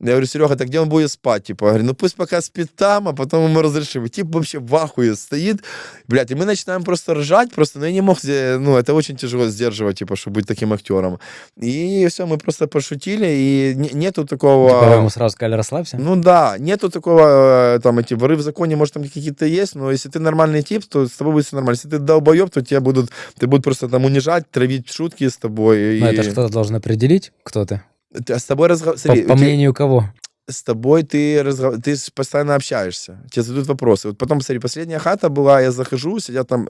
Я говорю, Серега, так где он будет спать? Типа, я говорю, ну пусть пока спит там, а потом ему разрешим. И тип вообще в ахуе стоит. Блядь, и мы начинаем просто ржать, просто, ну, я не мог, ну, это очень тяжело сдерживать, типа, чтобы быть таким актером. И все, мы просто пошутили, и нету такого... Типа вы ему сразу сказали, расслабься? Ну да, нету такого, там, эти воры в законе, может, там какие-то есть, но если ты нормальный тип, то с тобой будет все нормально. Если ты долбоеб, то тебя будут просто там унижать, травить шутки с тобой. Ну, это же кто-то должен определить, кто ты. С тобой По мнению кого? С тобой ты постоянно общаешься, тебе задают вопросы. Вот потом, смотри, последняя хата была, я захожу, сидят там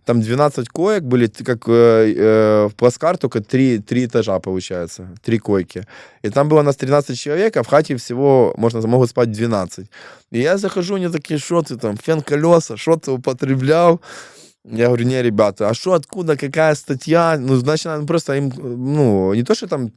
12 коек были, как в плацкарт, только 3 этажа, получается, 3 койки. И там было нас 13 человек, а в хате всего могут спать 12. И я захожу, они такие, что ты там, фен-колеса, что ты употреблял? Я говорю, не, ребята, а что, откуда, какая статья? Ну, значит, надо просто им, ну, не то, что там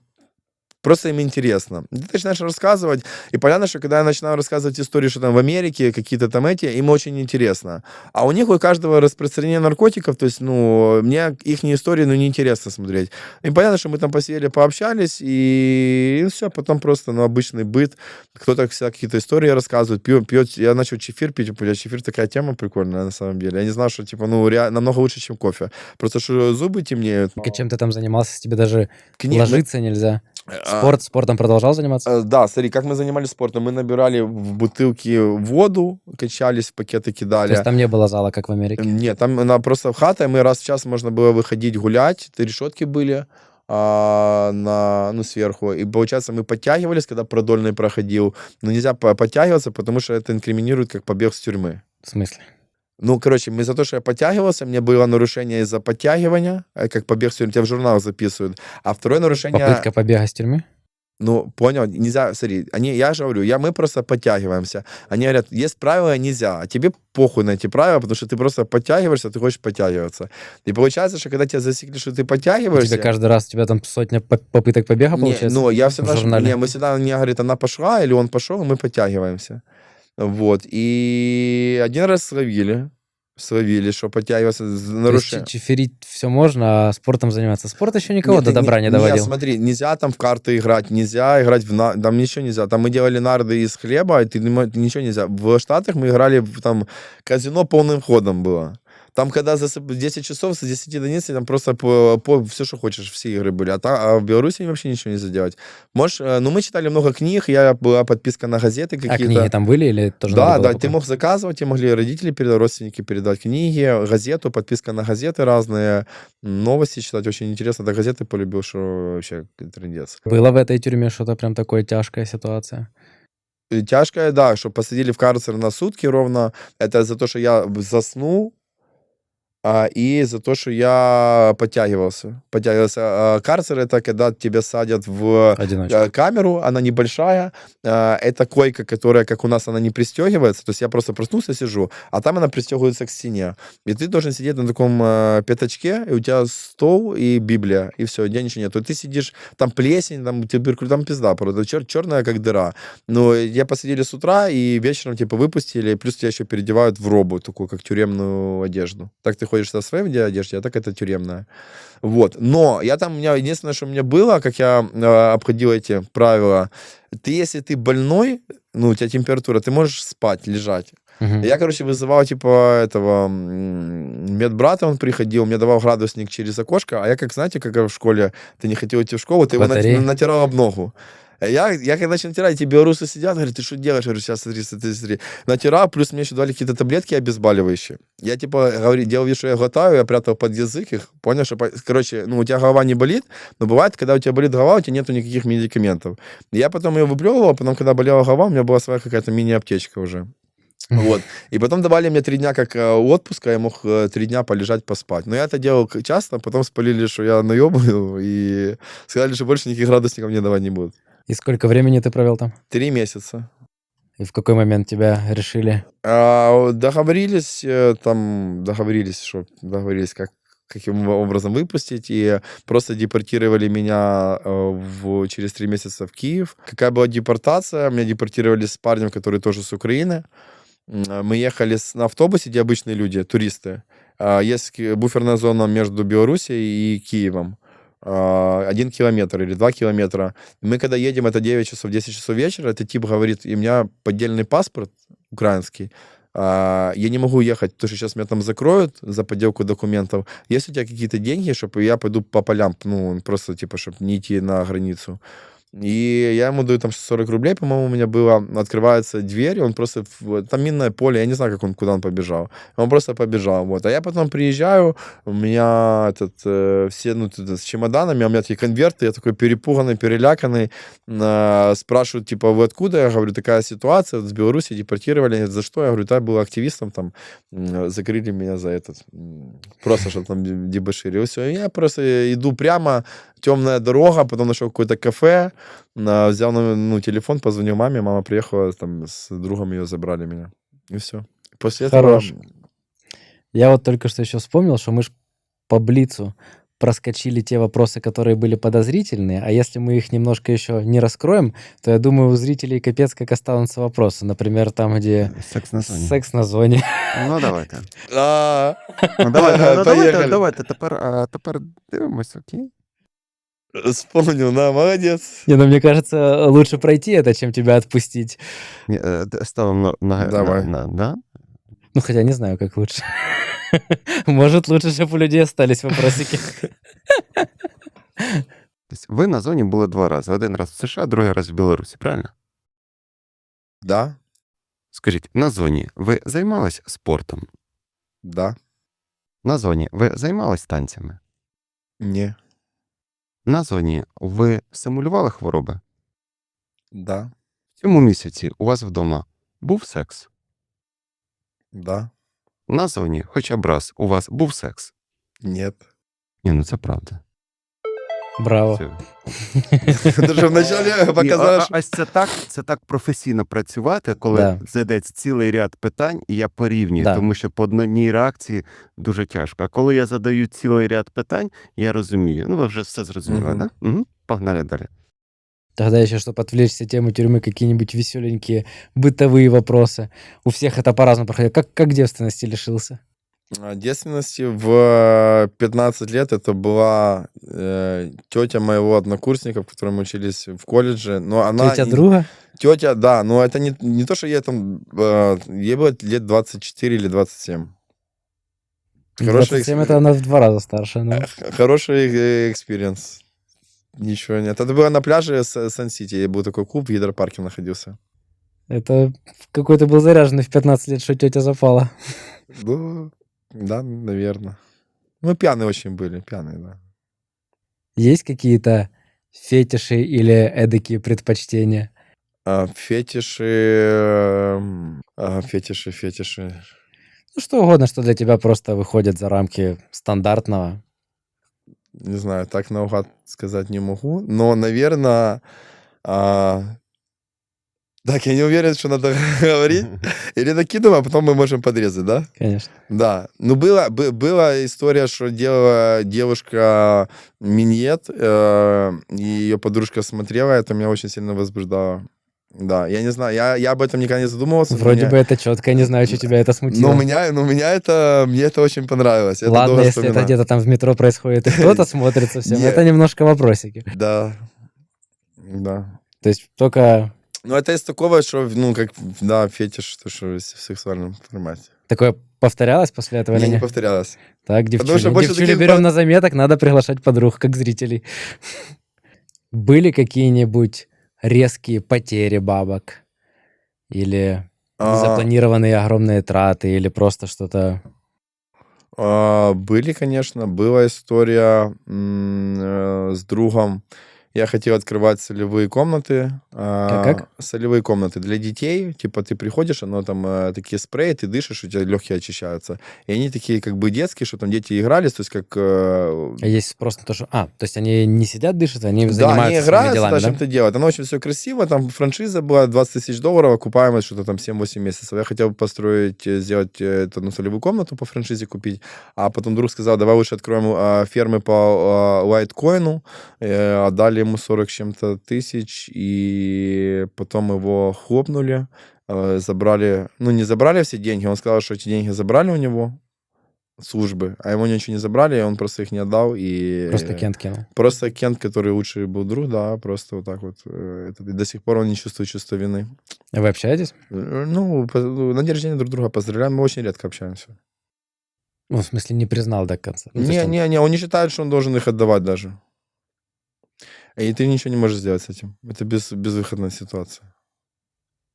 просто им интересно. Ты начинаешь рассказывать, и понятно, что когда я начинаю рассказывать истории, что там в Америке, какие-то там эти, им очень интересно. А у них у каждого распространение наркотиков, то есть, ну, мне их истории, ну, неинтересно смотреть. И понятно, что мы там посидели, пообщались, и все, потом просто, ну, обычный быт. Кто-то всегда какие-то истории рассказывает, пьет. Я начал чефир пить, чефир такая тема прикольная, на самом деле. Я не знал, что, типа, ну, намного лучше, чем кофе. Просто что зубы темнеют. И чем ты там занимался? Тебе даже Кни- ложиться нельзя. А, Спортом продолжал заниматься? Да, смотри, как мы занимались спортом. Мы набирали в бутылки воду, качались, в пакеты То кидали. есть там не было зала, как в Америке? Нет, там она просто в хата, и мы раз в час можно было выходить гулять, решетки были ну, сверху. И получается, мы подтягивались, когда продольный проходил. Но нельзя подтягиваться, потому что это инкриминирует как побег с тюрьмы. В смысле? Ну, короче, за то, что я подтягивался, мне было нарушение из-за подтягивания, как побег с тюрьмы, тебя в журнал записывают. А второе нарушение... Попытка побега с тюрьмы? Ну, понял, нельзя, смотри, я же говорю, мы просто подтягиваемся. Они говорят, есть правила, нельзя, а тебе похуй на эти правила, потому что ты просто подтягиваешься, ты хочешь подтягиваться. И получается, что когда тебя засекли, что ты У подтягиваешься... тебя каждый раз, у тебя там сотня попыток побега, Не, получается? ну, я в всегда... журнале? Не, мы всегда, мне говорит, она пошла, или он пошел, и мы подтягиваемся. Вот, и один раз словили, что подтягиваться, То есть нарушение. чефирить все можно, а спортом заниматься? Спорт еще никого Нет, до добра не доводил. Нет, смотри, нельзя там в карты играть, нельзя играть там ничего нельзя. Там мы делали нарды из хлеба, и ничего нельзя. В Штатах мы играли, там казино полным ходом было. Там, когда 10 часов, с 10 до 11, там просто все, что хочешь, все игры были. А в Беларуси вообще ничего нельзя делать. Можешь, ну, мы читали много книг, была подписка на газеты какие-то. А книги там были или тоже Да, надо было да, ты покупать? мог заказывать, тебе могли родители передать, родственники передать книги, газету, подписка на газеты разные, новости читать, очень интересно. До газеты полюбил, что вообще трындец. Было в этой тюрьме что-то прям такое тяжкая ситуация? И тяжкое, да, что посадили в карцер на сутки ровно, это за то, что я заснул, и за то, что я подтягивался. Карцер — это когда тебя садят в Одиночку. камеру, она небольшая. Это койка, которая, как у нас, она не пристегивается. То есть я просто проснулся, сижу, а там она пристегивается к стене. И ты должен сидеть на таком пятачке, и у тебя стол и Библия, и все, у тебя ничего нет. То ты сидишь, там плесень, там туберкулез, там пизда, просто черная как дыра. Но я посидели с утра, и вечером типа выпустили, и плюс тебя еще переодевают в робу, такую как тюремную одежду. Так ты ходишь со своей одежде, а так это тюремная. Вот. Но у меня единственное, что у меня было, как я обходил эти правила, если ты больной, ну, у тебя температура, ты можешь спать, лежать. Мгм. Я, короче, вызывал, типа, этого медбрата, он приходил, мне давал градусник через окошко, а я, как, знаете, как в школе, ты не хотел идти в школу, ты его Батареи? натирал об ногу. Я когда начал натирать, эти белорусы сидят, говорят, ты что делаешь? Я говорю, сейчас, смотри. Натирал, плюс мне еще дали какие-то таблетки обезболивающие. Я, типа, делал вид, что я глотаю, я прятал под язык их, понял, что, короче, ну, у тебя голова не болит, но бывает, когда у тебя болит голова, у тебя нету никаких медикаментов. Я потом ее выплевывал, а потом, когда болела голова, у меня была своя какая-то мини-аптечка уже. Вот. И потом давали мне 3 дня как отпуска, я мог 3 дня полежать, поспать. Но я это делал часто, потом спалили, что я наебываю, и сказали, что больше никаких градусников мне давать не будут. И сколько времени ты провел там? 3 месяца. И в какой момент тебя решили? Договорились, каким образом выпустить, и просто депортировали меня через 3 месяца в Киев. Какая была депортация? Меня депортировали с парнем, который тоже с Украины. Мы ехали на автобусе, где обычные люди, туристы. Есть буферная зона между Белоруссией и Киевом. 1 километр или 2 километра. Мы когда едем, это 9 часов, 10 часов вечера, этот тип говорит, и у меня поддельный паспорт украинский, я не могу ехать, потому что сейчас меня там закроют за подделку документов. Есть у тебя какие-то деньги, чтобы я пойду по полям, ну, просто, типа, чтобы не идти на границу. И я ему даю там 40 рублей, по-моему, у меня было. Открывается дверь, он просто... Там минное поле, я не знаю, куда он побежал. Он просто побежал, вот. А я потом приезжаю, у меня все, с чемоданами, а у меня такие конверты, я такой перепуганный, переляканный. Спрашивают, типа, вы откуда? Я говорю, такая ситуация, с Беларуси депортировали. За что? Я говорю, я был активистом, там, закрыли меня за просто, что там дебоширили. Все, я просто иду прямо, темная дорога, потом нашел какое-то кафе, взял телефон, позвонил маме, мама приехала, там с другом ее забрали меня. И все. После этого... Хорош. Я вот только что еще вспомнил, что мы ж по Блицу проскочили те вопросы, которые были подозрительные, а если мы их немножко еще не раскроем, то я думаю, у зрителей капец как останутся вопросы. Например, там, где Секс на зоні. секс на зоне. Ну, давайте. А, Ну, давайте, Поїхали. давайте. Тепер дивимось, окей? Вспомнил, да, молодец. Не, ну мне кажется, лучше пройти это, чем тебя отпустить. Ні, ставимо Давай. да? Ну, хотя не знаю, как лучше. Может, лучше, чтобы у людей остались вопросики. Тобто ви на зоні були 2 рази. Один раз в США, другий раз в Білорусі, правильно? Да, Скажіть, на зоні ви займались спортом? да, На зоні ви займались танцями? не, На зоні ви симулювали хвороби? да, В цьому місяці у вас вдома був секс? да, На зоні хоча б раз у вас був секс? нет. Ні, ну це правда. Браво. Все. Ты же вначале показал, что... Ось це так професійно працювати, коли Да. задається цілий ряд питань, і я порівнюю, Да. тому що по одній реакції дуже тяжко. А коли я задаю цілий ряд питань, я розумію. Ну, ви вже все зрозуміли, Мгм. так? Угу. Погнали далі. Тогда еще, чтобы отвлечься тему тюрьмы, какие-нибудь веселенькие бытовые вопросы. У всех это по-разному проходит. Как девственности лишился? Девственности в 15 лет это была тетя моего однокурсника, в котором мы учились в колледже. Но она... Тетя друга? Тетя, да, но это не то, что ей там... ей было лет 24 или 27. Хороший 27 это она в 2 раза старше. Ну. Хороший экспириенс. Ничего нет. Это было на пляже Сан-Сити. Был такой клуб, в гидропарке находился. Это какой-то был заряженный в 15 лет, что тетя запала. Ну, да, наверное. Мы пьяные очень были, пьяные, да. Есть какие-то фетиши или эдакие предпочтения? Фетиши. Ну, что угодно, что для тебя просто выходит за рамки стандартного. Не знаю, так наугад сказать не могу. Но, наверное... Так, я не уверен, что надо говорить. Или накидываем, а потом мы можем подрезать, да? Конечно. Да. Ну, была история, что делала девушка миньет, и ее подружка смотрела, это меня очень сильно возбуждало. Да, я не знаю, я об этом никогда не задумывался. Вроде бы это четко, я не знаю, что тебя это смутило. Но мне это очень понравилось. Я это Ладно, долго если это вспоминаю. где-то там в метро происходит, и кто-то смотрит совсем, Нет. это немножко вопросики. Да. То есть только Ну, это из такого, что, ну, как, да, фетиш, то, что в сексуальном формате. такое повторялось после этого или Не нет? повторялось. Так, Потому что больше девчули таких берем на заметок, надо приглашать подруг, как зрителей. Были какие-нибудь резкие потери бабок? Или незапланированные огромные траты? Или просто что-то... Были, конечно. Была история с другом. Я хотел открывать солевые комнаты. Как? Солевые комнаты для детей. Типа ты приходишь, оно там такие спреи, ты дышишь, у тебя легкие очищаются. И они такие как бы детские, что там дети игрались, то есть как... Есть спрос на то, что... то есть они не сидят, дышат, они Да, занимаются они своими играются, делами, да, да? чем-то делают. Оно очень все красиво. Там франшиза была 20 тысяч долларов, окупаемость что-то там 7-8 месяцев. Я хотел построить, сделать одну солевую комнату по франшизе купить. А потом друг сказал, давай лучше откроем фермы по лайткоину. Отдали ему 40 с чем-то тысяч, и потом его хлопнули, забрали, ну, не забрали все деньги, он сказал, что эти деньги забрали у него, службы, а ему ничего не забрали, и он просто их не отдал. И Просто Кент кинул. Просто Кент, который лучший был друг, да, просто вот так вот. И до сих пор он не чувствует чувства вины. Вы общаетесь? Ну, на день рождения друг друга поздравляем, мы очень редко общаемся. Ну, в смысле, не признал до конца. Ну, то есть он- Не, он не считает, что он должен их отдавать даже. И ты ничего не можешь сделать с этим. Это безвыходная ситуация.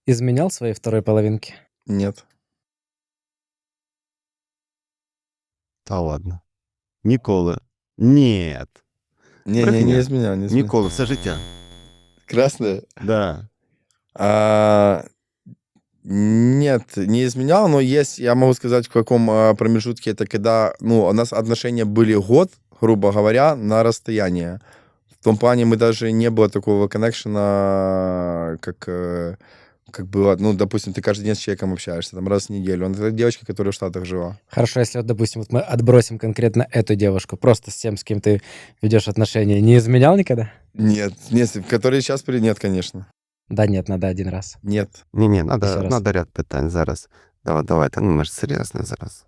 Изменял своей второй половинке? Нет. Та ладно. Ніколи. Ні. Не Брехня. изменял, не изменял. Ніколи. Все життя. Красная? Да. Нет, не изменял, но есть, я могу сказать, в каком промежутке это, когда, ну, у нас отношения были год, грубо говоря, на расстоянии. В том плане мы даже не было такого коннекшена, как как было, ну, допустим, ты каждый день с человеком общаешься, там, раз в неделю. Он это девочка, которая в Штатах жила. Хорошо, если вот, допустим, вот мы отбросим конкретно эту девушку, просто с тем, с кем ты ведешь отношения, не изменял никогда? Нет, который сейчас нет, конечно. Да нет, надо один раз. Нет. Ні, Ще раз. надо ряд питань зараз. Давайте, ну ми ж серйозно зараз.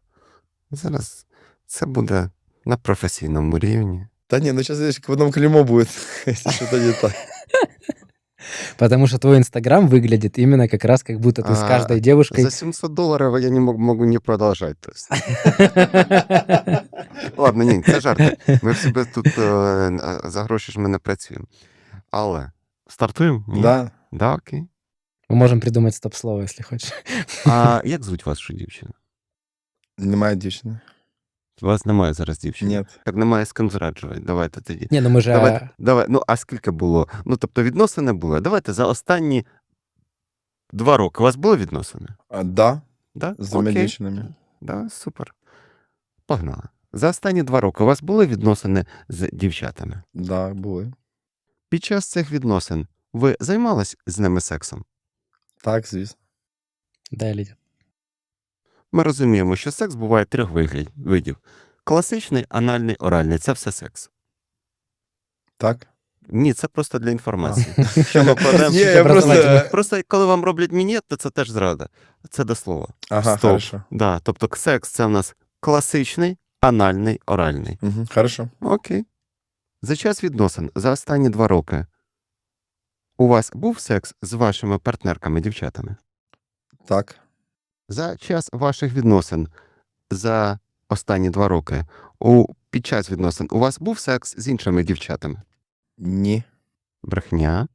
Зараз це буде на професійному рівні. Да не, ну сейчас потом клеймо будет, если что-то не так. Потому что твой Инстаграм выглядит именно как раз, как будто ты с каждой девушкой... За $700 я не можу не продовжати. То есть. Ладно, ні, це жарти. Ми в себе тут за гроші ж ми не працюємо. Але стартуємо? Ні? Да. Да, окей. Мы можем придумать стоп-слово, если хочешь. А як звуть вашу дівчину? Немає дівчини. У вас немає зараз дівчини? Нет. Так немає з ким зраджувати. Давайте тоді. Не, ну мы же... Давай, ну а скільки було? Ну, тобто відносини були. Давайте за останні 2 роки у вас були відносини? Да, Да? з двома Окей. дівчинами. Да, супер. Погнали. За останні 2 роки у вас були відносини з дівчатами? Да, були. Під час цих відносин ви займались з ними сексом? Так, звісно. Да, или нет? Ми розуміємо, що секс буває 3 видів. Класичний, анальний, оральний. Це все секс. Так? Ні, це просто для інформації. Що ми кладемо? Ні, я Просто коли вам роблять мінет, то це теж зрада. Це до слова. Ага, Стоп. хорошо. Да, тобто секс це в нас класичний, анальний, оральний. Угу, хорошо. Окей. За час відносин, за останні 2 роки, у вас був секс з вашими партнерками, дівчатами? Так. За час ваших відносин, за останні 2 роки, під час відносин, у вас був секс з іншими дівчатами? Ні. Брехня.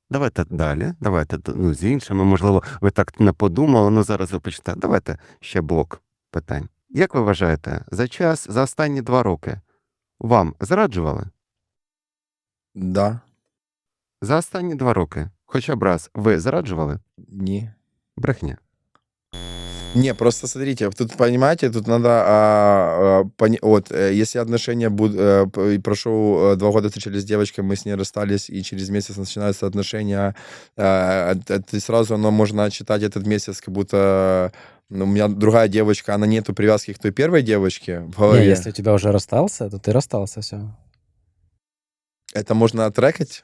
Давайте далі. Давайте з іншими, можливо, ви так не подумали, ну зараз ви почитаєте. Давайте ще блок питань. Як ви вважаєте, за останні 2 роки вам зраджували? Да. За останні 2 роки хоча б раз ви зраджували? Ні. Брехня. Не, просто смотрите, тут, понимаете, тут надо, если отношения прошел 2 года встречались с девочкой, мы с ней расстались, и через месяц начинаются отношения, ты сразу, оно можно читать этот месяц, как будто у меня другая девочка, она нету привязки к той первой девочке в голове. Не, если у тебя уже расстался, то ты расстался, все. Это можно отрекать?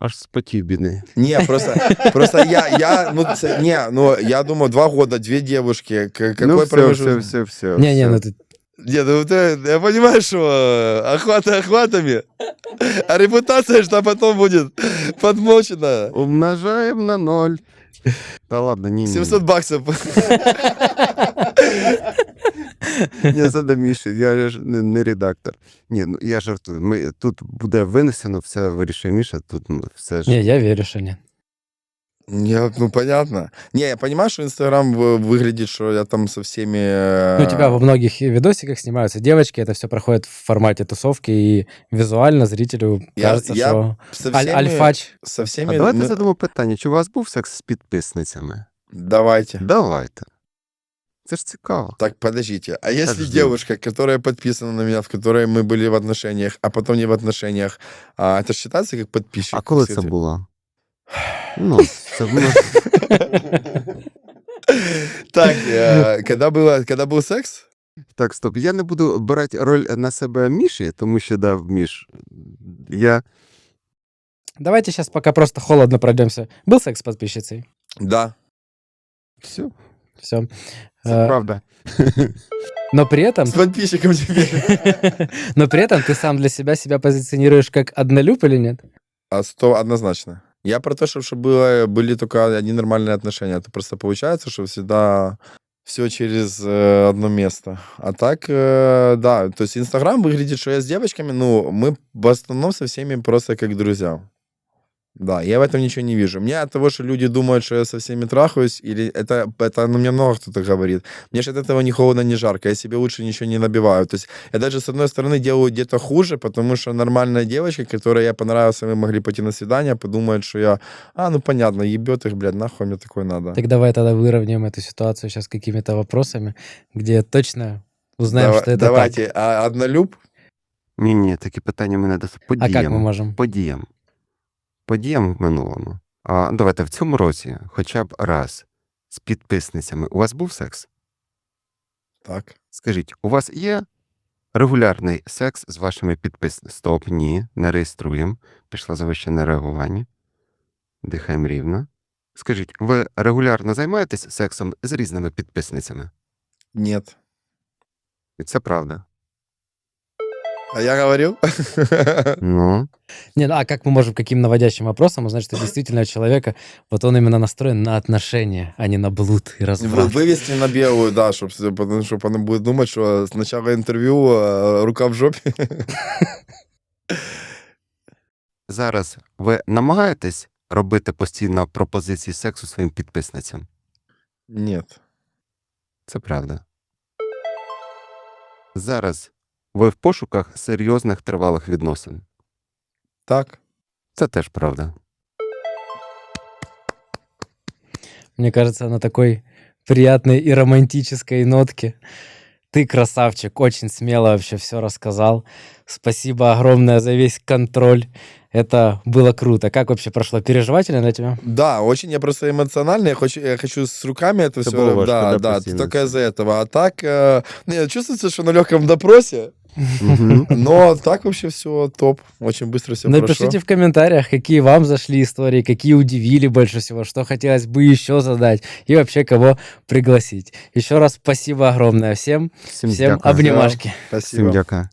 Аж спотів, бідний. Не, просто я думаю, 2 года, 2 девушки, какой промежуток? все. Не, ну ты... Не, ну я понимаю, что охваты охватами, а репутация что потом будет подмочена. Умножаємо на 0. Та ладно, ні. $700. Не задаміші, я ж не редактор. Ні, ну я жартую. Тут буде винесено, все вирішує Міша, тут все ж... Не, я верю, что нет. Ну, понятно. Не, я понимаю, что Инстаграм выглядит, что я там со всеми... Ну, у тебя во многих видосиках снимаются девочки, это все проходит в формате тусовки, и визуально зрителю кажется, что со всеми... альфач. Со всеми... А давайте задамо питання, чи у вас був секс з підписницями? Давайте. Давайте. Це ж цікаво. Так, подождите. А если Подожди. девушка, которая подписана на меня, в которой мы были в отношениях, а потом не в отношениях, это считается как подписчик? А коли це було? Ну, це було... Так, когда был секс? Так, стоп. Я не буду брати роль на себе Міші, тому що, да, Міш, я... Давайте сейчас пока просто холодно пройдемся. Был секс с подписчицей? Да. Все, Все. це правда. Но при этом... С подписчиком теперь. Но при этом ты сам для себя позиционируешь как однолюб или нет? 100 однозначно. Я про то, чтобы были только одни нормальные отношения. Это просто получается, что всегда все через одно место. А так, да, то есть Инстаграм выглядит, что я с девочками, ну, мы в основном со всеми просто как друзья. Да, я в этом ничего не вижу. Мне от того, что люди думают, что я со всеми трахаюсь, или это мне много кто-то говорит. Мне же от этого ни холодно, ни жарко. Я себе лучше ничего не набиваю. То есть я даже, с одной стороны, делаю где-то хуже, потому что нормальная девочка, которой я понравился, мы могли пойти на свидание, подумает, что я, ну понятно, ебет их, блядь, нахуй мне такое надо. Так давай тогда выровняем эту ситуацию сейчас какими-то вопросами, где точно узнаем, что это Давайте, так. а однолюб? Ні, такі питання мене досить. А как мы можем? Подіям. подіям в минулому. А давайте в цьому році хоча б раз з підписницями у вас був секс? Так. Скажіть, у вас є регулярний секс з вашими підписниками? Стоп, ні, не реєструємо. Пішло завищене реагування. Дихаємо рівно. Скажіть, ви регулярно займаєтесь сексом з різними підписницями? Нет. І це правда. А я говорил? Ну, Не, ну, а как мы можем каким наводящим вопросом узнать, что действительно у человека вот он именно настроен на отношения, а не на блуд и разврат? Вывести на белую, да, чтобы она будет думать, что с начала интервью рука в жопе. зараз ви намагаєтесь робити постійно пропозиції сексу своїм підписницям? Нет. Це правда. Зараз ви в пошуках серйозних тривалих відносин? Так. Це теж правда. Мне кажется, на такой приятной и романтической нотке. Ты красавчик, очень смело вообще все рассказал. Спасибо огромное за весь контроль. Это было круто. Как вообще прошло? Переживательно для тебя? Да, очень я просто эмоциональный, я хочу с руками это Это все. было важко, да, Да, постійно только це. из-за этого. А так, чувствуется, что на легком допросе, Мгм. но так вообще все топ, очень быстро все прошло. Напишите в комментариях, какие вам зашли истории, какие удивили больше всего, что хотелось бы еще задать и вообще кого пригласить. Еще раз спасибо огромное всем. Всем дякую. обнимашки. Спасибо. Всім дякую.